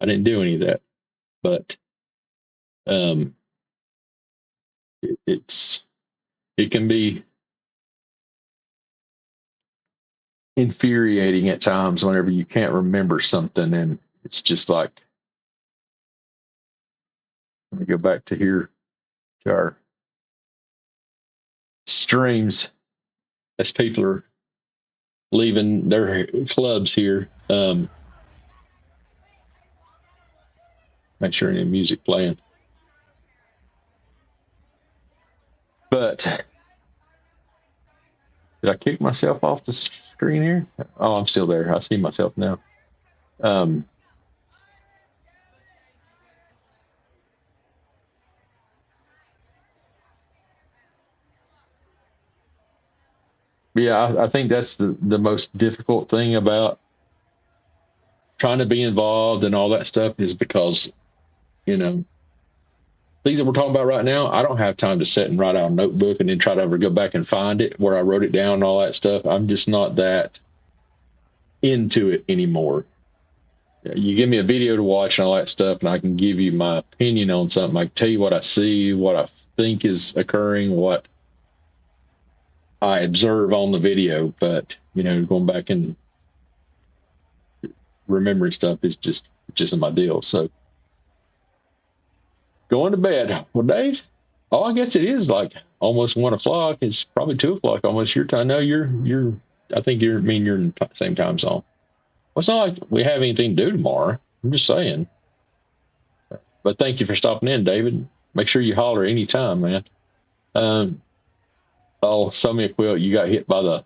I didn't do any of that. But um, it can be infuriating at times whenever you can't remember something, and it's just like, let me go back to here to our streams as people are leaving their clubs here. Make sure any music playing. But did I kick myself off the screen here? Oh, I'm still there. I see myself now. Yeah, I think that's the most difficult thing about trying to be involved and all that stuff is because, you know, things that we're talking about right now, I don't have time to sit and write out a notebook and then try to ever go back and find it where I wrote it down and all that stuff. I'm just not that into it anymore. You give me a video to watch and all that stuff, and I can give you my opinion on something. I can tell you what I see, what I think is occurring, what I observe on the video. But, you know, going back and remembering stuff is just my deal. So going to bed. Well, Dave, oh, I guess it is like almost 1 o'clock. It's probably 2 o'clock almost your time. No, you're I think you're in the same time zone. Well, it's not like we have anything to do tomorrow. I'm just saying. But thank you for stopping in, David. Make sure you holler anytime, man. Summit Quilt, you got hit by the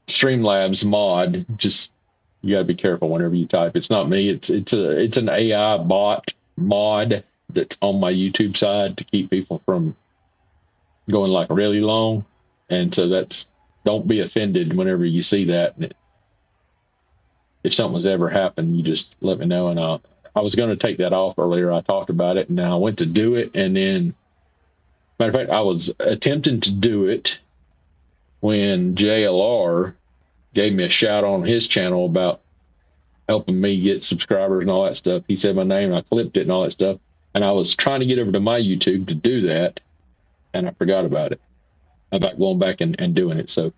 Streamlabs mod. Just you got to be careful whenever you type. It's not me. It's an AI bot mod that's on my YouTube side to keep people from going like really long. And so don't be offended whenever you see that. And if something's ever happened, you just let me know. And I was going to take that off earlier. I talked about it, and now I went to do it. And then, matter of fact, I was attempting to do it when JLR gave me a shout on his channel about helping me get subscribers and all that stuff. He said my name, and I clipped it and all that stuff. And I was trying to get over to my YouTube to do that, and I forgot about it. About going back and doing it. So,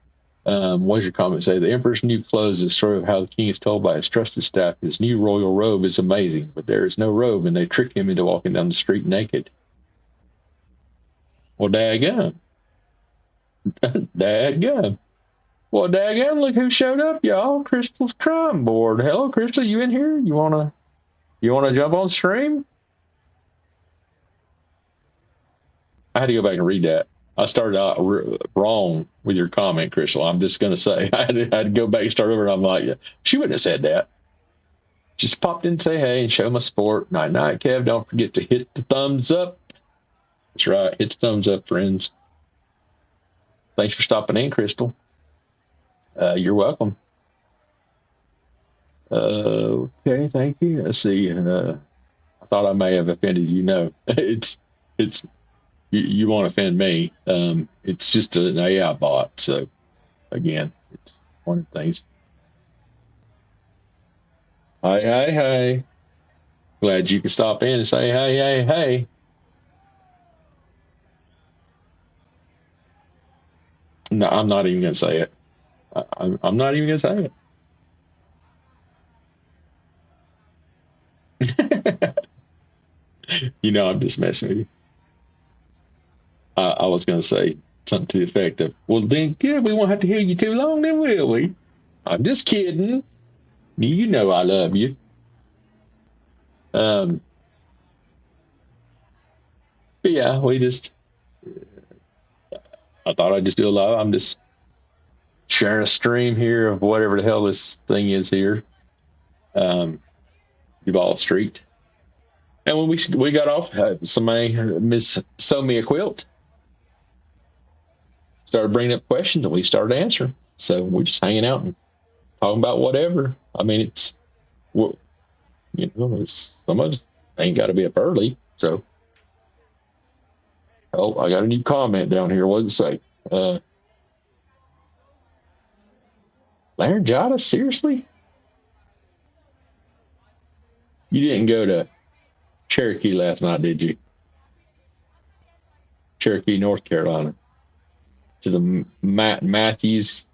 what's your comment? Say the Emperor's new clothes is the story of how the king is told by his trusted staff his new royal robe is amazing, but there is no robe, and they trick him into walking down the street naked. Well, daggum. Daggum. Well, daggum, look who showed up, y'all. Crystal's crime board. Hello, Crystal, you in here? You wanna jump on stream? I had to go back and read that. I started out wrong with your comment, Crystal. I'm just going to say I had to go back and start over. And I'm like, yeah, she wouldn't have said that. Just popped in and say hey and show my support. Night, night, Kev. Don't forget to hit the thumbs up. That's right. Hit the thumbs up, friends. Thanks for stopping in, Crystal. You're welcome. Okay, thank you. Let's see. I thought I may have offended you. No, it's. You won't offend me. It's just an AI bot. So, again, it's one of the things. Hi. Glad you can stop in and say, hey. No, I'm not even going to say it. I'm not even going to say it. I'm just messing with you. I was going to say something to the effect of, well, then, yeah, we won't have to hear you too long, then, will we? I'm just kidding. You know I love you. But yeah, I thought I'd just do a live. I'm just sharing a stream here of whatever the hell this thing is here. Duval Street. And when we got off, somebody, Miss Somia Quilt, started bringing up questions and we started answering. So we're just hanging out and talking about whatever. I mean, it's some of us ain't got to be up early. So, I got a new comment down here. What does it say? Laryngitis? Seriously? You didn't go to Cherokee last night, did you? Cherokee, North Carolina. To the Matthews,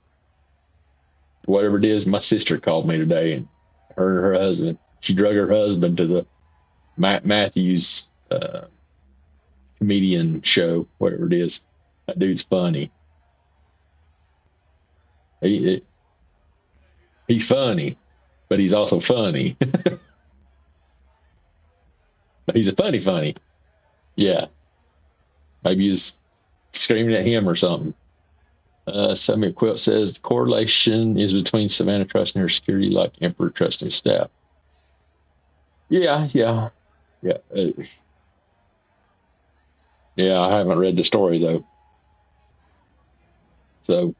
whatever it is. My sister called me today, and her husband, she drug her husband to the Matthews comedian show, whatever it is. That dude's funny. He's funny, but he's also funny. He's a funny. Yeah. Maybe he's screaming at him or something. Sammy Quilt says the correlation is between Savannah trusting her security like Emperor trusting his staff. Yeah. Yeah, I haven't read the story though. So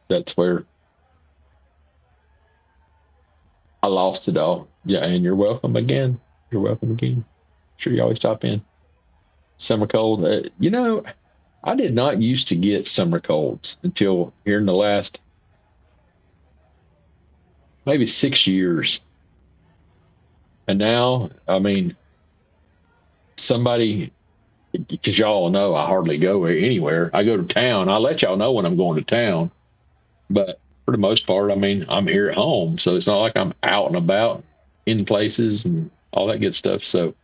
that's where I lost it all. Yeah, and you're welcome again. Sure, you always stop in. Summer cold. I did not used to get summer colds until here in the last maybe 6 years. And now, I mean, somebody, because y'all know I hardly go anywhere. I go to town. I let y'all know when I'm going to town. But for the most part, I mean, I'm here at home. So it's not like I'm out and about in places and all that good stuff. So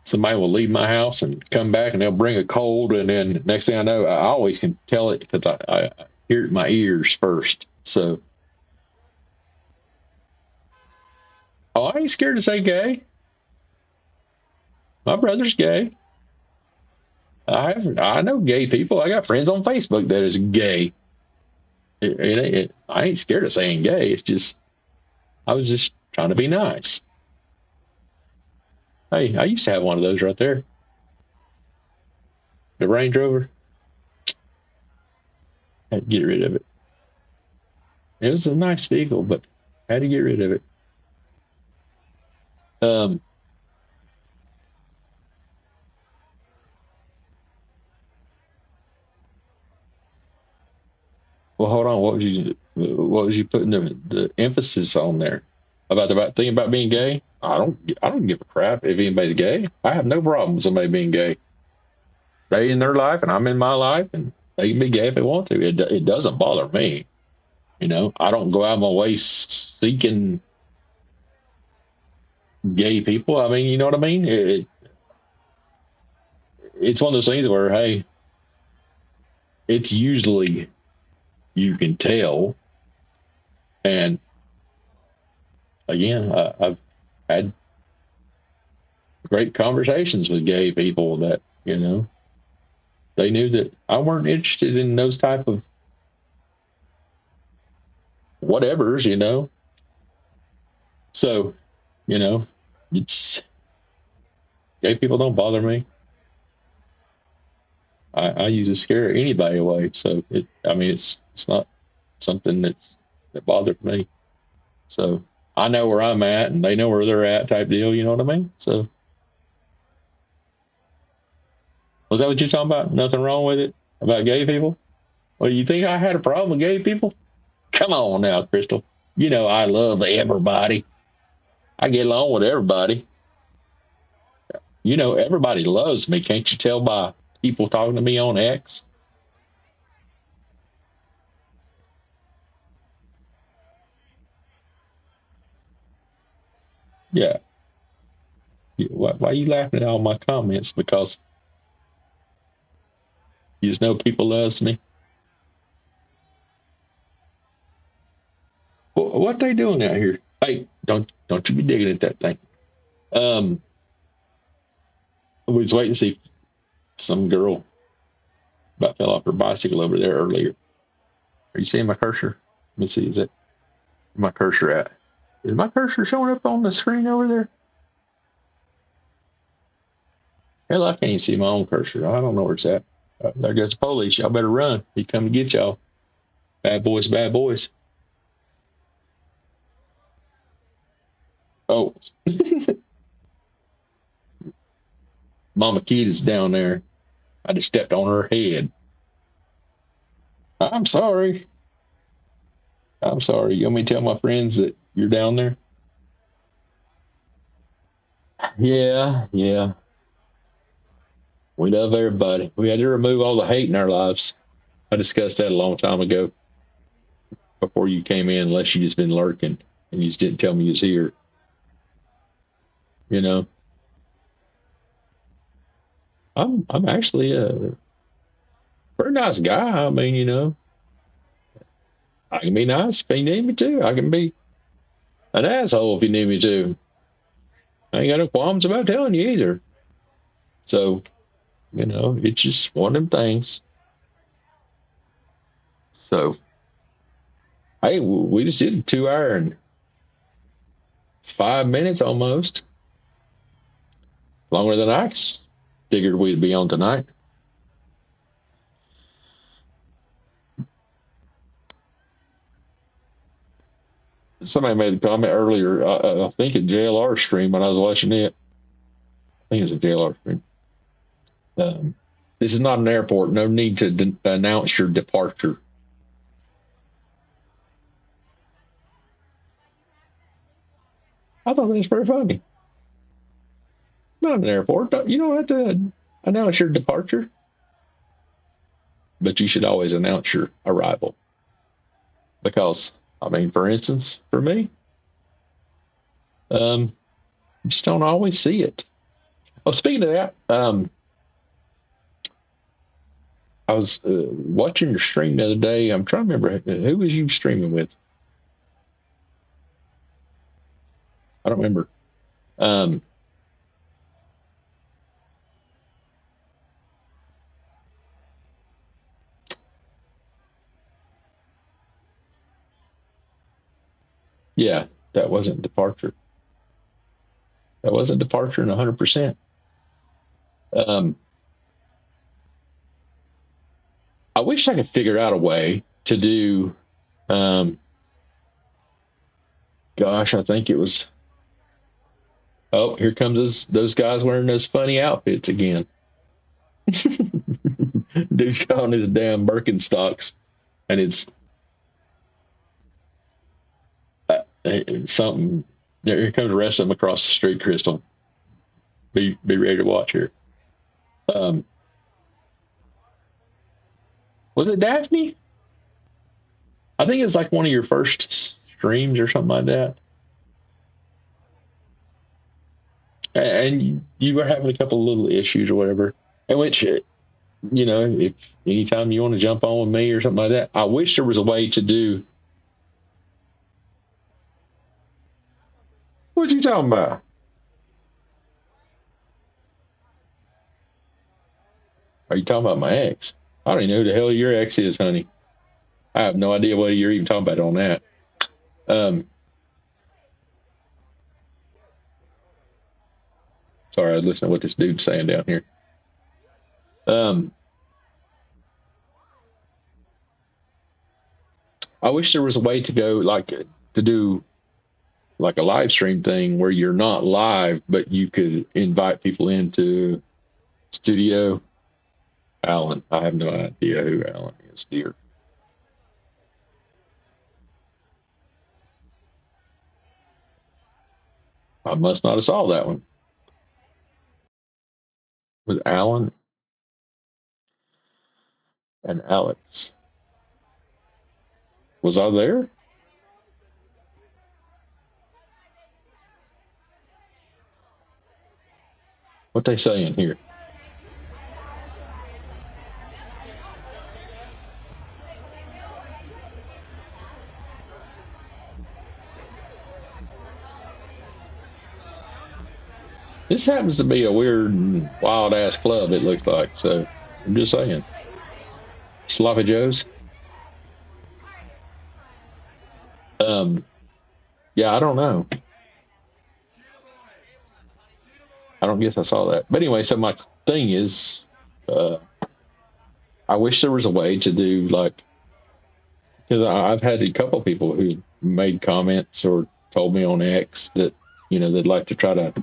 somebody will leave my house and come back and they'll bring a cold. And then next thing I know, I always can tell it because I hear it in my ears first. So, I ain't scared to say gay. My brother's gay. I know gay people. I got friends on Facebook that is gay. I ain't scared of saying gay. It's just, I was just trying to be nice. Hey, I used to have one of those right there. the Range Rover. I had to get rid of it. It was a nice vehicle, but I had to get rid of it. Um, well, hold on. What was you putting the emphasis on there about thinking about being gay? I don't give a crap if anybody's gay. I have no problem with somebody being gay. They in their life, and I'm in my life, and they can be gay if they want to. It doesn't bother me. You know, I don't go out of my way seeking gay people. I mean, you know what I mean? It's one of those things where, hey, it's usually you can tell. And again, I've had great conversations with gay people that, you know, they knew that I weren't interested in those type of whatevers, you know. So, you know, it's gay people don't bother me. I use to scare anybody away. So it's not something that bothered me. So I know where I'm at and they know where they're at type deal, you know what I mean? So was that what you're talking about? Nothing wrong with it? About gay people? Well, you think I had a problem with gay people? Come on now, Crystal. You know I love everybody. I get along with everybody. You know, everybody loves me. Can't you tell by people talking to me on X? Yeah. Why are you laughing at all my comments? Because you just know people loves me. What they doing out here? Hey, don't you be digging at that thing. Um, we was waiting to see some girl about fell off her bicycle over there earlier. Are you seeing my cursor? Let me see. Is that my cursor at? Is my cursor showing up on the screen over there? Hell, I can't even see my own cursor. I don't know where it's at. There goes the police. Y'all better run. He come to get y'all. Bad boys, bad boys. Oh, Mama Kita's down there. I just stepped on her head. I'm sorry. I'm sorry. You want me to tell my friends that you're down there? Yeah, yeah. We love everybody. We had to remove all the hate in our lives. I discussed that a long time ago before you came in, unless you just been lurking and you just didn't tell me you was here. You know, I'm actually a pretty nice guy. I mean, you know, I can be nice if you need me to. I can be an asshole if you need me to. I ain't got no qualms about telling you either. So, you know, it's just one of them things. So, hey, we just did a 2 hour and 5 minutes almost. Longer than I figured we'd be on tonight. Somebody made a comment earlier, I think a JLR stream when I was watching it. I think it was a JLR stream. This is not an airport. No need to announce your departure. I thought that was pretty funny. Not an airport. You don't have to announce your departure, but you should always announce your arrival. Because, I mean, for instance, for me, you just don't always see it. Oh, speaking of that, I was watching your stream the other day. I'm trying to remember who was you streaming with. I don't remember. Yeah, that wasn't departure. That wasn't departure in 100%. I wish I could figure out a way to do. Gosh, I think it was. Oh, here comes those guys wearing those funny outfits again. Dude's got on his damn Birkenstocks, and it's something. Here comes the rest of them across the street, Crystal. Be ready to watch here. Was it Daphne? I think it's like one of your first streams or something like that. And you were having a couple of little issues or whatever. In which, if anytime you want to jump on with me or something like that, I wish there was a way to do. What you talking about? Are you talking about my ex? I don't even know who the hell your ex is, honey. I have no idea what you're even talking about on that. Sorry, I was listening to what this dude's saying down here. I wish there was a way to go to do like a live stream thing where you're not live, but you could invite people into studio. Alan, I have no idea who Alan is, dear. I must not have saw that one. With Alan and Alex. Was I there? What they saying here? This happens to be a weird, wild ass club, it looks like. So I'm just saying. Sloppy Joe's. Yeah, I don't know. I don't guess I saw that. But anyway, so my thing is, I wish there was a way to do because I've had a couple of people who made comments or told me on X that, they'd like to try to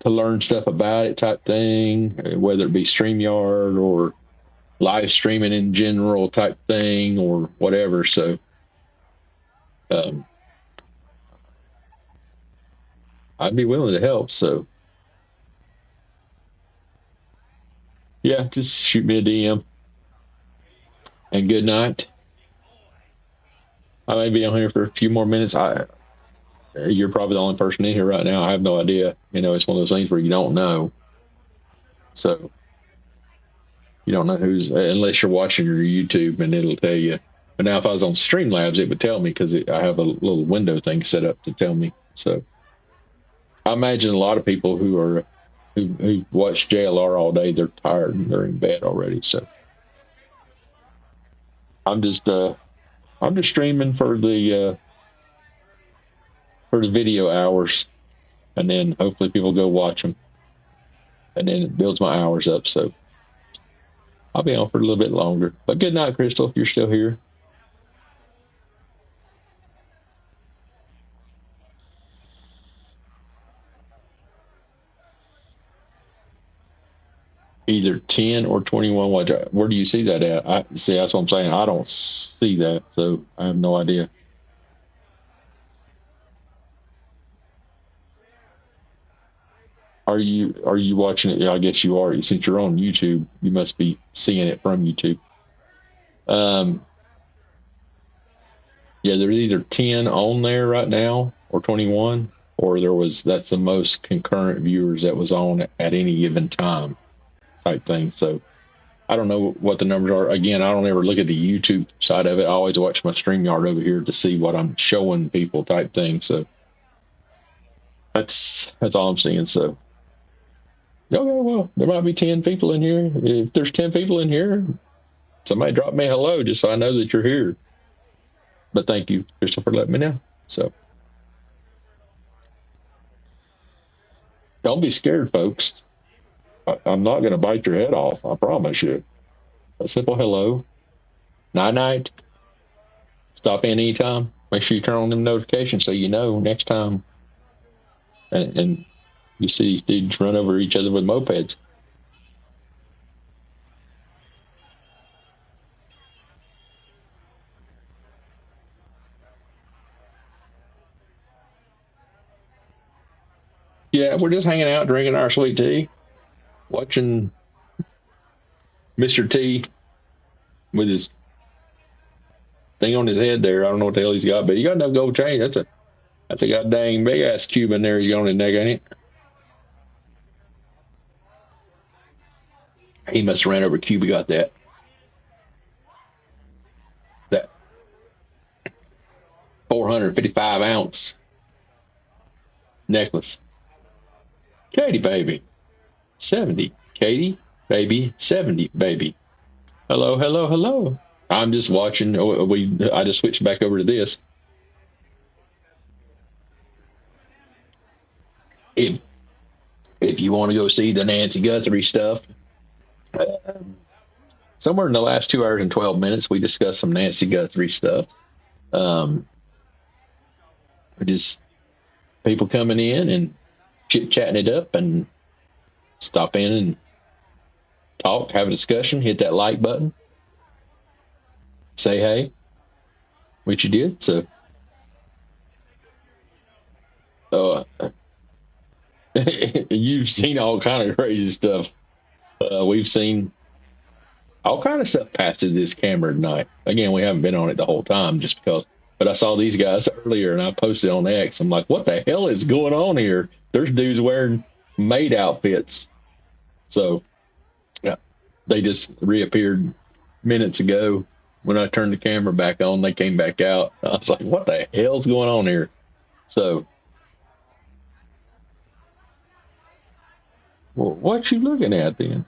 learn stuff about it type thing, whether it be StreamYard or live streaming in general type thing or whatever. So, I'd be willing to help. So, yeah, just shoot me a DM. And good night. I may be on here for a few more minutes. You're probably the only person in here right now. I have no idea. It's one of those things where you don't know. So you don't know unless you're watching your YouTube and it'll tell you. But now if I was on Streamlabs, it would tell me because I have a little window thing set up to tell me. So I imagine a lot of people who watch JLR all day, they're tired and they're in bed already. So I'm just streaming for the video hours, and then hopefully people go watch them, and then it builds my hours up. So I'll be on for a little bit longer. But good night, Crystal, if you're still here. Either 10 or 21 watch. Where do you see that at? That's what I'm saying. I don't see that, so I have no idea. Are you watching it? Yeah, I guess you are. Since you're on YouTube, you must be seeing it from YouTube. Yeah, there's either 10 on there right now or 21, or that's the most concurrent viewers that was on at any given time type thing. So I don't know what the numbers are. Again, I don't ever look at the YouTube side of it. I always watch my StreamYard over here to see what I'm showing people type thing. So that's all I'm seeing. So okay, well, there might be 10 people in here. If there's 10 people in here, somebody drop me a hello just so I know that you're here. But thank you, Crystal, for letting me know. So don't be scared, folks. I'm not going to bite your head off. I promise you. A simple hello, night night. Stop in anytime. Make sure you turn on them notifications so you know next time. And you see these dudes run over each other with mopeds. Yeah, we're just hanging out, drinking our sweet tea, watching Mr. T with his thing on his head there. I don't know what the hell he's got, but he got no gold chain. That's a goddamn big ass cube in there he's got on his neck, ain't it? He must have ran over Cube. He got that 455-ounce necklace. Katie baby. 70. Katie baby 70 baby. Hello, hello, hello. I'm just watching. I just switched back over to this. If you want to go see the Nancy Guthrie stuff, somewhere in the last 2 hours and 12 minutes, we discussed some Nancy Guthrie stuff. Just people coming in and chit chatting it up, and stop in and talk, have a discussion, hit that like button, say hey, which you did. So, you've seen all kind of crazy stuff. We've seen all kind of stuff pass through this camera tonight. Again, we haven't been on it the whole time just because. But I saw these guys earlier, and I posted on X. I'm like, what the hell is going on here? There's dudes wearing maid outfits. So, yeah, they just reappeared minutes ago. When I turned the camera back on, they came back out. I was like, what the hell's going on here? So, well, what you looking at then?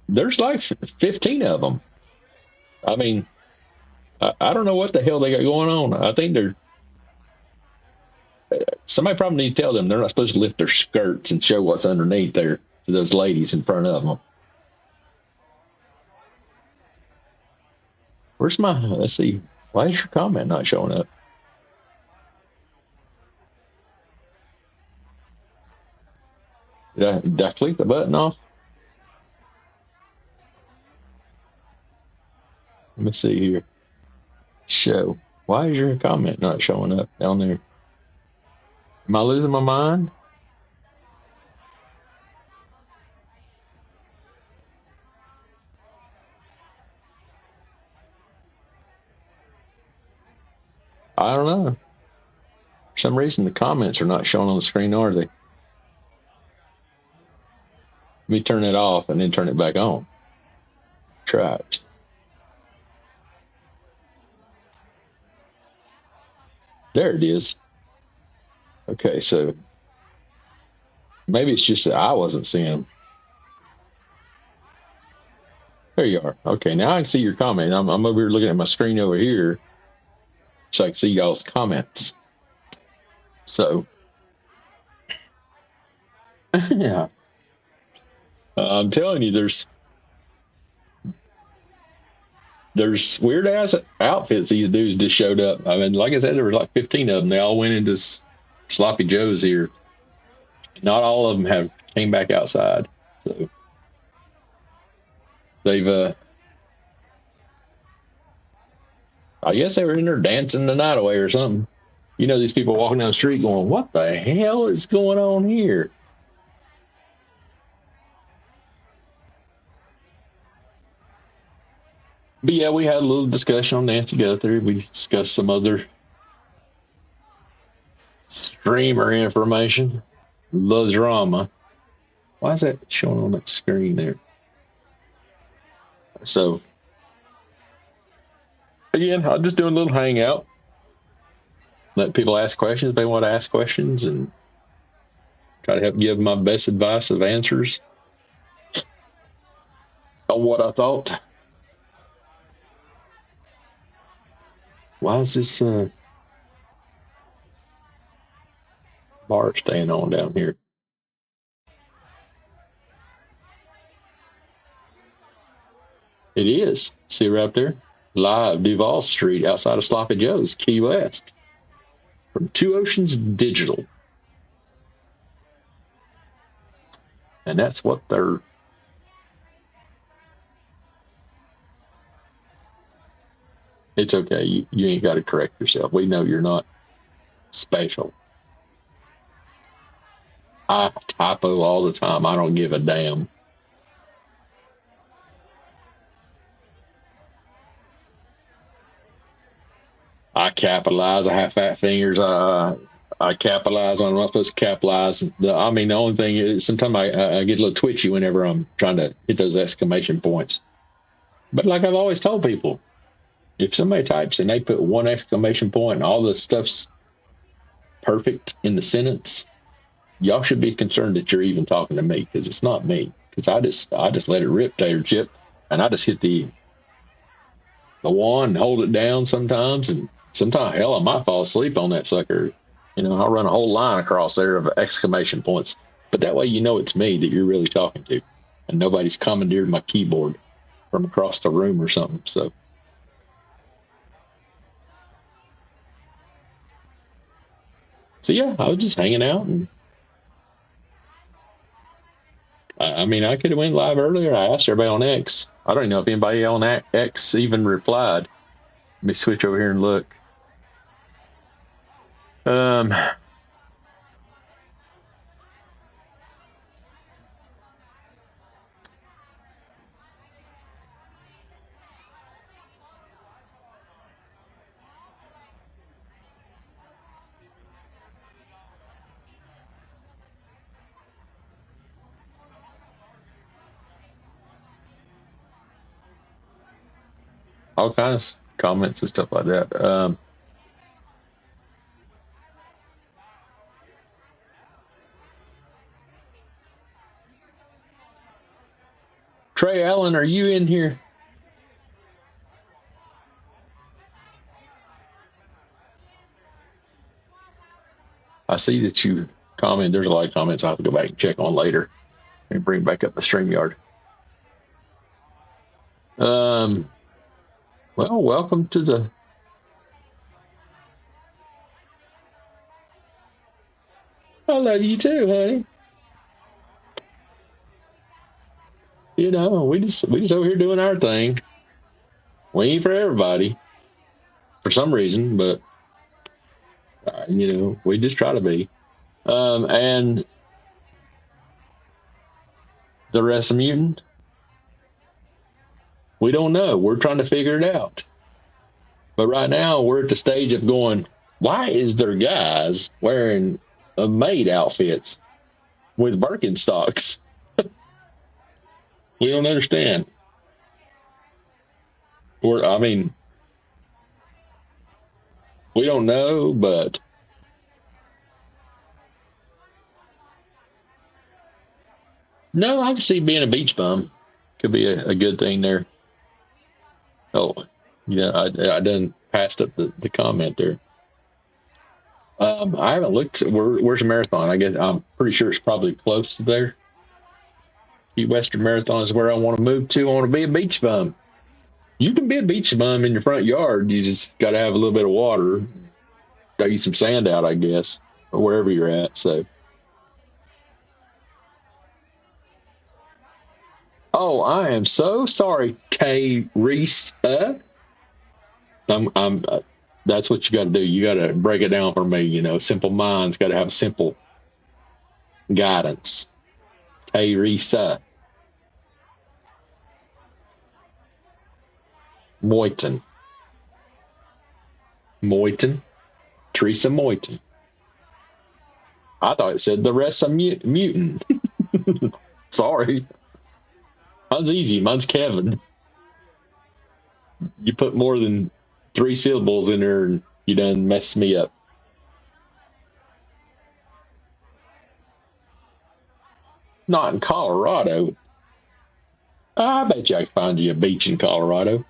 There's like 15 of them. I mean, I don't know what the hell they got going on. I think somebody probably need to tell them they're not supposed to lift their skirts and show what's underneath there to those ladies in front of them. Where's my, let's see, why is your comment not showing up? Did I click the button off? Let me see here. Show. Why is your comment not showing up down there? Am I losing my mind? I don't know. For some reason, the comments are not showing on the screen, are they? Let me turn it off and then turn it back on. Try it. There it is. Okay, so maybe it's just that I wasn't seeing them. There you are. Okay, now I can see your comment. I'm over here looking at my screen over here, so I can see y'all's comments. So, yeah, I'm telling you, there's weird ass outfits these dudes just showed up. I mean, like I said, there were like 15 of them. They all went into Sloppy Joe's here. Not all of them have came back outside. So they've, I guess they were in there dancing the night away or something. You know, these people walking down the street going, what the hell is going on here? But yeah, we had a little discussion on Nancy Guthrie. We discussed some other streamer information, the drama. Why is that showing on that screen there? So, again, I'm just doing a little hangout. Let people ask questions if they want to ask questions, and try to help give my best advice of answers on what I thought. Why is this bar staying on down here? is. See right up there? Live, Duval Street, outside of Sloppy Joe's, Key West. From Two Oceans Digital. And that's what they're... It's okay. You ain't got to correct yourself. We know you're not special. I typo all the time. I don't give a damn. I capitalize. I have fat fingers. I capitalize on what I'm supposed to capitalize. The only thing is sometimes I get a little twitchy whenever I'm trying to hit those exclamation points. But like I've always told people, if somebody types and they put one exclamation point and all the stuff's perfect in the sentence, y'all should be concerned that you're even talking to me, because it's not me. Because I just let it rip, Tater Chip, and I just hit the one and hold it down sometimes, and sometimes, hell, I might fall asleep on that sucker. I'll run a whole line across there of exclamation points. But that way you know it's me that you're really talking to, and nobody's commandeered my keyboard from across the room or something. So yeah, I was just hanging out, and I could have went live earlier. I asked everybody on X. I don't even know if anybody on X even replied. Let me switch over here and look. All kinds of comments and stuff like that. Trey Allen, are you in here? I see that you comment. There's a lot of comments I'll have to go back and check on later and bring back up the StreamYard. Well, welcome to the... I love you too, honey. We just over here doing our thing. We ain't for everybody, for some reason, but we just try to be. And the Rasmussen, we don't know. We're trying to figure it out. But right now, we're at the stage of going, why is there guys wearing maid outfits with Birkenstocks? We don't understand. We don't know, but no, I can see being a beach bum could be a good thing there. Oh, I done passed up the comment there. I haven't looked. Where's the marathon? I guess I'm pretty sure it's probably close to there. Key Western Marathon is where I want to move to. I want to be a beach bum. You can be a beach bum in your front yard. You just got to have a little bit of water. Got you some sand out, I guess, or wherever you're at. So, oh, I am so sorry, Tay Reese. That's what you got to do. You got to break it down for me. Simple minds got to have simple guidance. Teresa Moyton. Teresa Moyton. I thought it said the rest of mutant. Sorry. Mine's easy. Mine's Kevin. You put more than 3 syllables in there and you done mess me up. Not in Colorado. I bet you I can find you a beach in Colorado.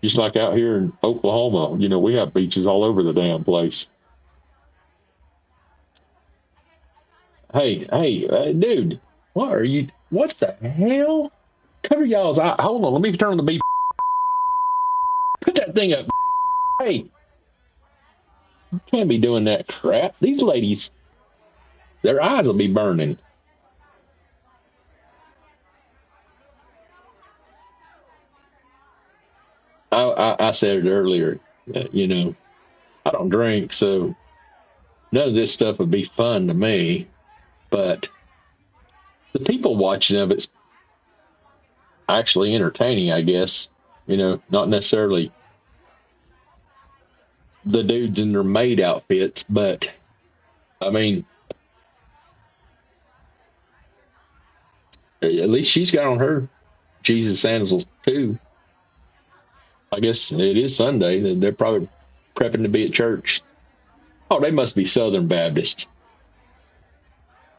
Just like out here in Oklahoma, we have beaches all over the damn place. Hey, dude, What are you? What the hell? Cover y'all's eye. Hold on. Let me turn on the beep. Put that thing up. Hey, you can't be doing that crap. These ladies, their eyes will be burning. I said it earlier. I don't drink, so none of this stuff would be fun to me. But the people watching of it's actually entertaining, I guess. Not necessarily the dudes in their maid outfits, but I mean, at least she's got on her Jesus sandals too. I guess it is Sunday. They're probably prepping to be at church. Oh, they must be Southern Baptist.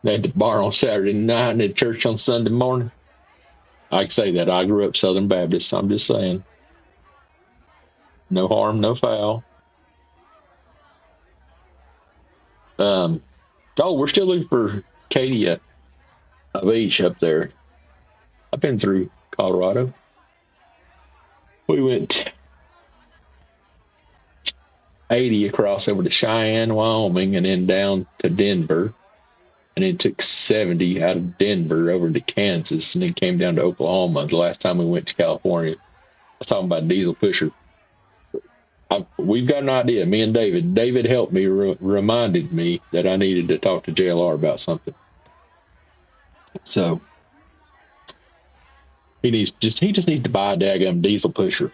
They had the bar on Saturday night and at church on Sunday morning. I can say that. I grew up Southern Baptist. I'm just saying. No harm, no foul. We're still looking for Katie a beach up there. I've been through Colorado. We went 80 across over to Cheyenne, Wyoming, and then down to Denver. And then took 70 out of Denver over to Kansas, and then came down to Oklahoma the last time we went to California. I was talking about Diesel Pusher. We've got an idea, me and David. David helped me, reminded me that I needed to talk to JLR about something. So he just needs to buy a daggum Diesel Pusher.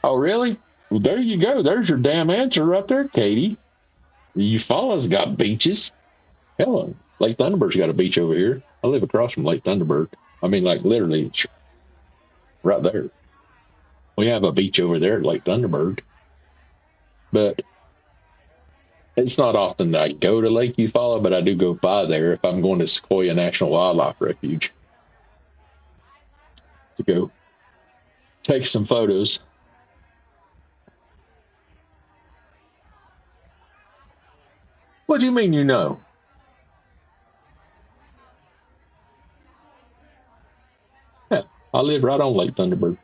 Oh, really? Well, there you go. There's your damn answer right there, Katie. Eufaula's got beaches. Hell, Lake Thunderbird's got a beach over here. I live across from Lake Thunderbird. I mean, like literally right there. We have a beach over there at Lake Thunderbird. But it's not often that I go to Lake Eufaula, but I do go by there if I'm going to Sequoia National Wildlife Refuge to go take some photos. What do you mean you know? Yeah, I live right on Lake Thunderbird.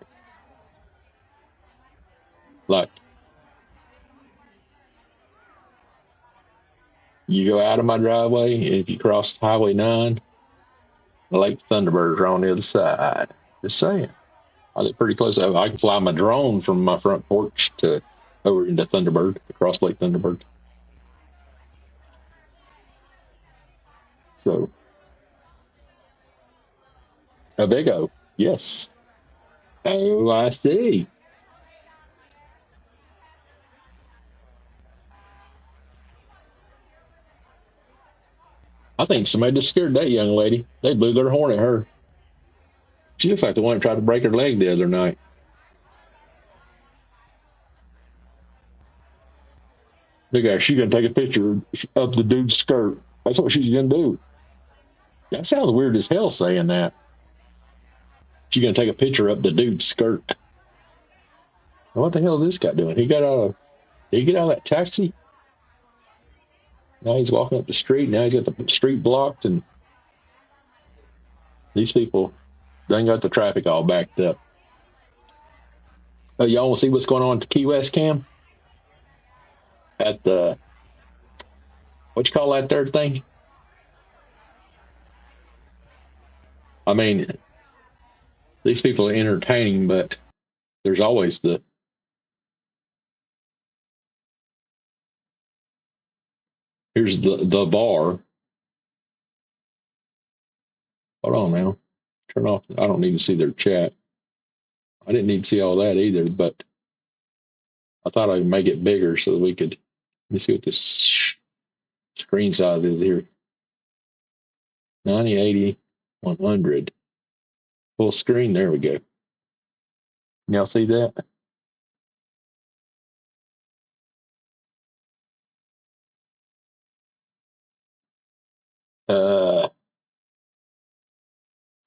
Like, you go out of my driveway, and if you cross Highway 9, the Lake Thunderbirds are on the other side. Just saying. I live pretty close. I can fly my drone from my front porch to over into Thunderbird, across Lake Thunderbird. So, a big O, yes. Oh, I see. I think somebody just scared that young lady. They blew their horn at her. She looks like the one that tried to break her leg the other night. Look at her. She's going to take a picture of the dude's skirt. That's what she's going to do. That sounds weird as hell saying that. She's going to take a picture of the dude's skirt. What the hell is this guy doing? Did he get out of that taxi? Now he's walking up the street. Now he's got the street blocked, and these people done got the traffic all backed up. Y'all want to see what's going on at the Key West Cam? At the, what you call that third thing? I mean, these people are entertaining, but there's always here's the bar. Hold on now. Turn off. I don't need to see their chat. I didn't need to see all that either, but I thought I'd make it bigger so that we could, let me see what this screen size is here. 90, 80, 100. Full screen. There we go. Y'all see that?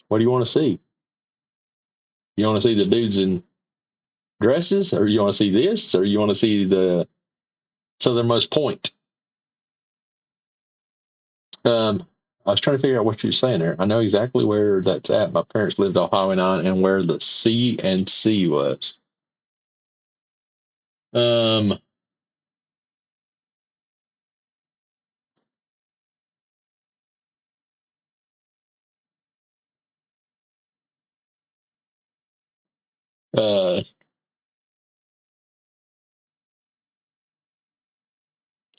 What do you want to see? You want to see the dudes in dresses, or you want to see this, or you want to see the southernmost point? I was trying to figure out what you're saying there. I know exactly where that's at. My parents lived off Highway 9 and where the C and C was. Um, uh,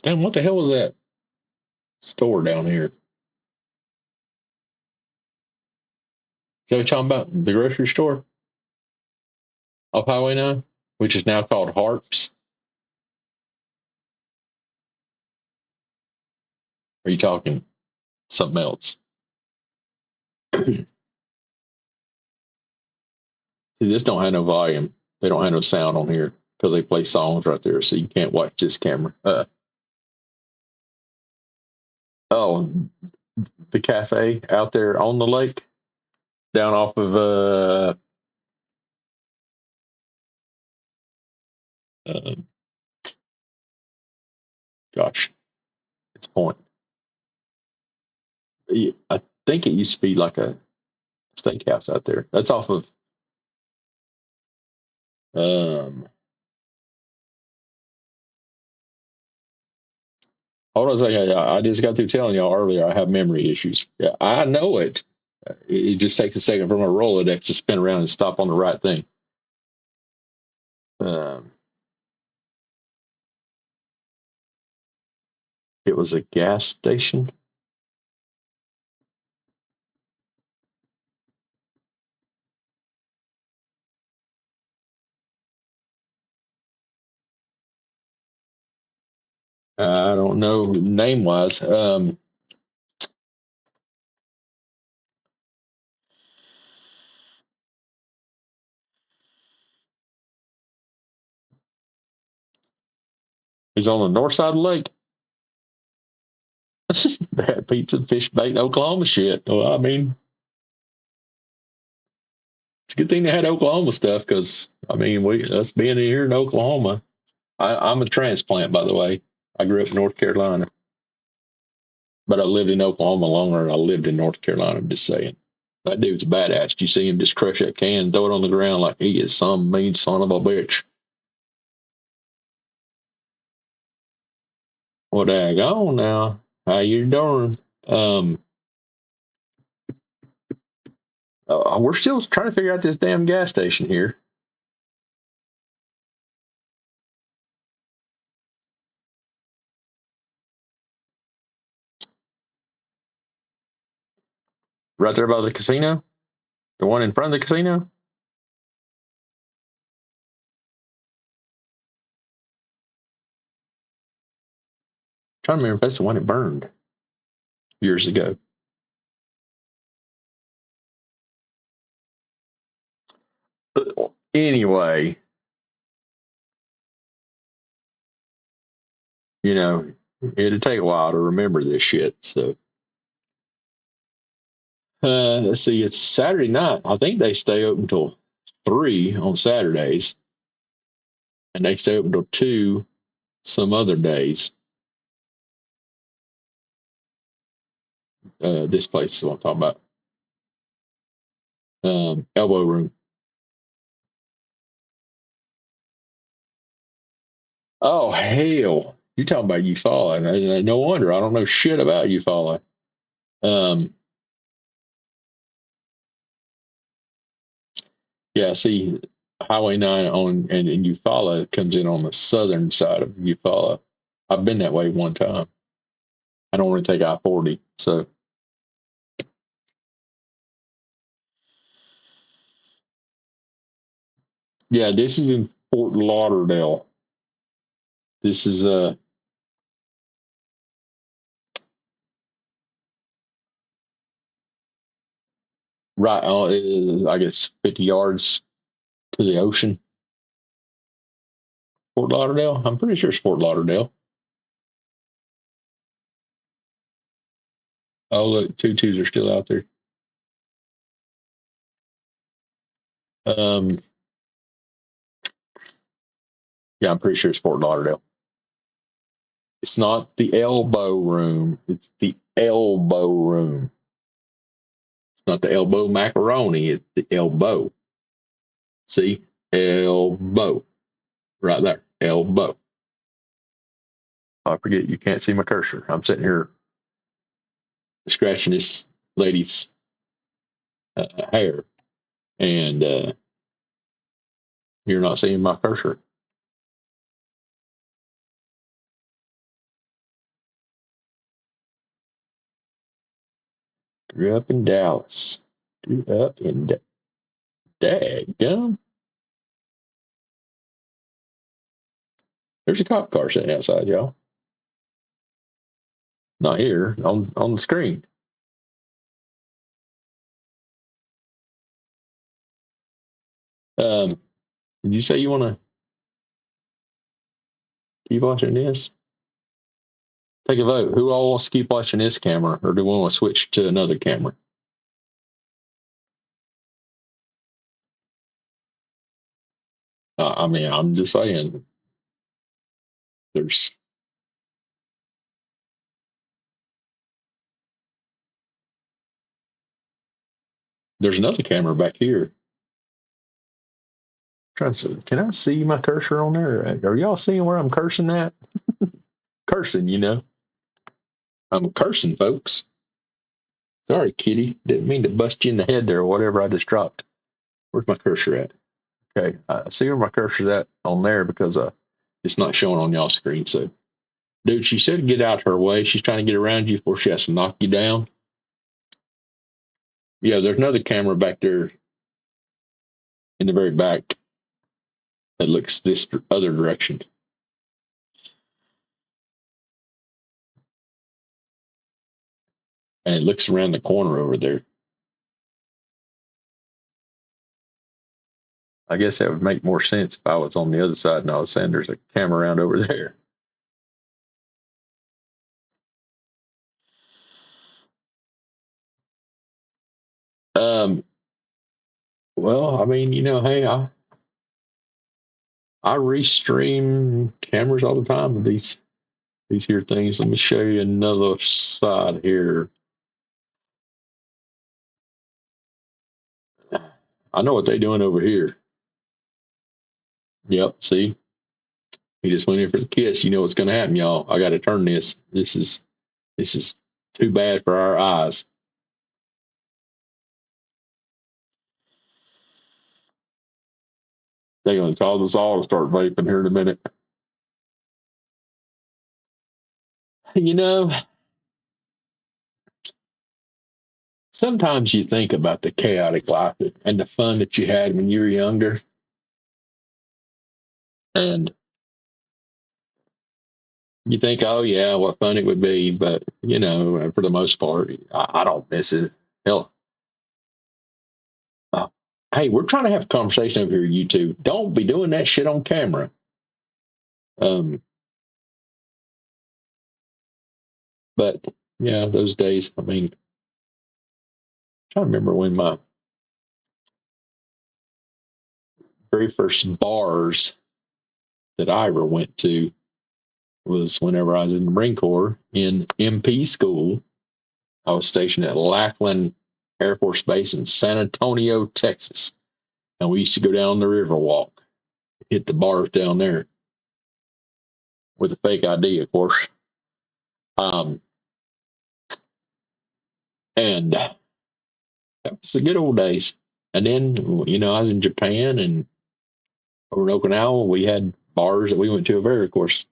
damn, what the hell was that store down here? Is that what you're talking about? The grocery store off Highway 9, which is now called Harps? Or are you talking something else? See, this don't have no volume. They don't have no sound on here because they play songs right there, so you can't watch this camera. Oh, the cafe out there on the lake, down off of uh gosh, it's Point. I think it used to be like a steakhouse out there. That's off of um. Hold on a second. I just got through telling y'all earlier I have memory issues. Yeah, I know it. It just takes a second for my Rolodex to spin around and stop on the right thing. Um, it was a gas station. I don't know name wise. He's on the north side of the lake. They had pizza, fish bait, Oklahoma shit. Well, I mean, it's a good thing they had Oklahoma stuff because I mean, us being here in Oklahoma, I'm a transplant, by the way. I grew up in North Carolina, but I lived in Oklahoma longer than I lived in North Carolina. I'm just saying. That dude's a badass. You see him just crush that can, throw it on the ground like he is some mean son of a bitch. Well, daggone now. How you doing? Um, we're still trying to figure out this damn gas station here. Right there by the casino? The one in front of the casino? Trying to remember if that's the one that burned years ago. Anyway, you know, it'll take a while to remember this shit. So, let's see, it's Saturday night. I think they stay open until 3 on Saturdays, and they stay open until 2 some other days. This place is what I'm talking about. Elbow Room. Oh, hell. You're talking about Eufaula. No wonder. I don't know shit about Eufaula. Um, yeah, see, Highway 9 and Eufaula comes in on the southern side of Eufaula. I've been that way one time. I don't want to take I-40. So, yeah, this is in Fort Lauderdale. This is right on, I guess, 50 yards to the ocean. Fort Lauderdale? I'm pretty sure it's Fort Lauderdale. Oh, look, 2 2s are still out there. Um, yeah, I'm pretty sure it's Fort Lauderdale. It's not the elbow room. It's the elbow room. It's not the elbow macaroni. It's the elbow. See? Elbow. Right there. Elbow. I forget you can't see my cursor. I'm sitting here scratching this lady's hair, and you're not seeing my cursor. Grew up in Dallas. Grew up in Daggum. There's a cop car sitting outside, y'all. Not here, on the screen. Did you say you want to keep watching this? Take a vote. Who all wants to keep watching this camera, or do we want to switch to another camera? I mean, I'm just saying. There's another camera back here. Trying to, can I see my cursor on there? Are y'all seeing where I'm cursing at? Cursing, you know. I'm cursing, folks. Sorry, kitty. Didn't mean to bust you in the head there or whatever I just dropped. Where's my cursor at? Okay, I see where my cursor's at on there because it's not showing on y'all's screen. So, dude, she said get out her way. She's trying to get around you before she has to knock you down. Yeah, there's another camera back there in the very back that looks this other direction. And it looks around the corner over there. I guess that would make more sense if I was on the other side and I was saying there's a camera around over there. Well, I mean, you know, hey, I restream cameras all the time of these here things. Let me show you another side here. I know what they're doing over here. Yep, see? He just went in for the kiss. You know what's going to happen, y'all. I got to turn this. This is too bad for our eyes. They're going to cause us all to start vaping here in a minute. You know, sometimes you think about the chaotic life and the fun that you had when you were younger. And you think, oh, yeah, what fun it would be. But, you know, for the most part, I don't miss it. Hell, hey, we're trying to have a conversation over here, YouTube. Don't be doing that shit on camera. But yeah, those days. I mean, I'm trying to remember when my very first bars that I ever went to was whenever I was in the Marine Corps in MP school. I was stationed at Lackland Air Force Base in San Antonio, Texas, and we used to go down the river walk, hit the bars down there with a fake ID, of course. And that was the good old days. And then, you know, I was in Japan and over in Okinawa, we had bars that we went to over there, of course.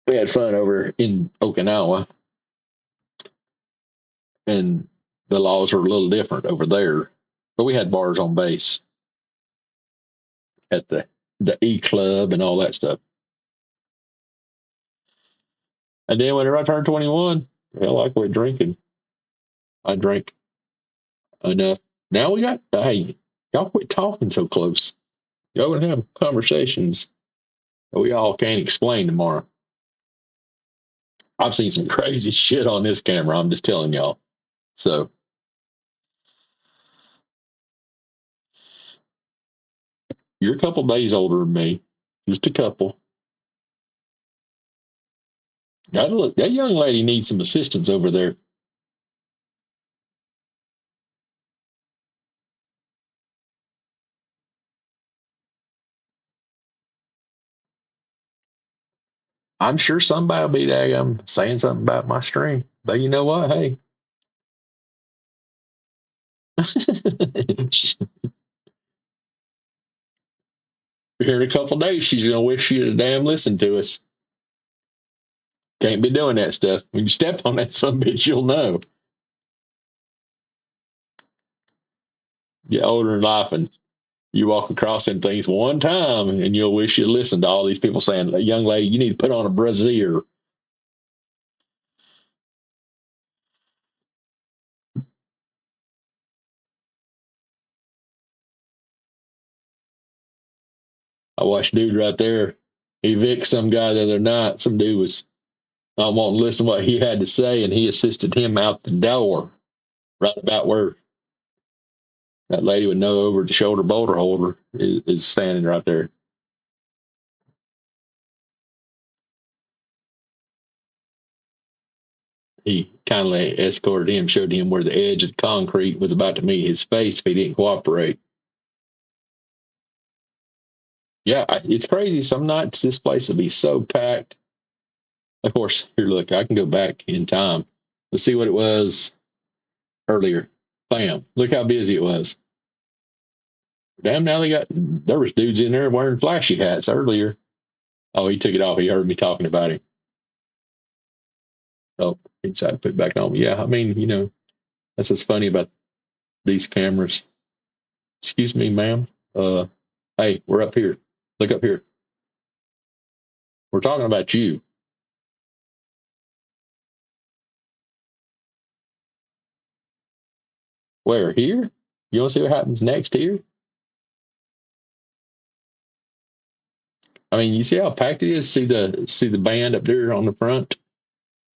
We had fun over in Okinawa, and the laws are a little different over there. But we had bars on base at the E Club and all that stuff. And then whenever I turned 21, hell, I quit drinking. I drank enough. Now we got, hey, y'all quit talking so close. Y'all gonna have conversations that we all can't explain tomorrow. I've seen some crazy shit on this camera. I'm just telling y'all. So, you're a couple days older than me. Just a couple. That young lady needs some assistance over there. I'm sure somebody will be there. I'm saying something about my stream. But you know what? Hey. Here in a couple of days, she's going to wish she'd have damn listened to us. Can't be doing that stuff. When you step on that some bitch, you'll know. Get older in life and you walk across them things one time and you'll wish you'd listened to all these people saying, young lady, you need to put on a brassiere. I watched a dude right there evict some guy the other night. Some dude was not wanting to listen to what he had to say, and he assisted him out the door, right about where that lady with no over the shoulder boulder holder is standing right there. He kindly escorted him, showed him where the edge of the concrete was about to meet his face if he didn't cooperate. Yeah, it's crazy. Some nights this place will be so packed. Of course, here, look, I can go back in time. Let's see what it was earlier. Bam. Look how busy it was. Damn, now there was dudes in there wearing flashy hats earlier. Oh, he took it off. He heard me talking about him. Oh, he decided to put it back on. Yeah, I mean, that's what's funny about these cameras. Excuse me, ma'am. Hey, we're up here. Look up here. We're talking about you. Where? Here? You want to see what happens next here? I mean, you see how packed it is. See the band up there on the front,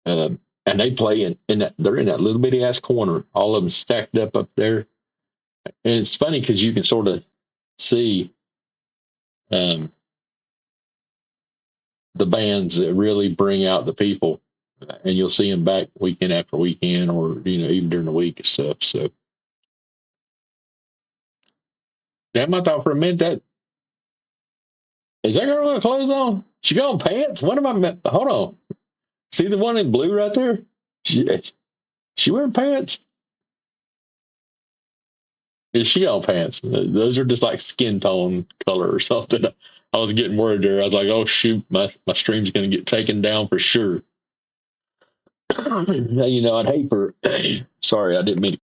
and they play they're in that little bitty ass corner. All of them stacked up there, and it's funny because you can sort of see the bands that really bring out the people, and you'll see them back weekend after weekend, or even during the week and stuff. So, damn, I thought for a minute that is that girl got clothes on? She got on pants? What am I? Hold on. See the one in blue right there? She wearing pants? Is she on pants? Those are just like skin tone color or something. I was getting worried there. I was like, oh shoot, my stream's gonna get taken down for sure. I'd hate for sorry, I didn't mean to.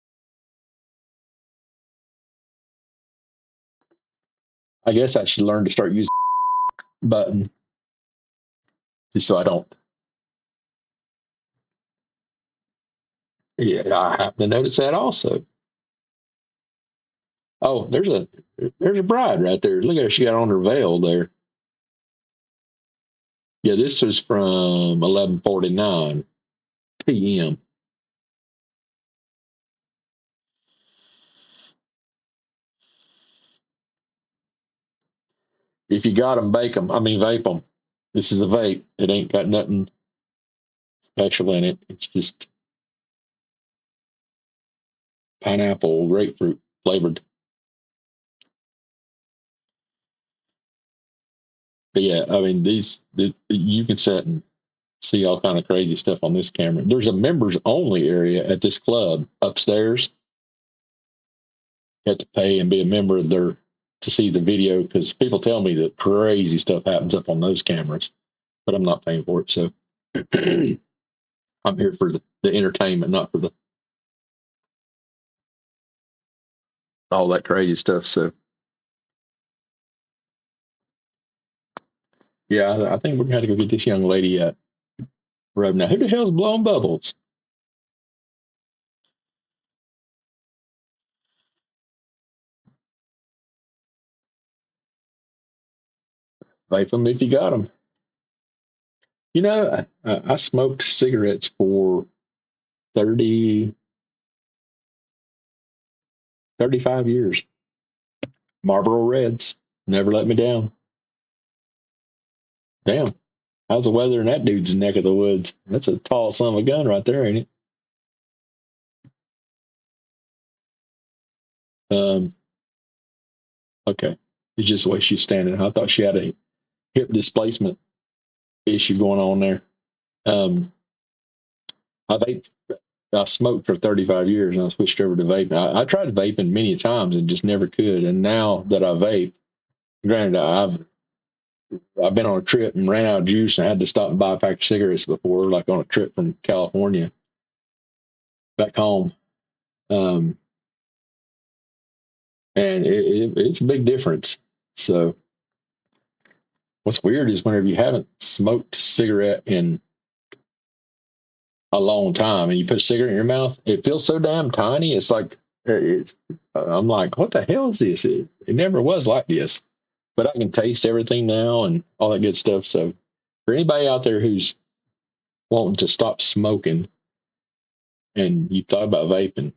I guess I should learn to start using button just so I don't. Yeah, I happen to notice that also. Oh, there's a bride right there. Look at her. She got on her veil there. Yeah, this was from 11:49 p.m. If you got them, bake them. I mean, vape them. This is a vape. It ain't got nothing special in it. It's just pineapple, grapefruit flavored. But yeah, I mean, you can set and see all kind of crazy stuff on this camera. There's a members only area at this club upstairs. You have to pay and be a member there to see the video because people tell me that crazy stuff happens up on those cameras, but I'm not paying for it. So I'm here for the entertainment, not for the all that crazy stuff. So yeah, I think we're gonna have to go get this young lady rubbed. Now, who the hell's blowing bubbles? Vape them if you got them. I smoked cigarettes for 30, 35 years. Marlboro Reds never let me down. Damn. How's the weather in that dude's neck of the woods? That's a tall son of a gun right there, ain't it? Okay. It's just the way she's standing. I thought she had a hip displacement issue going on there. I vape. I smoked for 35 years and I switched over to vaping. I tried vaping many times and just never could. And now that I vape, granted, I've been on a trip and ran out of juice and had to stop and buy a pack of cigarettes before, like on a trip from California back home. And it's a big difference. So what's weird is whenever you haven't smoked a cigarette in a long time and you put a cigarette in your mouth, it feels so damn tiny. It's like, I'm like, what the hell is this? It never was like this, but I can taste everything now and all that good stuff. So for anybody out there who's wanting to stop smoking and you thought about vaping,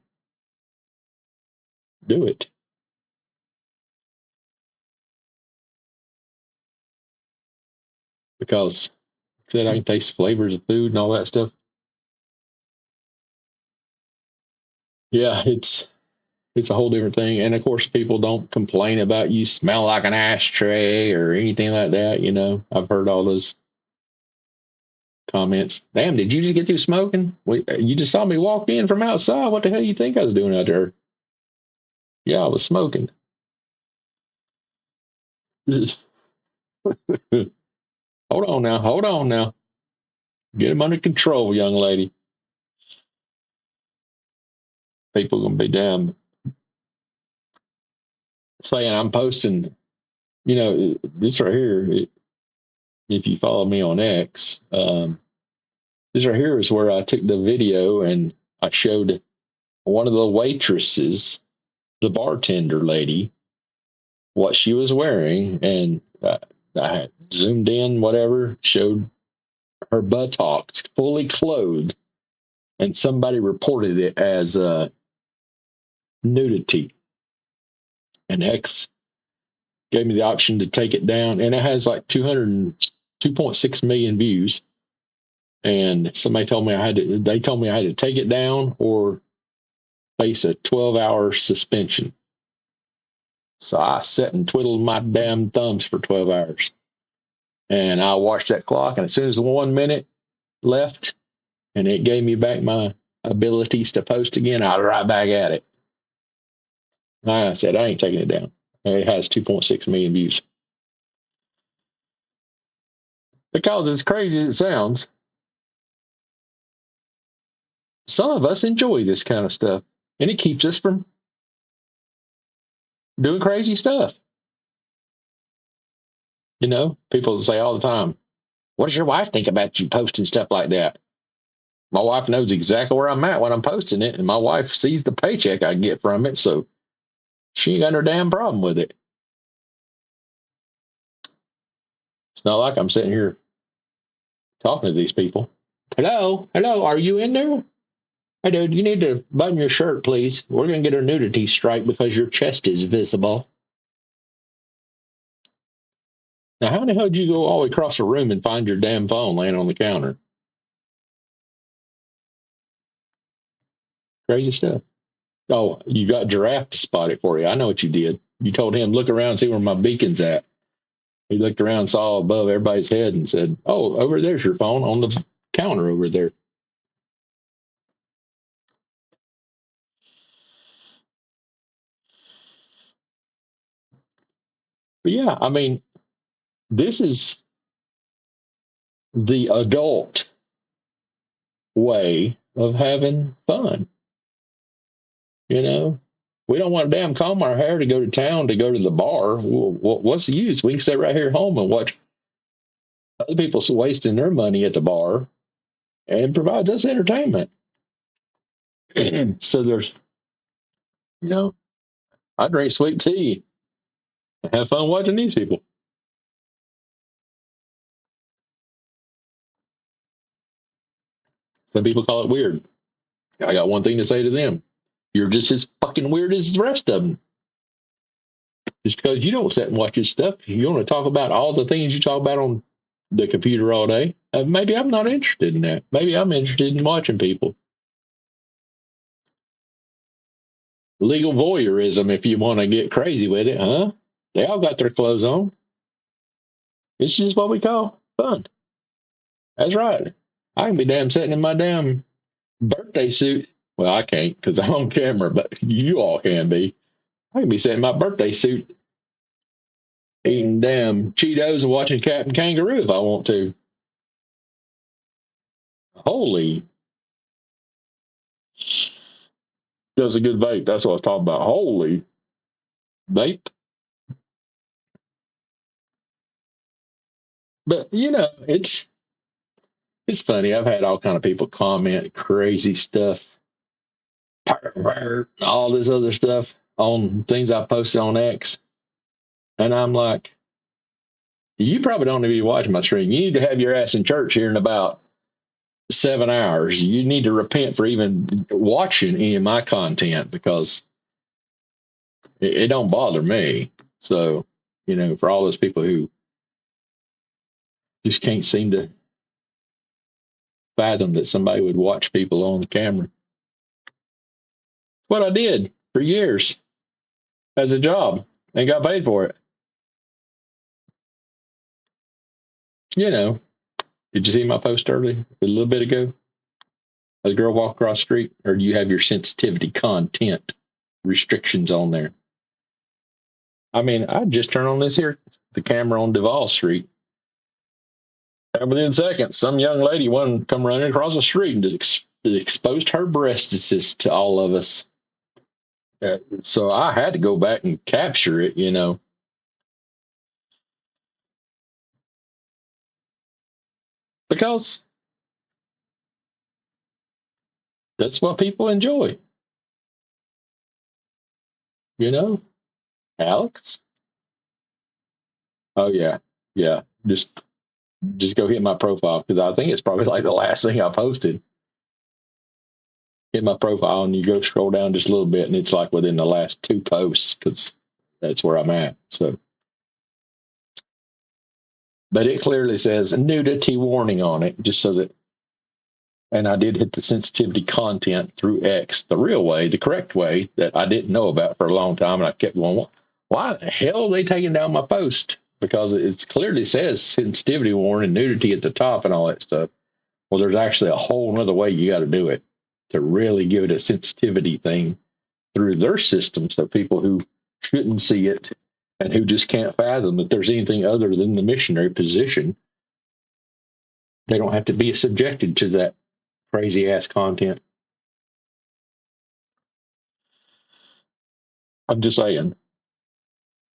do it. Because like I said, I can taste flavors of food and all that stuff. Yeah, it's a whole different thing. And of course, people don't complain about you smell like an ashtray or anything like that. You know, I've heard all those comments. Damn, did you just get through smoking? You just saw me walk in from outside. What the hell do you think I was doing out there? Yeah, I was smoking. Hold on now. Get him under control, young lady. People are gonna be damn saying I'm posting. You know, this right here. If you follow me on X, this right here is where I took the video and I showed one of the waitresses, the bartender lady, what she was wearing, and I had zoomed in, whatever, showed her buttocks fully clothed, and somebody reported it as nudity. And X gave me the option to take it down, and it has like 2.6 million views. And somebody told me they told me I had to take it down or face a 12-hour suspension. So I sat and twiddled my damn thumbs for 12 hours. And I watched that clock, and as soon as 1 minute left and it gave me back my abilities to post again, I was right back at it. I said, I ain't taking it down. It has 2.6 million views. Because as crazy as it sounds, some of us enjoy this kind of stuff, and it keeps us from doing crazy stuff. You know, people say all the time, what does your wife think about you posting stuff like that? My wife knows exactly where I'm at when I'm posting it, and my wife sees the paycheck I get from it, so she ain't got no damn problem with it. It's not like I'm sitting here talking to these people. Hello, are you in there? Hey, dude, you need to button your shirt, please. We're going to get a nudity strike because your chest is visible. Now, how the hell did you go all the way across the room and find your damn phone laying on the counter? Crazy stuff. Oh, you got Giraffe to spot it for you. I know what you did. You told him, look around and see where my beacon's at. He looked around, saw above everybody's head, and said, oh, over there's your phone on the counter over there. But yeah, I mean, this is the adult way of having fun. You know, we don't want to damn comb our hair to go to town to go to the bar. What's the use? We can sit right here at home and watch other people wasting their money at the bar, and it provides us entertainment. So there's, you know, I drink sweet tea and have fun watching these people. Some people call it weird. I got one thing to say to them. You're just as fucking weird as the rest of them. Just because you don't sit and watch this stuff, you want to talk about all the things you talk about on the computer all day. Maybe I'm not interested in that. Maybe I'm interested in watching people. Legal voyeurism, if you want to get crazy with it, huh? They all got their clothes on. It's just what we call fun. That's right. I can be damn sitting in my damn birthday suit. Well, I can't because I'm on camera, but you all can be. I can be sitting in my birthday suit eating damn Cheetos and watching Captain Kangaroo if I want to. Holy. That was a good vape. That's what I was talking about. Holy vape. But you know, it's funny. I've had all kind of people comment crazy stuff, all this other stuff on things I posted on X, and I'm like, you probably don't need to be watching my stream. You need to have your ass in church here in about 7 hours. You need to repent for even watching any of my content because it don't bother me. So, you know, for all those people who just can't seem to fathom that somebody would watch people on the camera. What I did for years as a job and got paid for it. You know, did you see my post earlier, a little bit ago? A girl walk across the street, or do you have your sensitivity content restrictions on there? I mean, I just turn on this here, the camera on Duval Street. And within seconds, some young lady wanted to come running across the street and just exposed her breasts to all of us. So I had to go back and capture it, you know. Because that's what people enjoy. You know? Alex? Oh, yeah. Yeah. Just go hit my profile because I think it's probably like the last thing I posted. Hit my profile and you go scroll down just a little bit and it's like within the last 2 posts because that's where I'm at. So, but it clearly says nudity warning on it, just so that. And I did hit the sensitivity content through X the real way, the correct way that I didn't know about for a long time, and I kept going, why the hell are they taking down my post? Because it clearly says sensitivity warning, nudity at the top, and all that stuff. Well, there's actually a whole other way you got to do it to really give it a sensitivity thing through their system, so people who shouldn't see it and who just can't fathom that there's anything other than the missionary position, they don't have to be subjected to that crazy ass content. I'm just saying,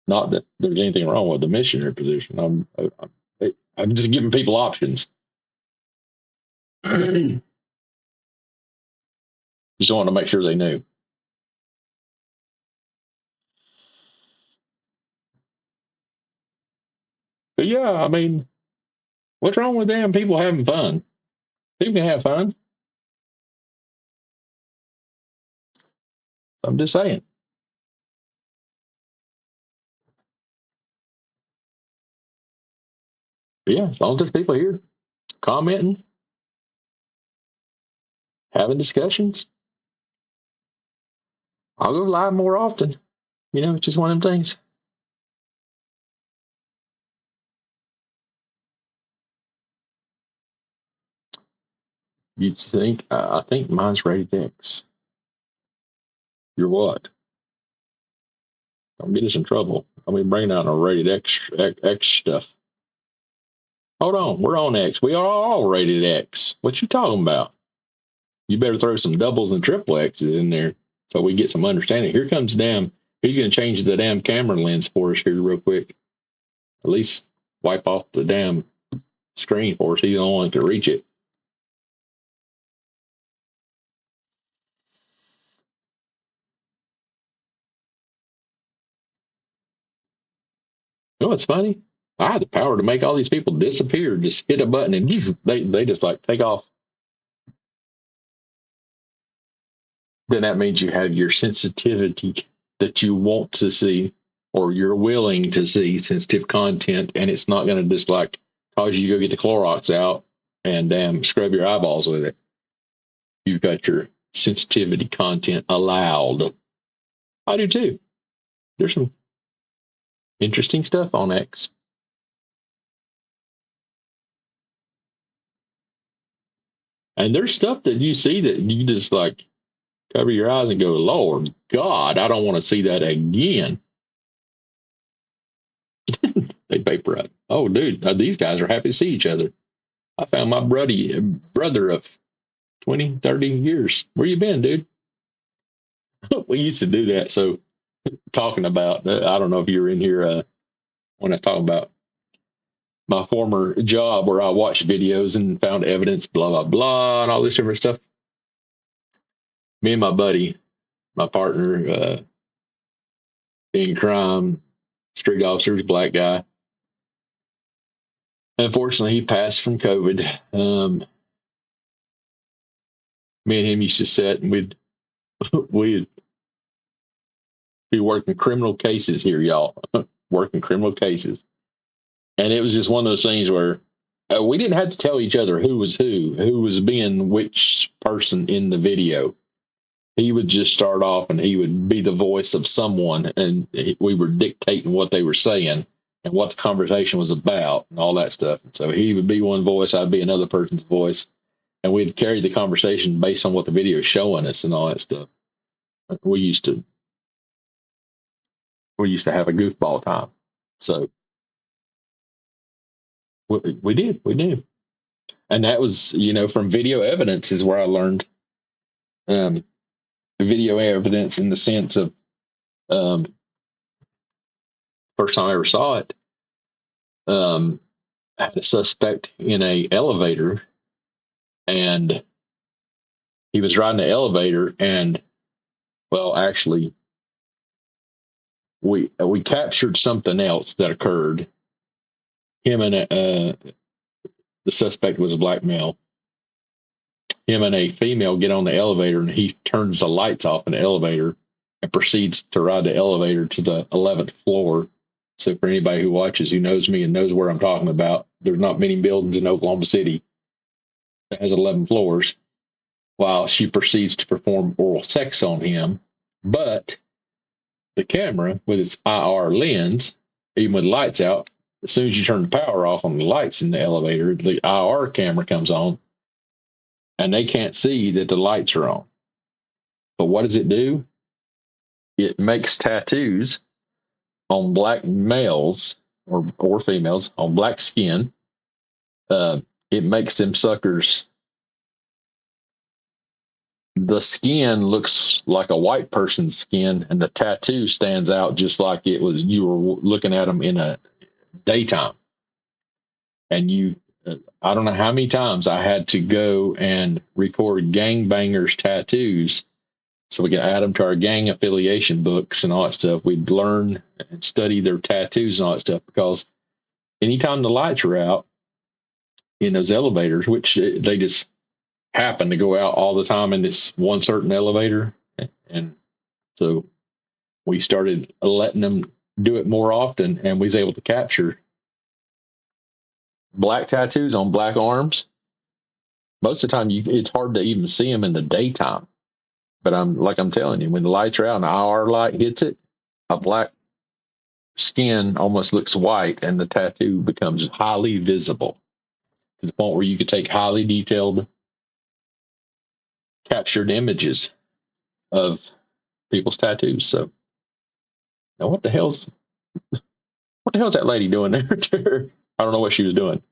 not that there's anything wrong with the missionary position. I'm just giving people options. Just want to make sure they knew. But yeah, I mean, what's wrong with damn people having fun? People can have fun. I'm just saying. But yeah, as long as there's people here commenting, having discussions, I'll go live more often. You know, it's just one of them things. You'd think, I think mine's rated X. You're what? Don't get us in trouble. I mean, bringing out a rated X stuff. Hold on, we're on X. We are all rated X. What you talking about? You better throw some doubles and triple X's in there so we get some understanding. Here comes damn. He's going to change the damn camera lens for us here real quick. At least wipe off the damn screen for us. He's the only one to reach it. You know what's funny? I had the power to make all these people disappear. Just hit a button and they just like take off. Then that means you have your sensitivity that you want to see or you're willing to see sensitive content, and it's not going to just like cause you to go get the Clorox out and scrub your eyeballs with it. You've got your sensitivity content allowed. I do too. There's some interesting stuff on X. And there's stuff that you see that you just like cover your eyes and go, Lord God, I don't want to see that again. They vaporize. Oh, dude, these guys are happy to see each other. I found my brother of 20, 30 years. Where you been, dude? We used to do that. So talking about, I don't know if you were in here when I talk about my former job where I watched videos and found evidence, blah, blah, blah, and all this different stuff. Me and my buddy, my partner in crime, street officers, black guy. Unfortunately, he passed from COVID. Me and him used to sit and we'd be working criminal cases here, y'all. Working criminal cases. And it was just one of those things where we didn't have to tell each other who was being which person in the video. He would just start off and he would be the voice of someone, and we were dictating what they were saying and what the conversation was about and all that stuff. And so he would be one voice, I'd be another person's voice, and we'd carry the conversation based on what the video is showing us and all that stuff. We used to have a goofball time. So we did. And that was, from video evidence is where I learned video evidence in the sense of first time I ever saw it. I had a suspect in a elevator, and he was riding the elevator, and actually we captured something else that occurred. Him and the suspect was a black male. Him and a female get on the elevator, and he turns the lights off in the elevator and proceeds to ride the elevator to the 11th floor. So for anybody who watches, who knows me and knows where I'm talking about, there's not many buildings in Oklahoma City that has 11 floors, while she proceeds to perform oral sex on him. But the camera, with its IR lens, even with the lights out, as soon as you turn the power off on the lights in the elevator, the IR camera comes on, and they can't see that the lights are on. But what does it do? It makes tattoos on black males or females on black skin. It makes them suckers. The skin looks like a white person's skin, and the tattoo stands out just like it was you were looking at them in a daytime. And I don't know how many times I had to go and record gangbangers' tattoos so we could add them to our gang affiliation books and all that stuff. We'd learn and study their tattoos and all that stuff, because anytime the lights are out in those elevators, which they just happen to go out all the time in this one certain elevator, and so we started letting them do it more often, and we was able to capture black tattoos on black arms. Most of the time, it's hard to even see them in the daytime. But I'm telling you, when the lights are out and the IR light hits it, a black skin almost looks white, and the tattoo becomes highly visible to the point where you could take highly detailed, captured images of people's tattoos. So, now what the hell's that lady doing there? I don't know what she was doing,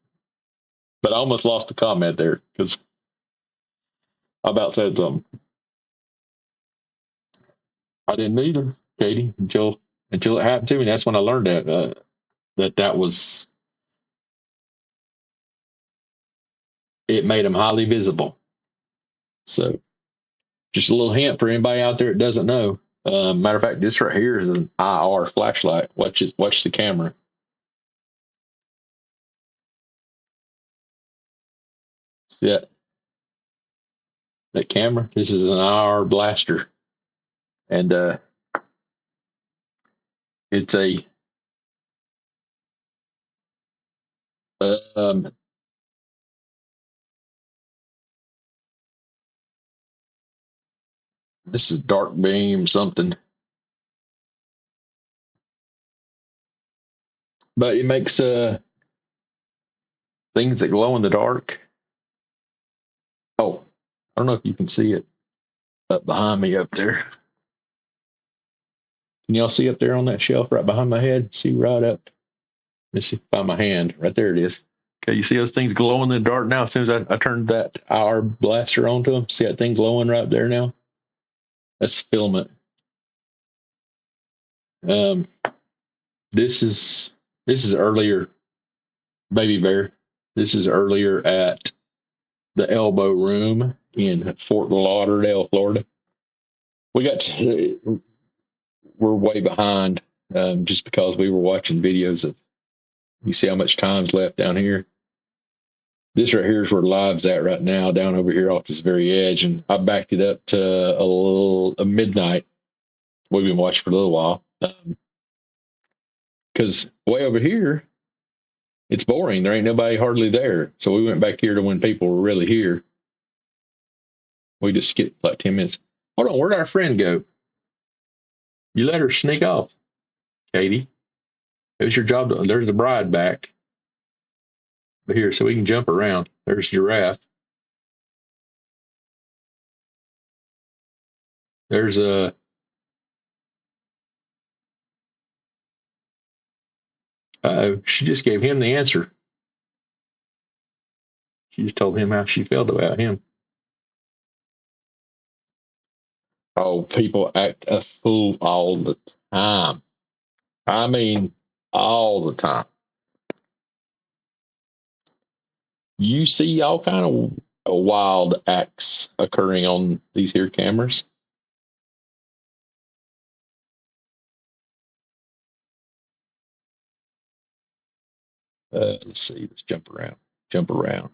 but I almost lost the comment there because I about said something. I didn't either, Katie, until it happened to me. That's when I learned that was it made them highly visible. So, just a little hint for anybody out there that doesn't know. Matter of fact, this right here is an IR flashlight. Watch the camera. See that camera? This is an IR blaster, and it's a Um, this is dark beam something, but it makes things that glow in the dark. Oh, I don't know if you can see it up behind me up there. Can y'all see up there on that shelf right behind my head? See right up. Let's see by my hand. Right there it is. Okay, you see those things glowing in the dark now? As soon as I turned that IR blaster onto them, see that thing glowing right there now? That's filament. Um, this is earlier, baby bear. This is earlier at the Elbow Room in Fort Lauderdale, Florida. We're way behind, just because we were watching videos of. You see how much time's left down here. This right here is where live's at right now, down over here off this very edge, and I backed it up to a midnight. We've been watching for a little while, because way over here it's boring. There ain't nobody hardly there, so we went back here to when people were really here. We just skipped like 10 minutes. Hold on, where'd our friend go? You let her sneak off, Katie. It was your job. There's the bride back. But here, so we can jump around. There's Giraffe. There's a. Oh, she just gave him the answer. She just told him how she felt about him. Oh, people act a fool all the time. I mean, all the time. You see all kind of wild acts occurring on these here cameras. Let's see. Let's jump around. Jump around.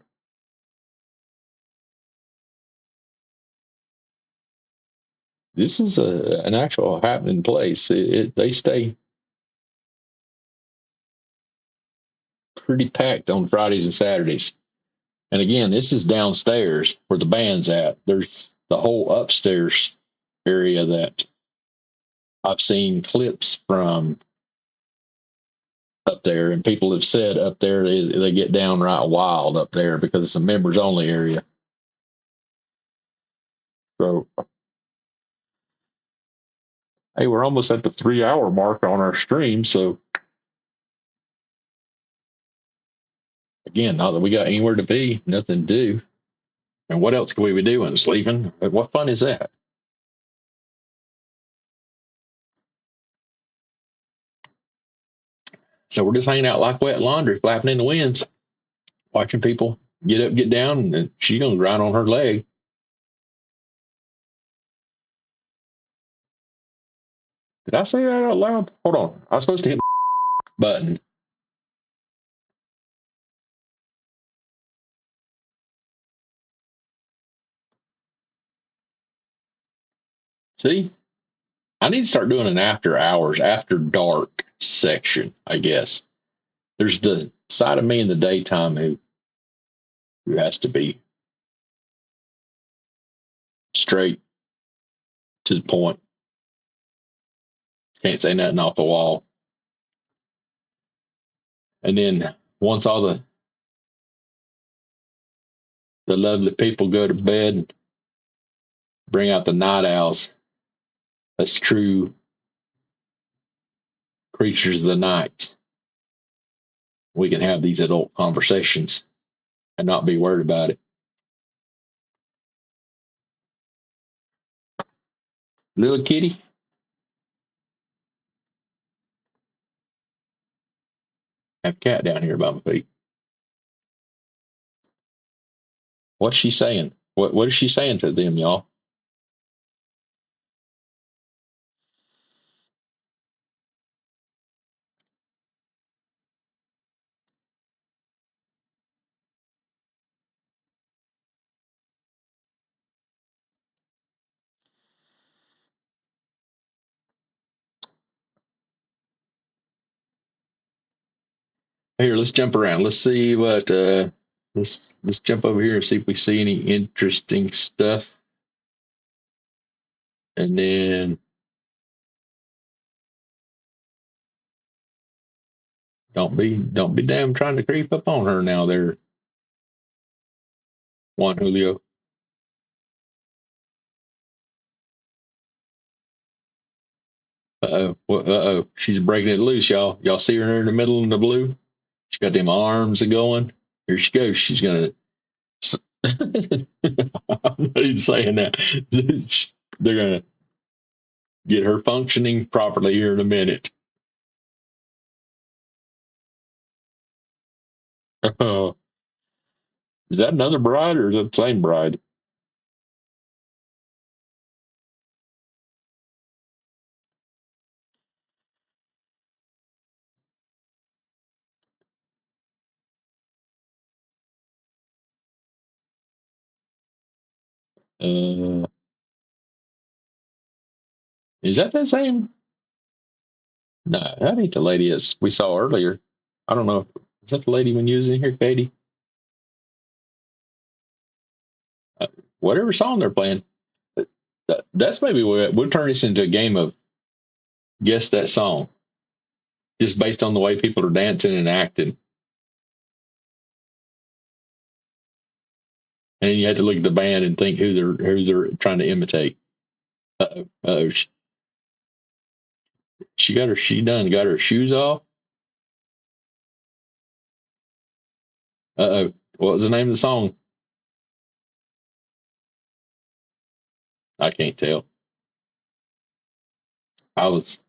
This is an actual happening place. They stay pretty packed on Fridays and Saturdays. And again, this is downstairs where the band's at. There's the whole upstairs area that I've seen clips from up there, and people have said up there they get downright wild up there because it's a members only area. So, hey, we're almost at the 3 hour mark on our stream. So, again, not that we got anywhere to be, nothing to do. And what else can we be doing? Sleeping? What fun is that? So we're just hanging out like wet laundry, flapping in the winds, watching people get up, get down, and she's gonna grind on her leg. Did I say that out loud? Hold on. I was supposed to hit the button. See? I need to start doing an after hours, after dark section, I guess. There's the side of me in the daytime who has to be straight to the point. Can't say nothing off the wall. And then once all the lovely people go to bed, bring out the night owls. That's true creatures of the night. We can have these adult conversations and not be worried about it. Little kitty. I have a cat down here by my feet. What's she saying? What is she saying to them, y'all? Here, let's jump around. Let's see what. Let's jump over here and see if we see any interesting stuff, and then don't be damn trying to creep up on her now, there, Juan Julio. Uh oh, she's breaking it loose, y'all. Y'all see her in the middle in the blue? She got them arms a going. Here she goes. She's gonna. I'm not even saying that. They're gonna get her functioning properly here in a minute. Uh, is that another bride or is that the same bride? Uh, is that same? No, that ain't the lady as we saw earlier. I don't know. Is that the lady when you was in here, Katie? Uh, whatever song they're playing. That's maybe we'll turn this into a game of guess that song, just based on the way people are dancing and acting. And you have to look at the band and think who they're trying to imitate. Uh-oh. She got her shoes off. Uh-oh. What was the name of the song? I can't tell. I was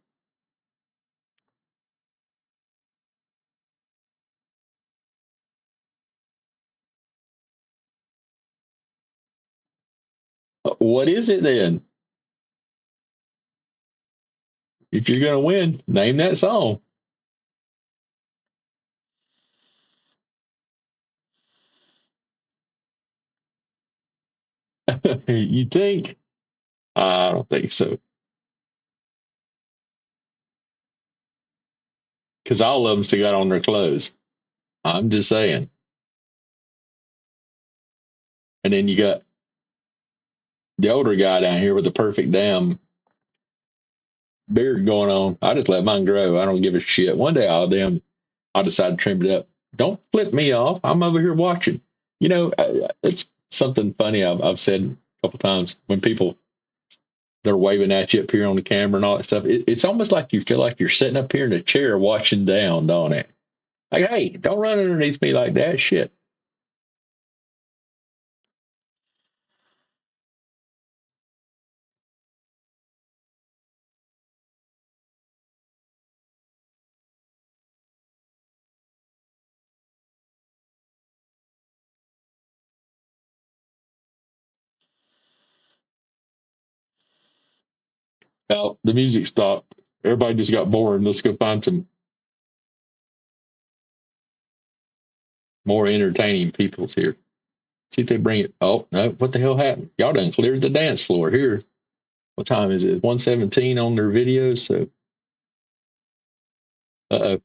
What is it then? If you're gonna win, name that song. You think? I don't think so. Because all of them still got on their clothes. I'm just saying. And then you got the older guy down here with the perfect damn beard going on. I just let mine grow. I don't give a shit. One day I'll decide to trim it up. Don't flip me off. I'm over here watching. It's something funny I've said a couple times when people they're waving at you up here on the camera and all that stuff. It's almost like you feel like you're sitting up here in a chair watching down, don't it? Like, hey, don't run underneath me like that. Shit. Well, the music stopped. Everybody just got bored. Let's go find some more entertaining peoples here. See if they bring it. Oh no! What the hell happened? Y'all done cleared the dance floor here. What time is it? 1:17 on their videos. So, oh,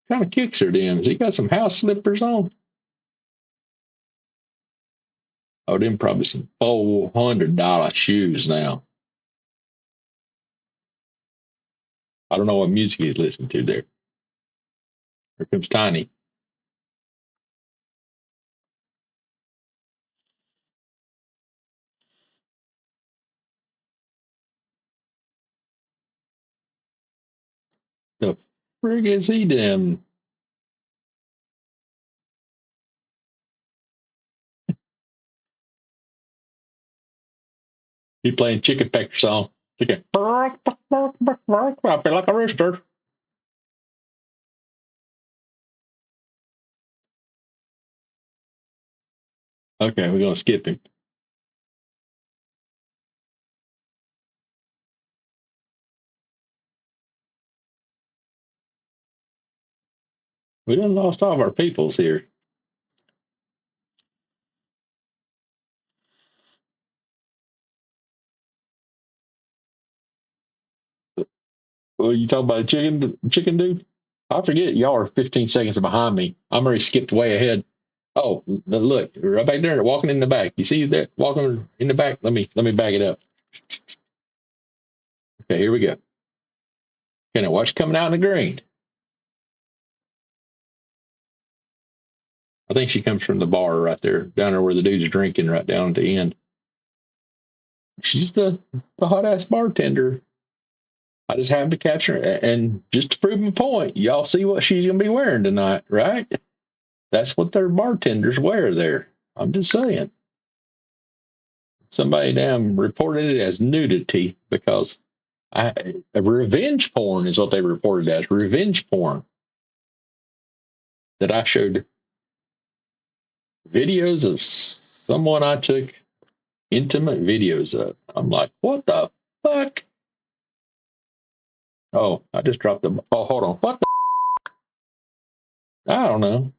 kind of kicks are them? Has he got some house slippers on? Oh, them probably some $400 shoes now. I don't know what music he's listening to there. Here comes Tiny. The frig is he doing? He playing chicken pecker song. Chicken. I feel like a rooster. Okay, we're gonna skip him. We done lost all of our peoples here. Oh, you talking about a chicken dude? I forget y'all are 15 seconds behind me. I'm already skipped way ahead. Oh, look, right back there, walking in the back. You see that walking in the back? Let me back it up. Okay, here we go. Okay, now watch coming out in the green. I think she comes from the bar right there, down there where the dude's drinking, right down at the end. She's the hot ass bartender. I just happened to capture her, and just to prove my point, y'all see what she's gonna be wearing tonight, right? That's what their bartenders wear there. I'm just saying. Somebody damn reported it as nudity because revenge porn is what they reported as revenge porn. That I showed videos of someone I took intimate videos of. I'm like, what the fuck? Oh, I just dropped them. Oh, hold on. What the? I don't know.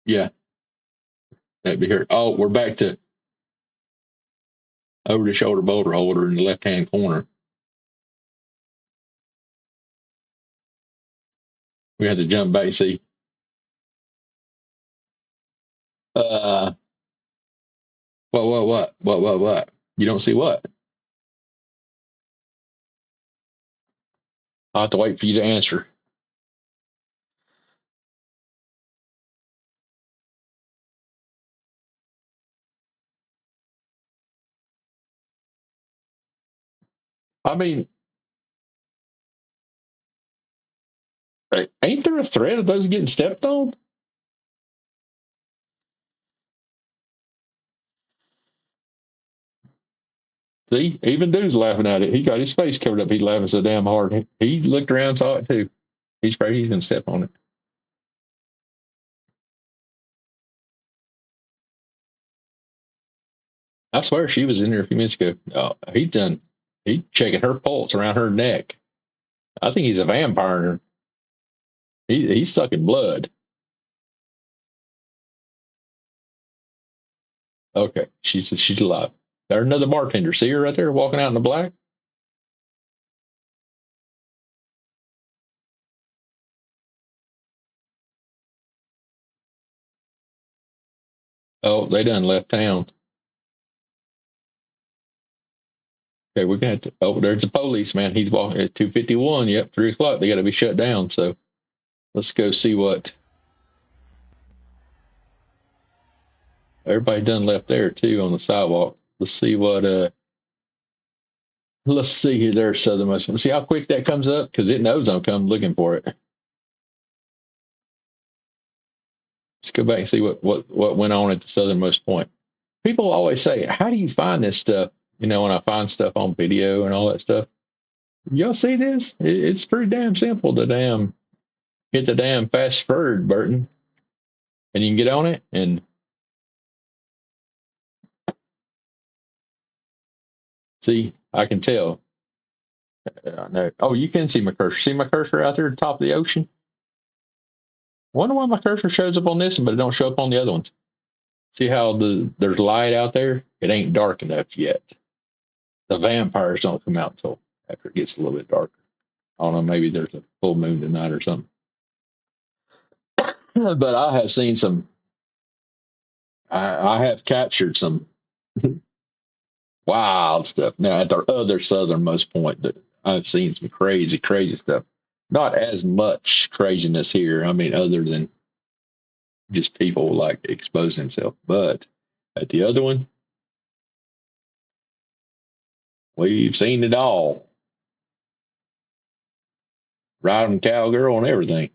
Yeah, that'd be here. Oh, we're back to over the shoulder boulder holder in the left hand corner. We had to jump back. See, uh, what? You don't see what? I'll have to wait for you to answer. I mean, ain't there a threat of those getting stepped on? See, even dude's laughing at it. He got his face covered up. He's laughing so damn hard. He looked around, saw it too. He's afraid he's gonna step on it. I swear she was in there a few minutes ago. Oh, he's checking her pulse around her neck. I think he's a vampire. He's sucking blood. Okay, she's alive. There's another bartender. See her right there walking out in the black? Oh, they done left town. Okay, we're gonna have to. Oh, there's a policeman. He's walking at 2:51. Yep, 3 o'clock. They got to be shut down. So let's go see what everybody done left there too on the sidewalk. Let's see what. Let's see here. There's Southernmost. Let's see how quick that comes up because it knows I'm coming looking for it. Let's go back and see what went on at the southernmost point. People always say, "How do you find this stuff?" You know, when I find stuff on video and all that stuff. Y'all see this? It's pretty damn simple to hit the damn fast forward button, and you can get on it. And see, I can tell. No. Oh, you can see my cursor. See my cursor out there at the top of the ocean? Wonder why my cursor shows up on this one, but it don't show up on the other ones. See how there's light out there? It ain't dark enough yet. The vampires don't come out until after it gets a little bit darker. I don't know, maybe there's a full moon tonight or something. But I have seen some. I have captured some wild stuff. Now at the other southernmost point, that I've seen some crazy stuff. Not as much craziness here. I mean, other than just people like exposing themselves. But at the other one, we've seen it all. Riding cowgirl and everything.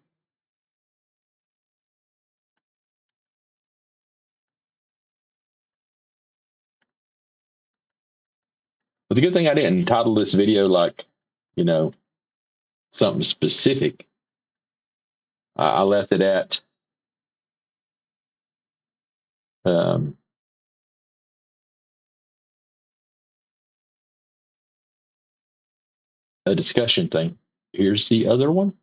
It's a good thing I didn't title this video like, you know, something specific. I left it at um, a discussion thing. Here's the other one.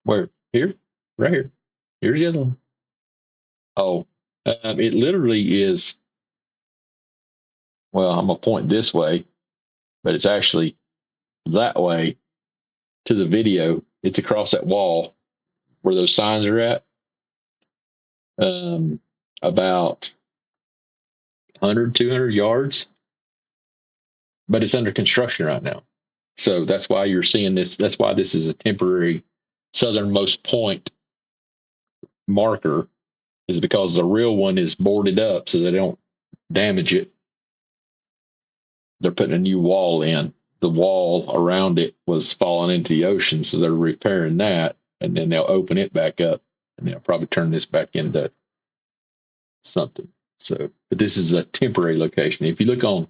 Where? Here? Right here. Here's the other one. Oh, it literally is Well, I'm going to point this way, but it's actually that way to the video. It's across that wall where those signs are at. About 100, 200 yards, but it's under construction right now. So that's why you're seeing this. That's why this is a temporary southernmost point marker, is because the real one is boarded up so they don't damage it. They're putting a new wall in. The wall around it was falling into the ocean, so they're repairing that, and then they'll open it back up, and they'll probably turn this back into something. So, but this is a temporary location. If you look on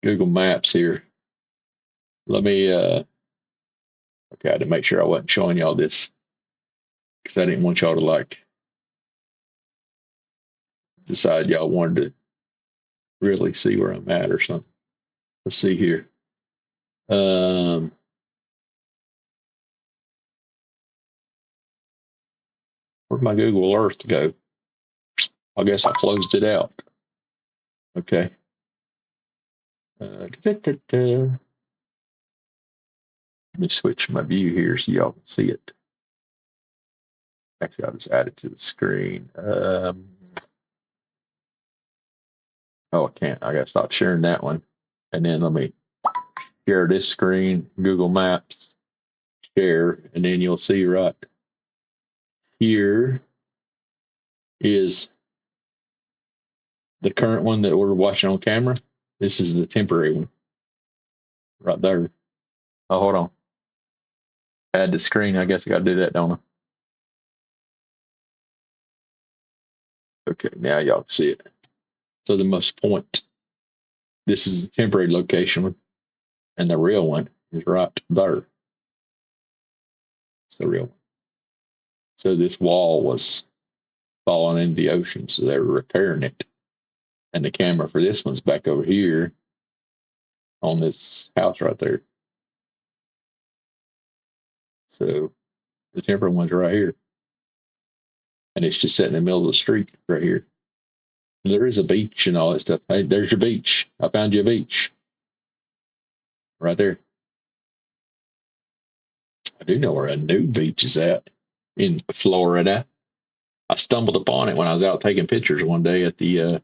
Google Maps here, let me, okay, I had to make sure I wasn't showing y'all this because I didn't want y'all to like decide y'all wanted to really see where I'm at or something. Let's see here. Where'd my Google Earth go? I guess I closed it out. Okay. Let me switch my view here so y'all can see it. Actually, I'll just add it to the screen. Oh, I can't. I got to stop sharing that one. And then let me share this screen, Google Maps, share, and then you'll see right here is the current one that we're watching on camera. This is the temporary one right there. Oh, hold on. Add the screen. I guess I got to do that, don't I? Okay, now y'all can see it. So the most point. This is the temporary location, and the real one is right there. It's the real one. So this wall was falling into the ocean, so they were repairing it. And the camera for this one's back over here on this house right there. So the temporary one's right here. And it's just sitting in the middle of the street right here. There is a beach and all that stuff. Hey, there's your beach. I found you a beach. Right there. I do know where a new beach is at in Florida. I stumbled upon it when I was out taking pictures one day at the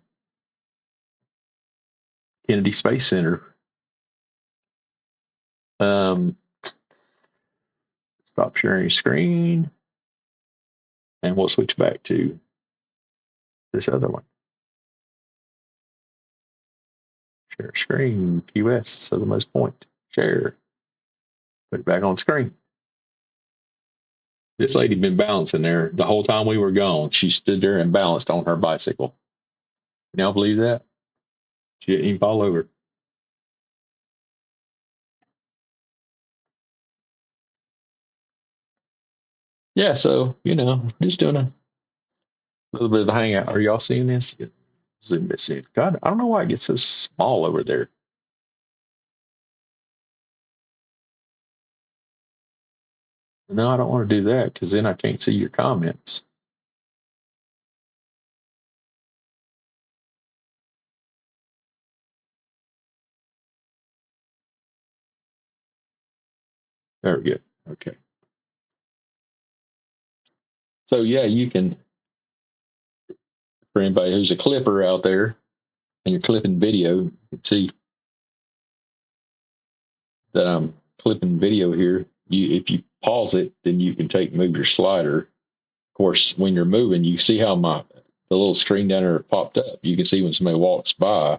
Kennedy Space Center. Stop sharing screen. And we'll switch back to this other one. Share screen, QS, southernmost point. Share. Put it back on screen. This lady been balancing there the whole time we were gone. She stood there and balanced on her bicycle. Can y'all believe that? She didn't even fall over. Yeah, so, just doing a little bit of a hangout. Are y'all seeing this? Zoom this in. God, I don't know why it gets so small over there. No, I don't want to do that because then I can't see your comments. There we go. Okay. So, yeah, you can, for anybody who's a clipper out there and you're clipping video, you can see that I'm clipping video here. If you pause it, then you can move your slider. Of course, when you're moving, you see how the little screen down there popped up. You can see when somebody walks by,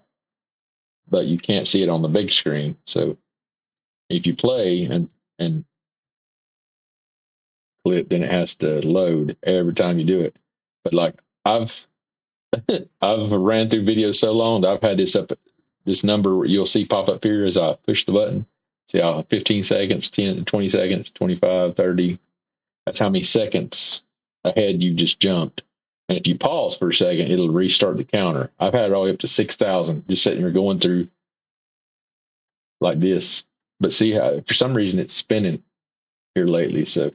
but you can't see it on the big screen. So if you play and clip, then it has to load every time you do it. But like I've ran through videos so long that I've had this number you'll see pop up here as I push the button. See how 15 seconds, 10, 20 seconds, 25, 30. That's how many seconds ahead you just jumped. And if you pause for a second, it'll restart the counter. I've had it all the way up to 6,000 just sitting here going through like this. But see how for some reason it's spinning here lately. So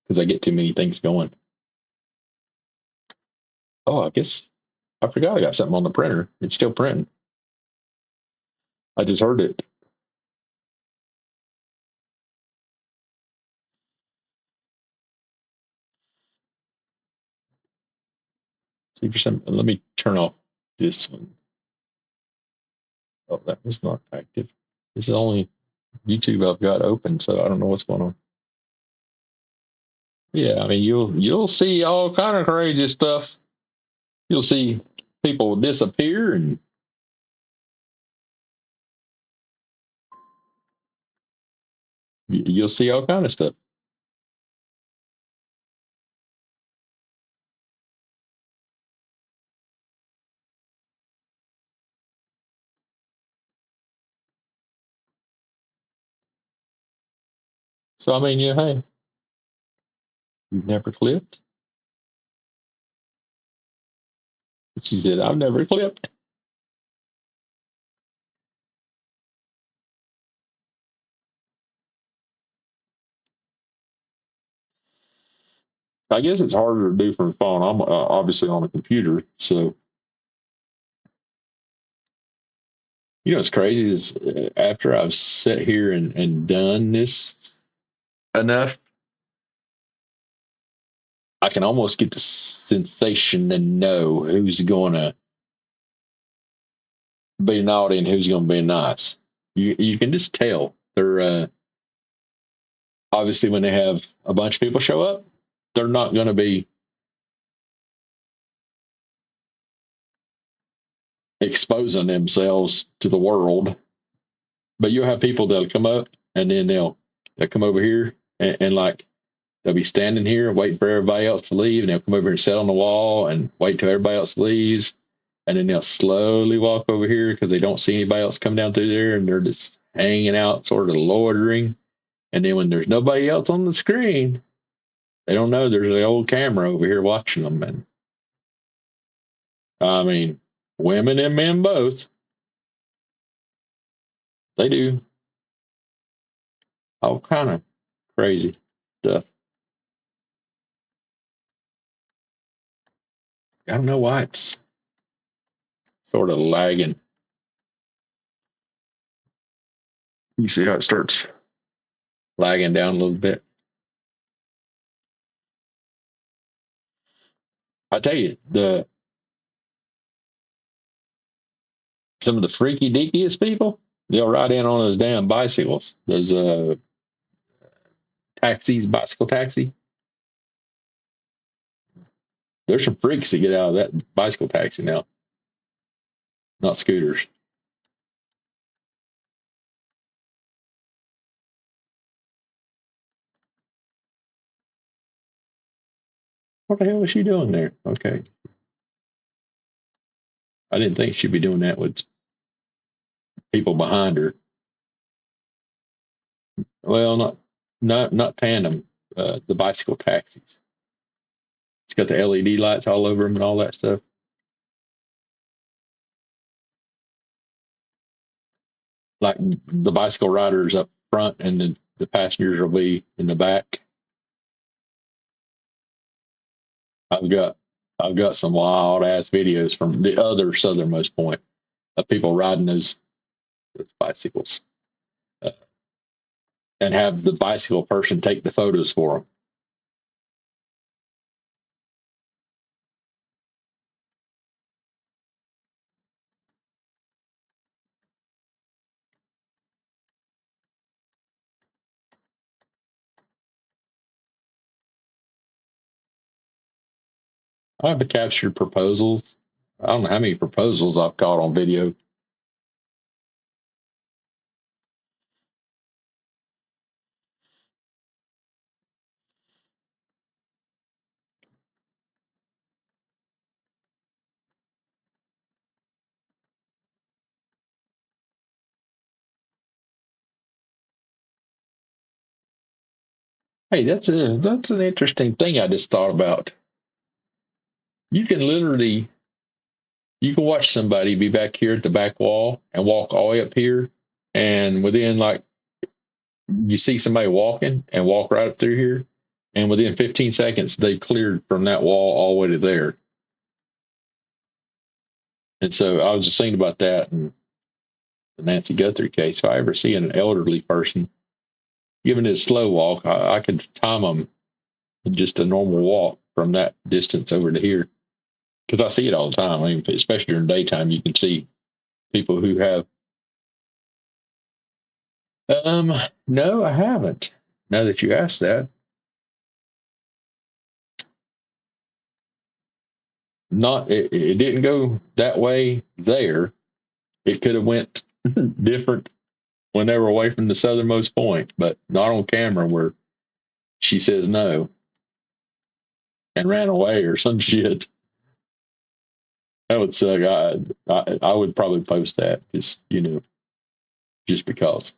because I get too many things going. Oh, I guess I forgot I got something on the printer. It's still printing. I just heard it. See for some. Let me turn off this one. Oh, that was not active. This is only YouTube I've got open, so I don't know what's going on. Yeah, I mean you'll see all kind of crazy stuff. You'll see people disappear, and you'll see all kind of stuff. So I mean, yeah, hey, you've never clipped? She said, I've never clipped. I guess it's harder to do from the phone. I'm obviously on a computer, so you know what's crazy is after I've sat here and done this enough, I can almost get the sensation to know who's going to be naughty and who's going to be nice. You can just tell. They're obviously when they have a bunch of people show up, they're not going to be exposing themselves to the world. But you'll have people that'll come up and then they'll come over here and like they'll be standing here waiting for everybody else to leave, and they'll come over here and sit on the wall and wait till everybody else leaves, and then they'll slowly walk over here because they don't see anybody else come down through there, and they're just hanging out, sort of loitering. And then when there's nobody else on the screen, they don't know there's an old camera over here watching them. And I mean, women and men both, they do all kind of crazy stuff. I don't know why it's sort of lagging. You see how it starts lagging down a little bit. I tell you, the some of the freaky deakiest people, they'll ride in on those damn bicycles. Those taxis, bicycle taxi. There's some freaks that get out of that bicycle taxi now, not scooters. What the hell was she doing there? Okay. I didn't think she'd be doing that with people behind her. Well, not tandem, the bicycle taxis. It's got the LED lights all over them and all that stuff. Like the bicycle riders up front and the passengers will be in the back. I've got I've got some wild ass videos from the other southernmost point of people riding those bicycles, uh, and have the bicycle person take the photos for them. I've captured proposals. I don't know how many proposals I've caught on video. Hey, that's an interesting thing I just thought about. You can literally you can watch somebody be back here at the back wall and walk all the way up here, and within like you see somebody walking and walk right up through here, and within 15 seconds they cleared from that wall all the way to there. And so I was just thinking about that and the Nancy Guthrie case. If I ever see an elderly person giving it a slow walk, I could time them in just a normal walk from that distance over to here. Because I see it all the time. I mean, especially during daytime, you can see people who have. No, I haven't. Now that you ask that, not it didn't go that way there. It could have went different when they were away from the southernmost point, but not on camera where she says no and ran away or some shit. That would suck. I would probably post that just because.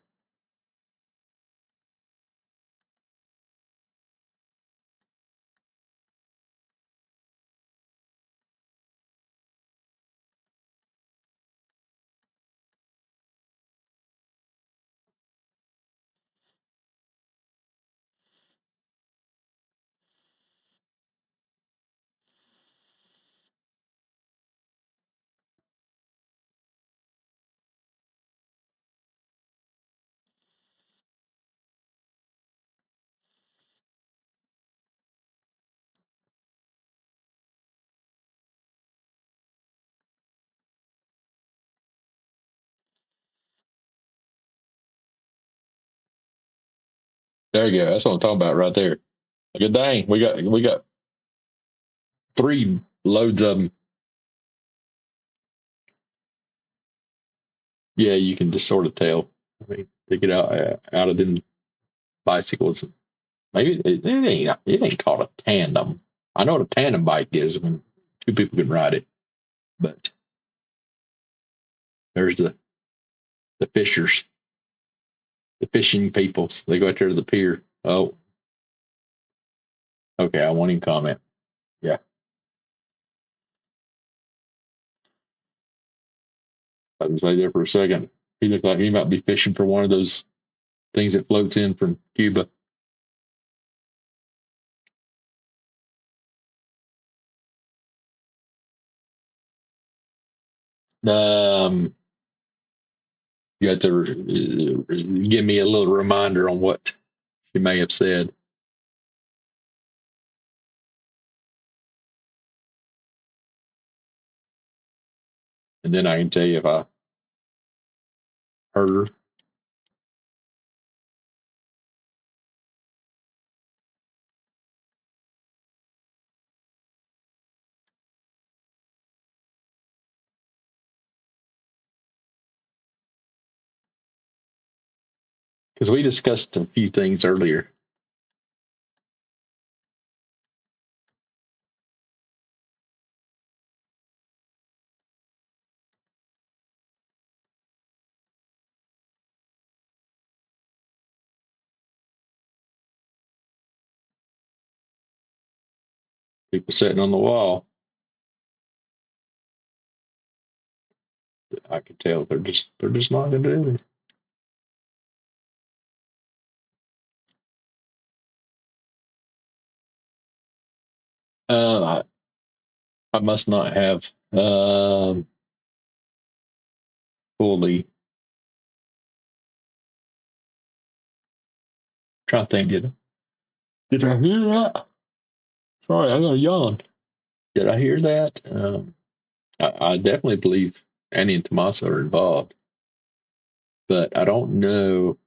There you go. That's what I'm talking about right there. Like, dang, we got 3 loads of them. Yeah, you can just sort of tell. I mean, they get out of them bicycles. Maybe it ain't called a tandem. I know what a tandem bike is when 2 people can ride it, but there's the fishers, the fishing people. They go out there to the pier. Oh, okay. I won't even comment. Yeah, I was say there for a second. He looked like he might be fishing for one of those things that floats in from Cuba. Um, you have to give me a little reminder on what she may have said. And then I can tell you if I heard her. Because we discussed a few things earlier. People sitting on the wall. I could tell they're just not going to do it. I must not have fully trying to think. Did I hear that? Sorry, I got a yawn. Did I hear that? I definitely believe Annie and Tommaso are involved, but I don't know.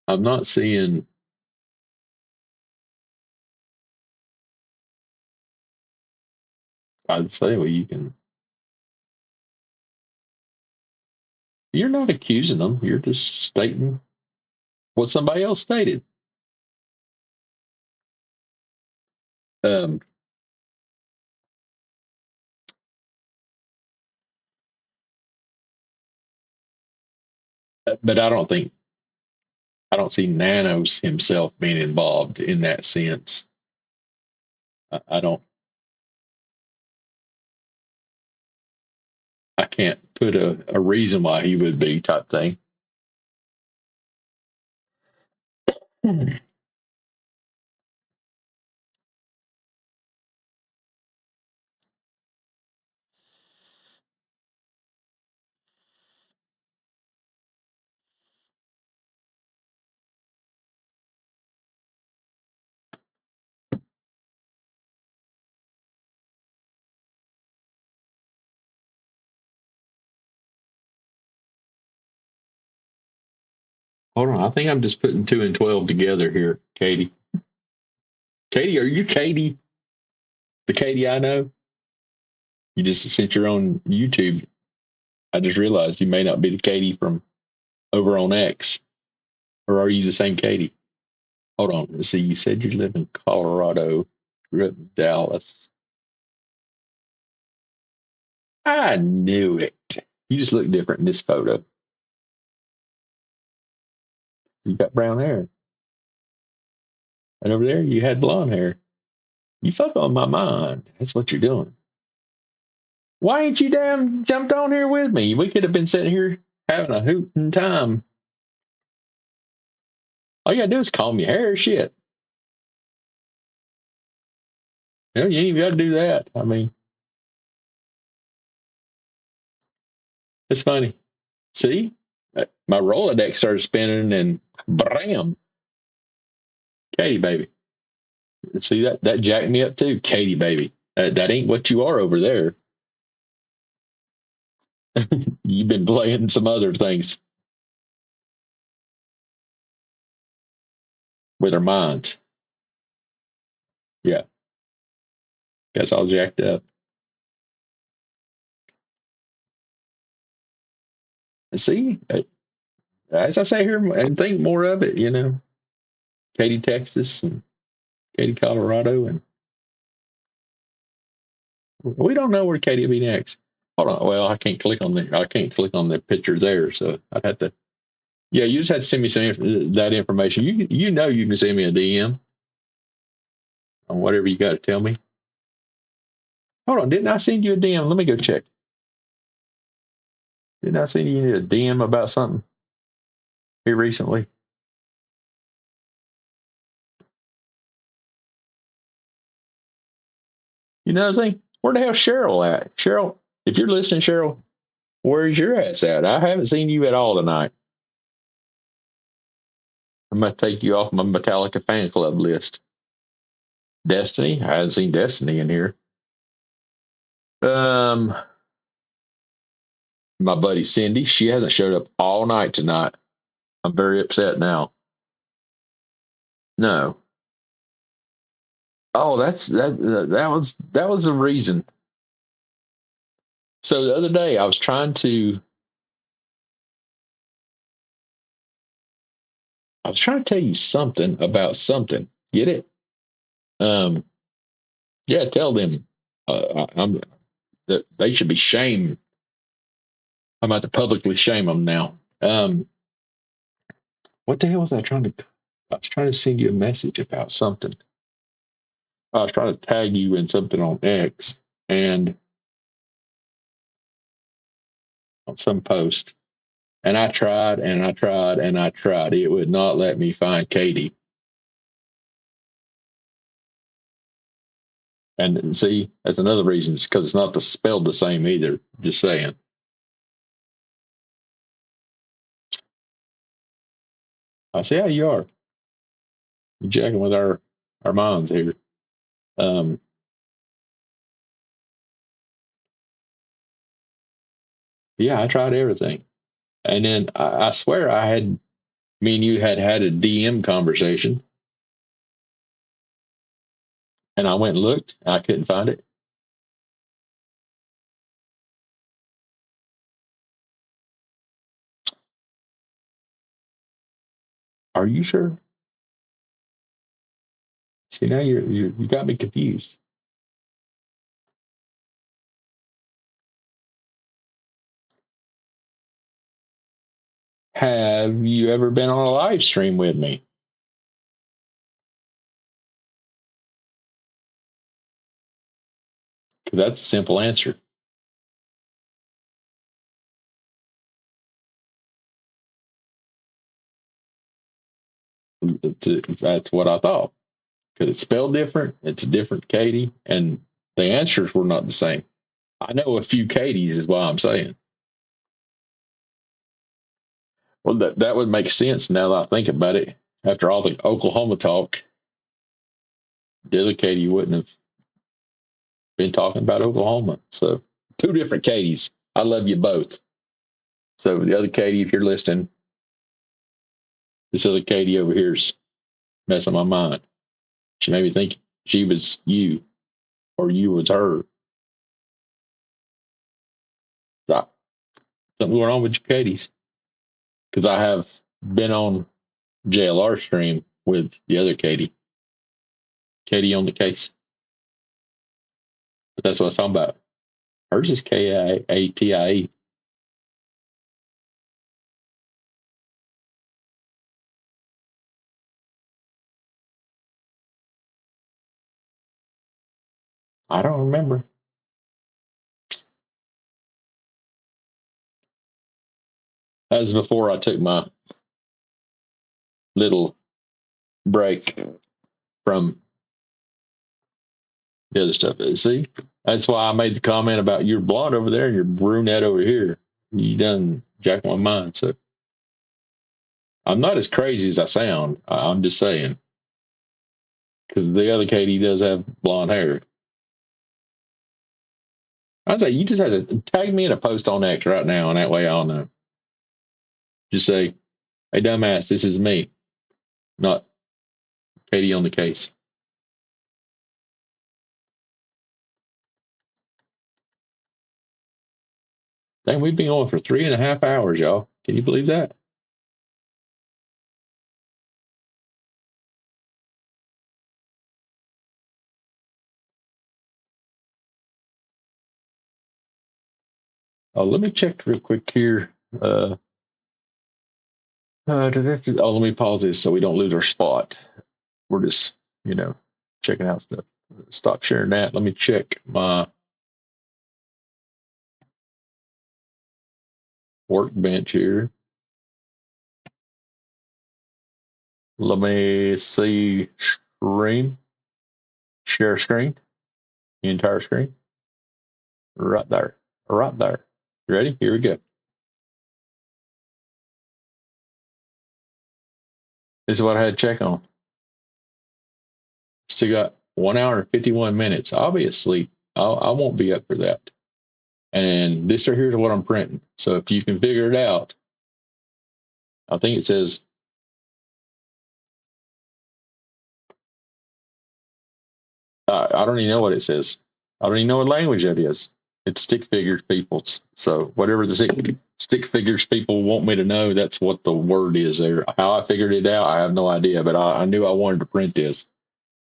I'm not seeing. I'd say, well, you can. You're not accusing them. You're just stating what somebody else stated. Um, but I don't see Nanos himself being involved in that sense. I don't. I can't put a reason why he would be type thing. Hold on. I think I'm just putting 2 and 12 together here, Katie. Katie, are you Katie? The Katie I know? You just sent your own YouTube. I just realized you may not be the Katie from over on X. Or are you the same Katie? Hold on. Let's see. You said you live in Colorado, grew up in Dallas. I knew it. You just look different in this photo. You got brown hair. And over there, you had blonde hair. You fuck on my mind. That's what you're doing. Why ain't you damn jumped on here with me? We could have been sitting here having a hooting time. All you gotta do is comb your hair, shit. You ain't even gotta do that. I mean, it's funny. See? My Rolodex started spinning and bam. Katie, baby. See, that jacked me up too. Katie, baby. That ain't what you are over there. You've been playing some other things with our minds. Yeah. Gets all jacked up. See, as I say here, and think more of it, you know. Katy, Texas, and Katy, Colorado, and we don't know where Katy will be next. Hold on. Well, I can't click on the picture there, so I'd have to. Yeah, you just had to send me that information. You know you can send me a DM on whatever you got to tell me. Hold on, didn't I send you a DM? Let me go check. Didn't I send you a DM about something here recently? You know what I'm saying? Where the hell's Cheryl at? Cheryl, if you're listening, Cheryl, where's your ass at? I haven't seen you at all tonight. I'm going to take you off my Metallica fan club list. Destiny? I haven't seen Destiny in here. My buddy Cindy, she hasn't showed up all night tonight. I'm very upset now. No. Oh, that was the reason. So the other day I was trying to tell you something about something. Get it? Yeah, tell them I'm that they should be shamed. I'm about to publicly shame them now. What the hell was I trying to? I was trying to send you a message about something. I was trying to tag you in something on X and on some post, and I tried and I tried and I tried. It would not let me find Katie. And see, that's another reason. It's because it's not spelled the same either. Just saying. I see how you are. You're jacking with our minds here. Yeah, I tried everything. And then I swear me and you had a DM conversation. And I went and looked. And I couldn't find it. Are you sure? See, now you got me confused. Have you ever been on a live stream with me? Because that's a simple answer. That's what I thought. Because it's spelled different. It's a different Katie. And the answers were not the same. I know a few Katies is what I'm saying. Well, that would make sense now that I think about it. After all the Oklahoma talk, the other Katie wouldn't have been talking about Oklahoma. So, two different Katies. I love you both. So, the other Katie, if you're listening, This other Katie over here's messing my mind. She made me think she was you or you was her. Stop. Something going on with your Katie's. Because I have been on JLR stream with the other Katie. Katie on the case. But that's what I was talking about. Hers is Katie. I don't remember. That was before I took my little break from the other stuff. See, that's why I made the comment about you're blonde over there and you're brunette over here. You done jack my mind. So I'm not as crazy as I sound. I'm just saying. Because the other Katie does have blonde hair. I'd say you just have to tag me in a post on X right now, and that way I'll know. Just say, hey, dumbass, this is me, not Katie on the case. Dang, we've been going for 3.5 hours, y'all. Can you believe that? Oh, let me check real quick here. Let me pause this so we don't lose our spot. We're just, checking out stuff. Stop sharing that. Let me check my workbench here. Let me see screen. Share screen. The entire screen. Right there. Right there. You ready? Here we go. This is what I had to check on. Still got 1 hour and 51 minutes. I'll be asleep. I won't be up for that. And this right here is what I'm printing. So if you can figure it out, I think it says I don't even know what it says. I don't even know what language that is. It's stick figures people's. So whatever the stick figures people want me to know, that's what the word is there. How I figured it out, I have no idea. But I knew I wanted to print this.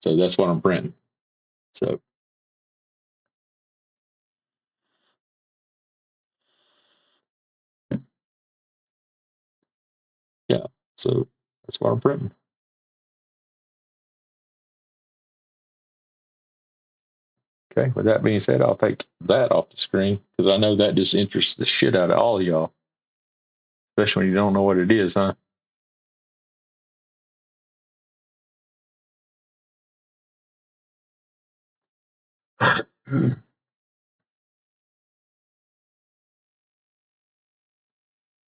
So that's what I'm printing. So yeah, so that's what I'm printing. Okay, with that being said, I'll take that off the screen because I know that just interests the shit out of all of y'all, especially when you don't know what it is, huh?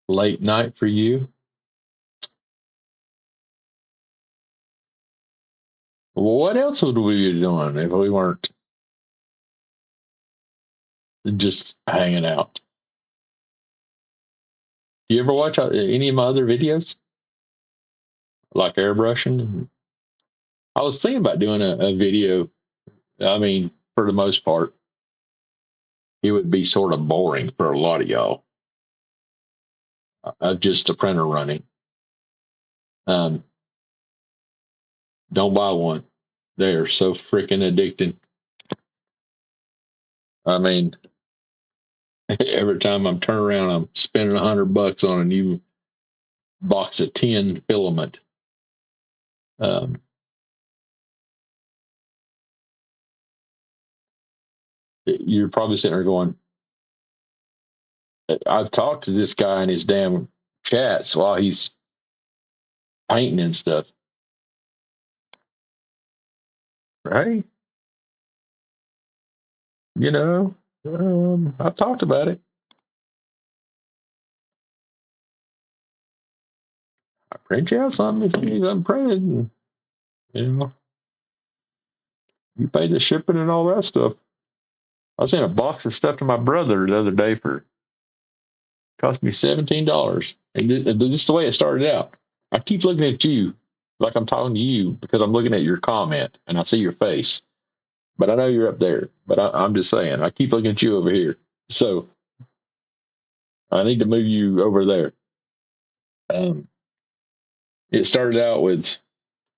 Late night for you. What else would we be doing if we weren't just hanging out? Do you ever watch any of my other videos? Like airbrushing? I was thinking about doing a video. I mean, for the most part, it would be sort of boring for a lot of y'all. Just a printer running. Don't buy one. They are so freaking addicting. I mean, every time I'm turning around, I'm spending $100 on a new box of 10 filament. You're probably sitting there going, I've talked to this guy in his damn chats while he's painting and stuff. Hey, I've talked about it. I print you out something if you need something printed. And, you pay the shipping and all that stuff. I sent a box of stuff to my brother the other day for cost me $17. And this is the way it started out. I keep looking at you like I'm talking to you because I'm looking at your comment and I see your face. But I know you're up there. But I'm just saying, I keep looking at you over here. So I need to move you over there. It started out with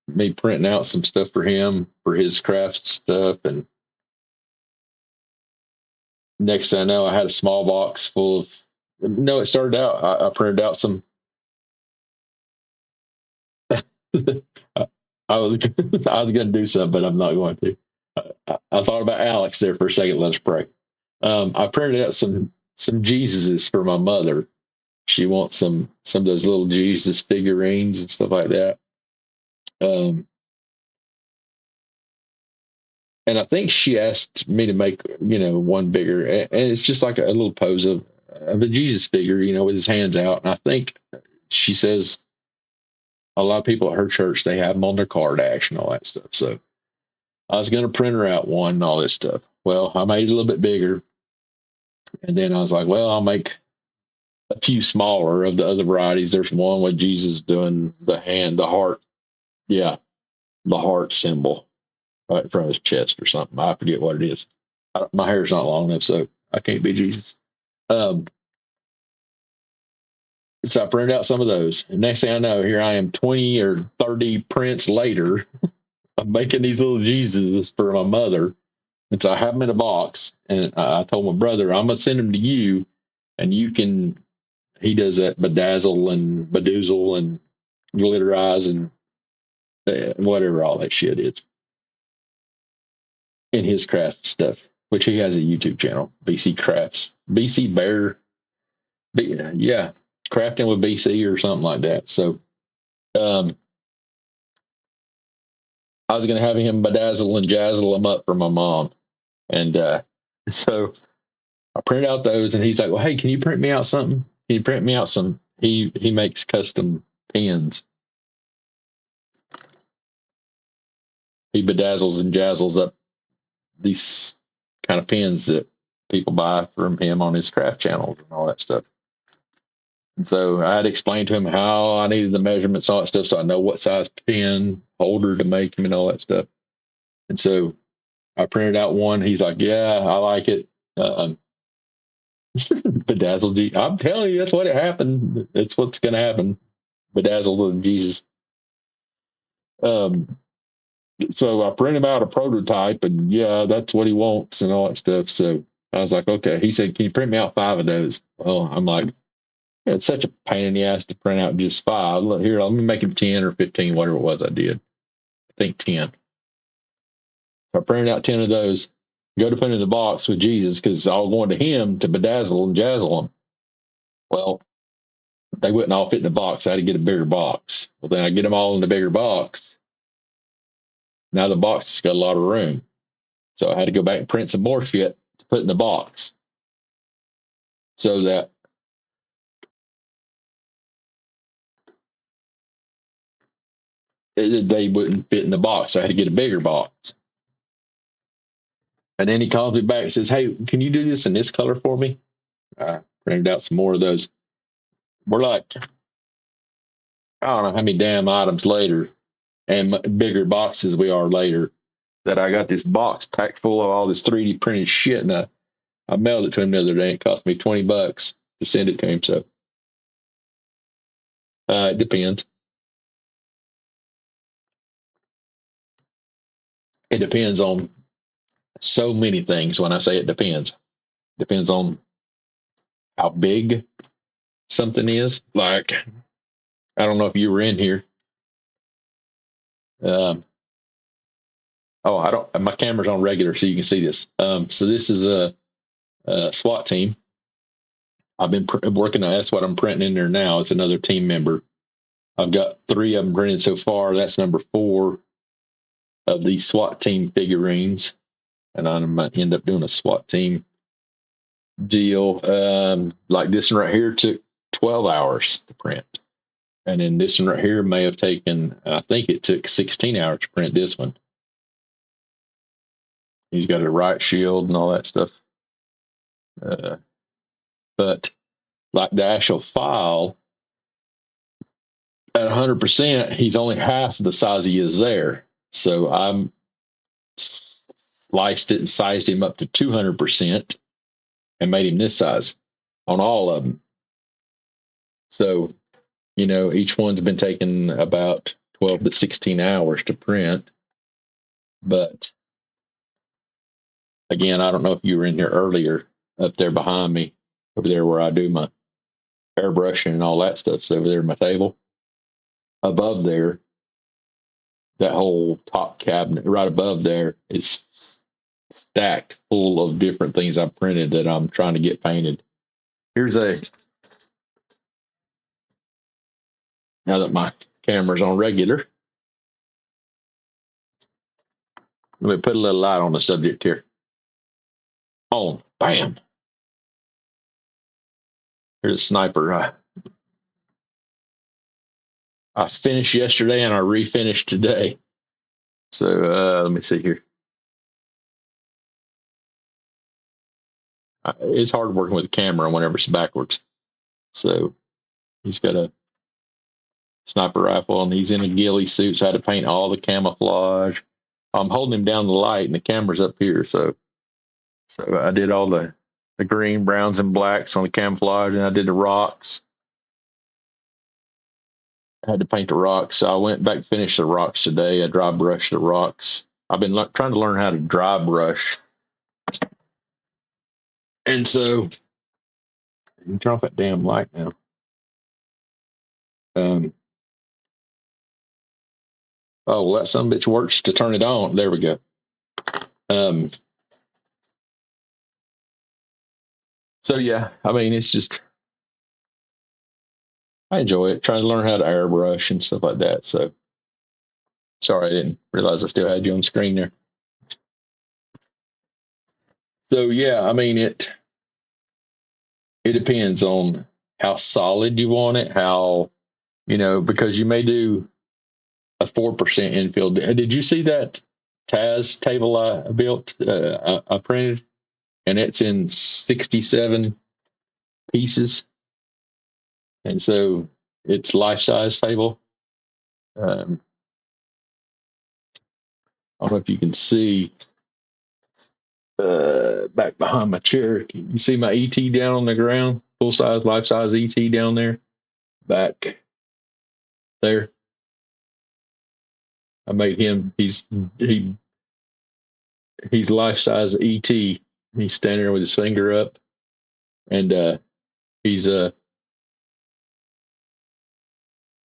me printing out some stuff for him for his craft stuff. And next thing I know, I had a small box full of. No, it started out, I printed out some. I was I was going to do something, but I'm not going to. I thought about Alex there for a second. Let's pray. I printed out some Jesuses for my mother. She wants some of those little Jesus figurines and stuff like that. And I think she asked me to make one bigger, and it's just like a little pose of a Jesus figure, with his hands out. And I think she says a lot of people at her church, they have them on their card action, all that stuff. So I was going to print her out one and all this stuff. Well, I made it a little bit bigger. And then I was like, well, I'll make a few smaller of the other varieties. There's one with Jesus doing the heart. Yeah, the heart symbol right in front of his chest or something. I forget what it is. My hair's not long enough, so I can't be Jesus. So I printed out some of those. And next thing I know, here I am 20 or 30 prints later. I'm making these little Jesuses for my mother. And so I have them in a box. And I told my brother, I'm going to send them to you. And you can, he does that bedazzle and bedoozle and glitterize and whatever all that shit is in his craft stuff, which he has a YouTube channel, BC Crafts, BC Bear. Yeah, crafting with BC or something like that. So I was going to have him bedazzle and jazzle them up for my mom. And so I printed out those, and he's like, well, hey, can you print me out something? Can you print me out some? He makes custom pins. He bedazzles and jazzles up these kind of pins that people buy from him on his craft channels and all that stuff. And so I had to explain to him how I needed the measurements, all that stuff, so I know what size pin holder to make him and all that stuff. And so I printed out one. He's like, yeah, I like it. Bedazzled. I'm telling you, that's what it happened. It's what's going to happen. Bedazzled Jesus. So I printed him out a prototype, and yeah, that's what he wants and all that stuff. So I was like, okay. He said, can you print me out 5 of those? Well, I'm like, it's such a pain in the ass to print out just 5. Look, here, let me make him 10 or 15, whatever it was I did. I think 10. So I printed out 10 of those, go to put in the box with Jesus, because I was going to him to bedazzle and jazzle them. Well, they wouldn't all fit in the box. I had to get a bigger box. Well, then I get them all in the bigger box. Now the box has got a lot of room. So I had to go back and print some more shit to put in the box so that they wouldn't fit in the box. So I had to get a bigger box. And then he calls me back and says, hey, can you do this in this color for me? I printed out some more of those. We're like, I don't know how many damn items later and bigger boxes we are later that I got this box packed full of all this 3D printed shit. And I mailed it to him the other day. It cost me $20 to send it to him. So it depends. It depends on so many things. When I say it depends on how big something is. Like, I don't know if you were in here. I don't. My camera's on regular, so you can see this. So this is a SWAT team. I've been working on. That's what I'm printing in there now. It's another team member. I've got 3 of them printed so far. That's number 4 of these SWAT team figurines, and I might end up doing a SWAT team deal. Like this one right here took 12 hours to print, and then this one right here may have taken. I think it took 16 hours to print this one. He's got a right shield and all that stuff. But like the actual file, at 100%, he's only half the size he is there. So I'm sliced it and sized him up to 200% and made him this size on all of them. So, each one's been taking about 12 to 16 hours to print. But again, I don't know if you were in here earlier, up there behind me, over there where I do my airbrushing and all that stuff. So over there at my table, above there, that whole top cabinet right above there is stacked full of different things I printed that I'm trying to get painted. Now that my camera's on regular, let me put a little light on the subject here. On, bam. Here's a sniper. I finished yesterday and I refinished today. So let me see here. It's hard working with the camera whenever it's backwards. So he's got a sniper rifle and he's in a ghillie suit. So I had to paint all the camouflage. I'm holding him down the light and the camera's up here. So I did all the green, browns, and blacks on the camouflage, and I did the rocks. I had to paint the rocks. So I went back and finished the rocks today. I dry brushed the rocks. I've been trying to learn how to dry brush. And so, you can turn off that damn light now. Oh, well, that son of a bitch works to turn it on. There we go. So, yeah, I mean, it's just, I enjoy it, trying to learn how to airbrush and stuff like that. So, sorry, I didn't realize I still had you on screen there. So, yeah, I mean, it depends on how solid you want it, how, because you may do a 4% infill. Did you see that Taz table I built, I printed? And it's in 67 pieces. And so it's life-size table. I don't know if you can see back behind my chair. You see my ET down on the ground? Full-size, life-size ET down there? Back there. I made him, he's life-size ET. He's standing there with his finger up. And he's that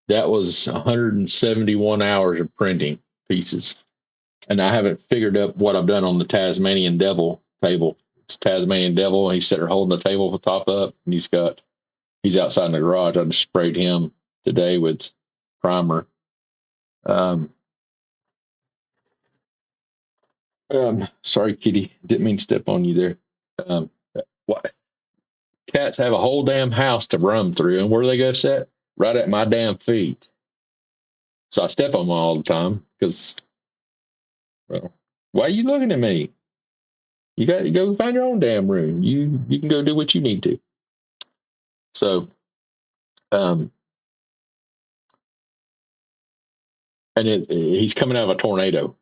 was 171 hours of printing pieces. And I haven't figured up what I've done on the Tasmanian Devil table. It's Tasmanian Devil. He's sitting there holding the table top up, and he's outside in the garage. I just sprayed him today with primer. Sorry, kitty. Didn't mean to step on you there. What? Cats have a whole damn house to roam through, and where do they go sit? Right at my damn feet. So I step on them all the time because, well, why are you looking at me? You got to go find your own damn room. You can go do what you need to. So, and he's coming out of a tornado,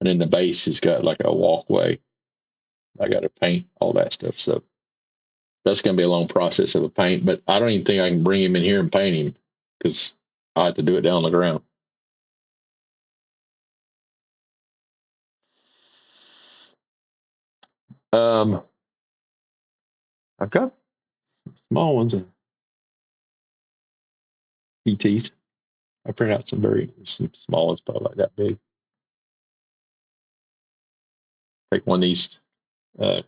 and in the base he's got like a walkway. I got to paint all that stuff. So that's going to be a long process of a paint, but I don't even think I can bring him in here and paint him because I have to do it down on the ground. I've got small ones and ETs. I print out some small ones, probably like that big. Take one of these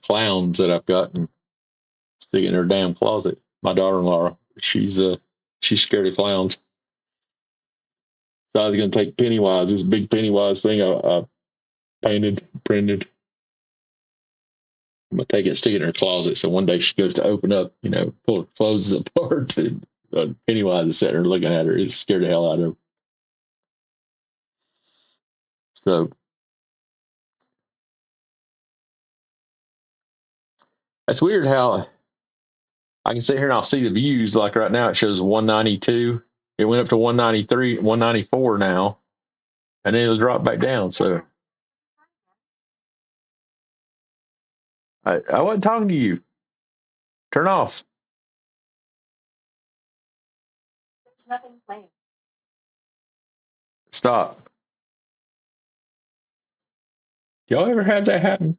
clowns that I've got and stick it in her damn closet. My daughter-in-law, she's scared of clowns. So I was going to take Pennywise, this big Pennywise thing I painted, printed. I'm going to take it and stick it in her closet. So one day she goes to open up, pull her clothes apart, and Pennywise is sitting there looking at her. It scared the hell out of her. So that's weird how I can sit here and I'll see the views. Like right now, it shows 192 It went up to 193, 194 now, and then it'll drop back down. So I wasn't talking to you. Turn off. There's nothing playing. Stop. Y'all ever have that happen?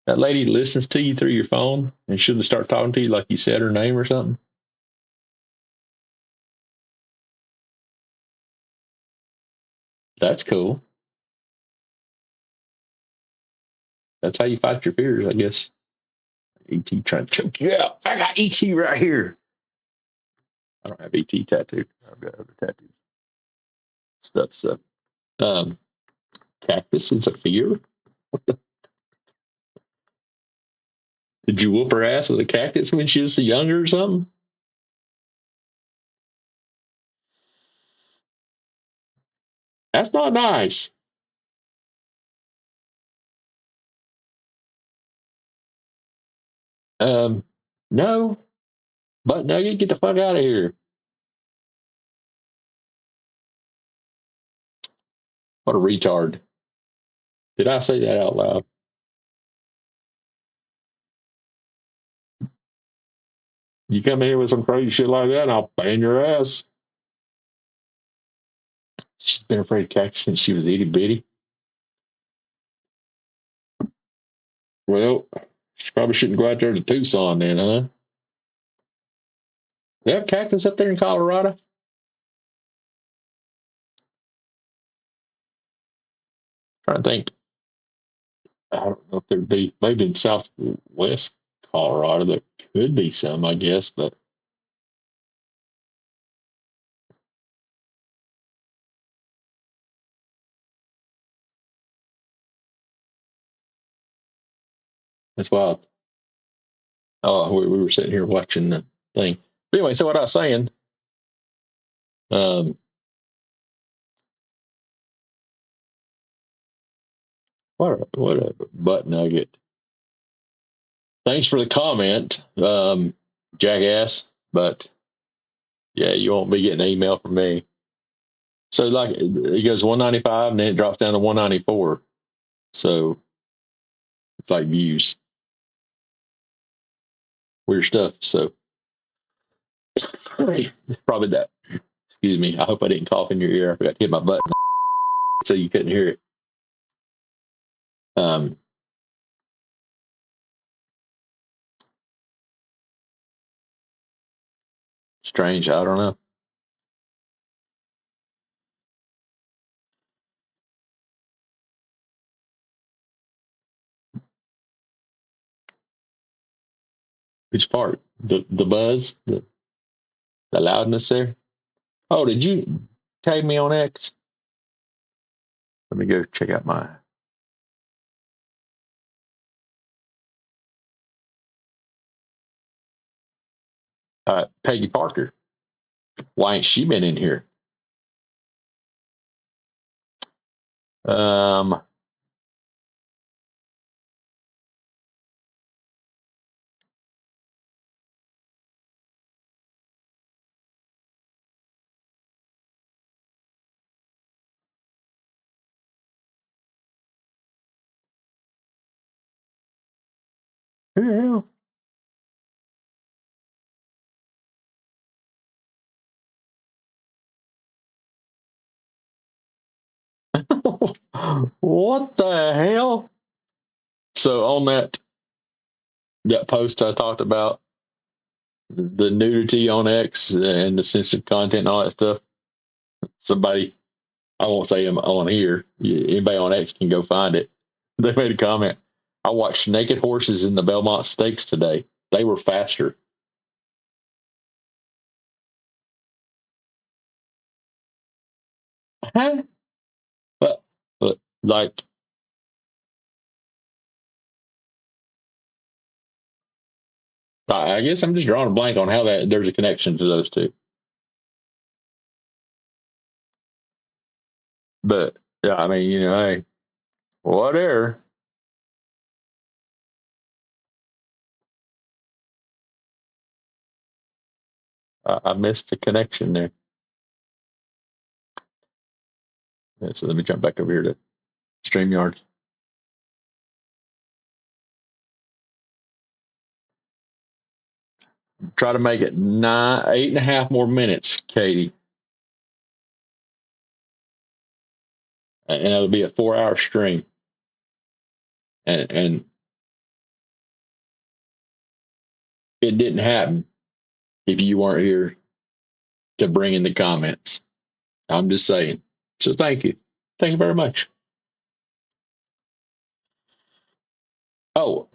That lady listens to you through your phone and she'll start talking to you like you said her name or something. That's cool. That's how you fight your fears, I guess. ET trying to choke you out. I got ET right here. I don't have ET tattooed. I've got other tattoos. Stuff. Um, Cactus is a fear. Did you whoop her ass with a cactus when she was younger or something? That's not nice. No, but Nugget, get the fuck out of here. What a retard. Did I say that out loud? You come in here with some crazy shit like that, and I'll ban your ass. She's been afraid of cactus since she was itty bitty. Well, she probably shouldn't go out there to Tucson then, huh? They have cactus up there in Colorado? Trying to think. I don't know if there'd be, maybe in southwest Colorado, there could be some, I guess, but that's wild. Oh, we were sitting here watching the thing. But anyway, so what I was saying, um, what a butt nugget. Thanks for the comment, jackass. But yeah, you won't be getting an email from me. So like it goes 195 and then it drops down to 194. So it's like views. Weird stuff. So probably that. Excuse me. I hope I didn't cough in your ear. I forgot to hit my button so you couldn't hear it. Strange. I don't know. Which part? The buzz? The loudness there? Oh, did you tag me on X? Let me go check out my. Peggy Parker. Why ain't she been in here? Um, who the hell? What the hell? So on that post I talked about, the nudity on X and the sensitive content and all that stuff. Somebody, I won't say them on here. Anybody on X can go find it. They made a comment. I watched naked horses in the Belmont Stakes today. They were faster. Huh? But like, I guess I'm just drawing a blank on how that there's a connection to those two. But yeah, I mean, hey, whatever. I missed the connection there. Yeah, so let me jump back over here to StreamYard. Try to make it 8.5 more minutes, Katie. And it'll be a 4-hour stream. And it didn't happen if you weren't here to bring in the comments. I'm just saying. So thank you. Thank you very much. Oh,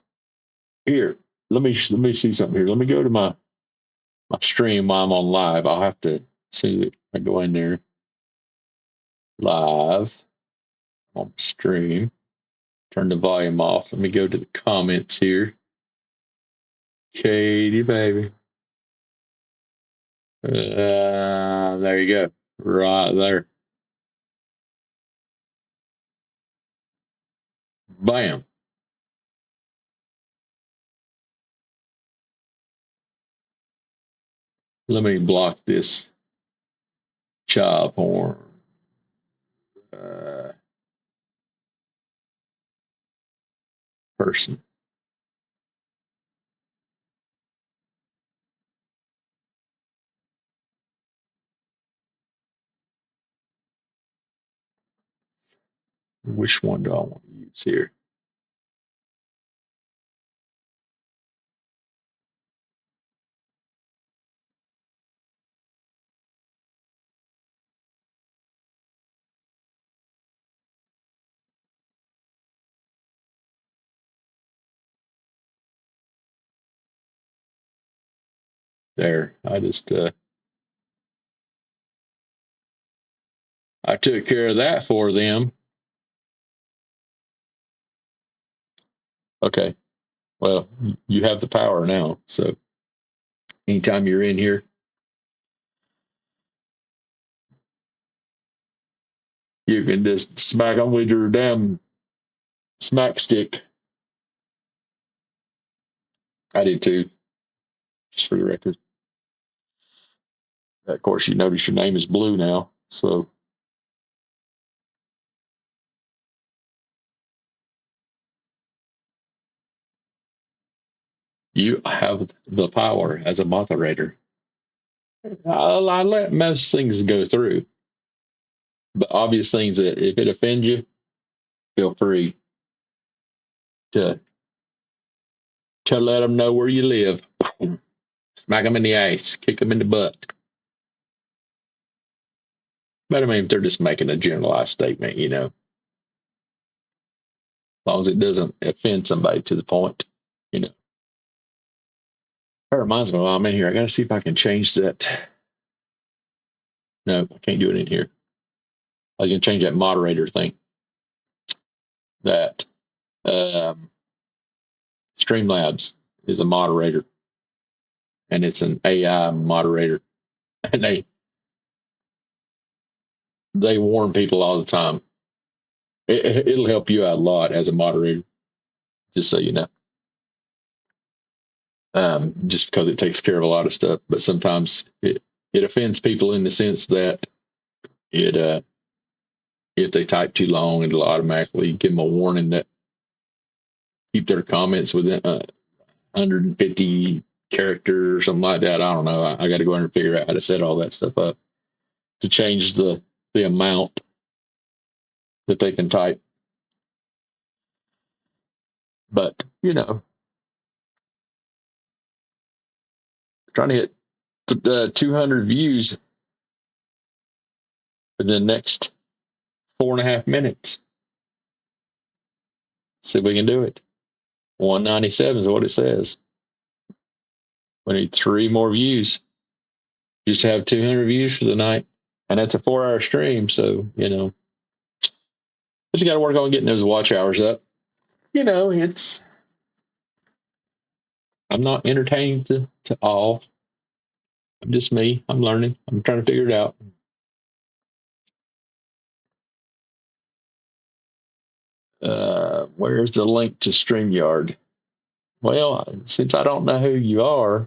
here. Let me see something here. Let me go to my stream while I'm on live. I'll have to see. I go in there live on stream. Turn the volume off. Let me go to the comments here. Katie, baby. There you go. Right there. Bam. Let me block this child porn. Person. Which one do I want to use here? There. I just I took care of that for them. Okay. Well, you have the power now. So anytime you're in here, you can just smack them with your damn smack stick. I did too, just for the record. Of course, you notice your name is blue now. So you have the power as a moderator. I let most things go through, but obvious things that if it offends you, feel free to let them know where you live. Smack them in the ass, kick them in the butt. But I mean, if they're just making a generalized statement, as long as it doesn't offend somebody to the point, That reminds me, while I'm in here, I got to see if I can change that. No, I can't do it in here. I can change that moderator thing. That Streamlabs is a moderator, and it's an AI moderator, and they warn people all the time. It'll help you out a lot as a moderator, just so you know. Just because it takes care of a lot of stuff, but sometimes it offends people in the sense that it if they type too long, it'll automatically give them a warning that keep their comments within 150 characters or something like that. I don't know. I got to go in and figure out how to set all that stuff up to change the amount that they can type. But trying to hit 200 views for the next 4.5 minutes. See if we can do it. 197 is what it says. We need 3 more views just to have 200 views for the night. And that's a 4-hour stream. So, just got to work on getting those watch hours up. I'm not entertaining to all. I'm just me. I'm learning. I'm trying to figure it out. Where's the link to StreamYard? Well, since I don't know who you are,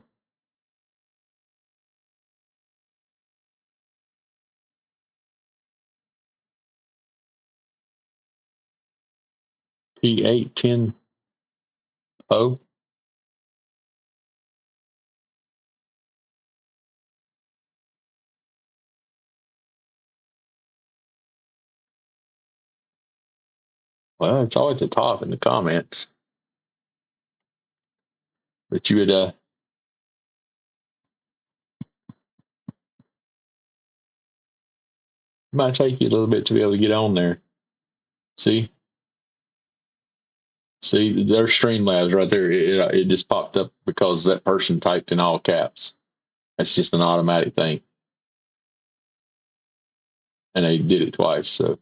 P810 Poe. Well, it's all at the top in the comments. But you would might take you a little bit to be able to get on there. See, there's Streamlabs right there. It just popped up because that person typed in all caps. That's just an automatic thing, and they did it twice. So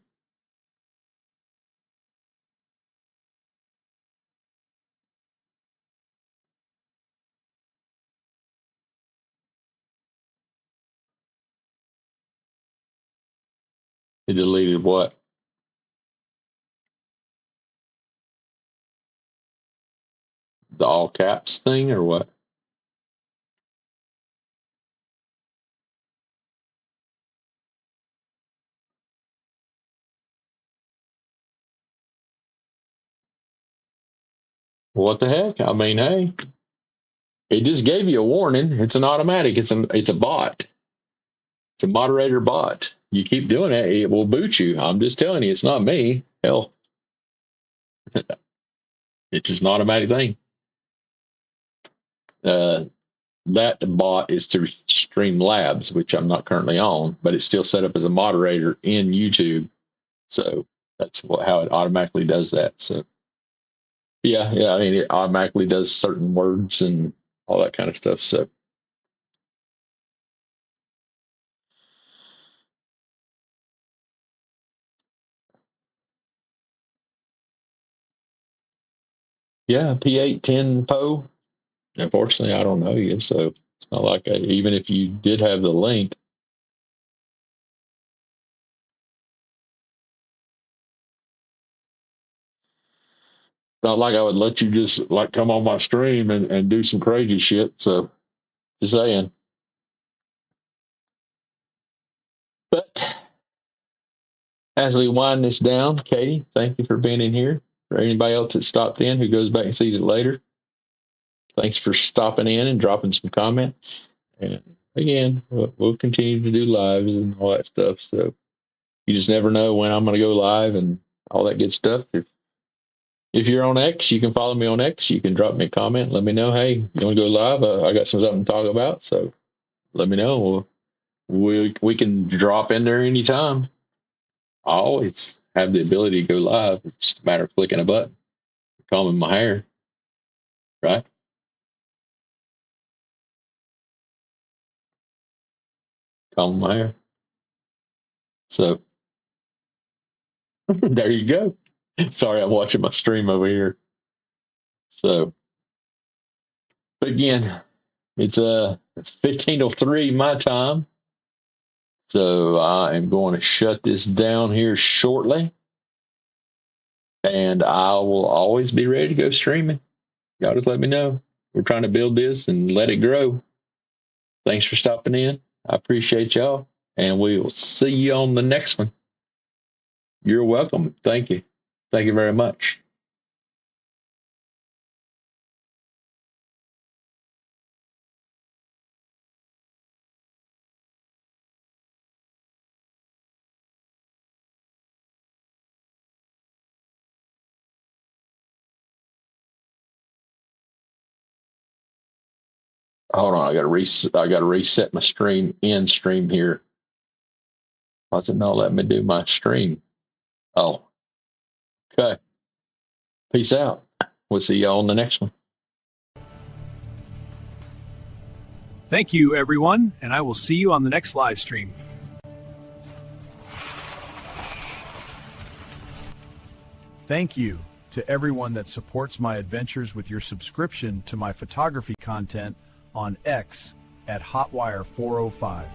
it deleted what? The all caps thing or what? What the heck? I mean, hey, it just gave you a warning. It's an automatic. It's a bot. It's a moderator bot. You keep doing it, it will boot you. I'm just telling you, it's not me. Hell, it's just an automatic thing. That bot is through Streamlabs, which I'm not currently on, but it's still set up as a moderator in YouTube. So that's how it automatically does that. So yeah. I mean, it automatically does certain words and all that kind of stuff. So yeah, P810 Poe. Unfortunately, I don't know you, so it's not like even if you did have the link. It's not like I would let you just like come on my stream and do some crazy shit. So just saying. But as we wind this down, Katie, thank you for being in here. For anybody else that stopped in who goes back and sees it later, thanks for stopping in and dropping some comments. And again, we'll continue to do lives and all that stuff. So you just never know when I'm going to go live and all that good stuff. If you're on X, you can follow me on X. You can drop me a comment. Let me know, hey, you want to go live? I got something to talk about. So let me know. We can drop in there anytime. I always have the ability to go live. It's just a matter of clicking a button, combing my hair, right? Combing my hair. So there you go. Sorry, I'm watching my stream over here. So, but again, it's 15:03 my time. So I am going to shut this down here shortly. And I will always be ready to go streaming. Y'all just let me know. We're trying to build this and let it grow. Thanks for stopping in. I appreciate y'all. And we will see you on the next one. You're welcome. Thank you. Thank you very much. Hold on, I gotta reset my stream here. Why does it not let me do my stream? Oh. Okay. Peace out. We'll see y'all on the next one. Thank you, everyone, and I will see you on the next live stream. Thank you to everyone that supports my adventures with your subscription to my photography content on X at Hotwire405.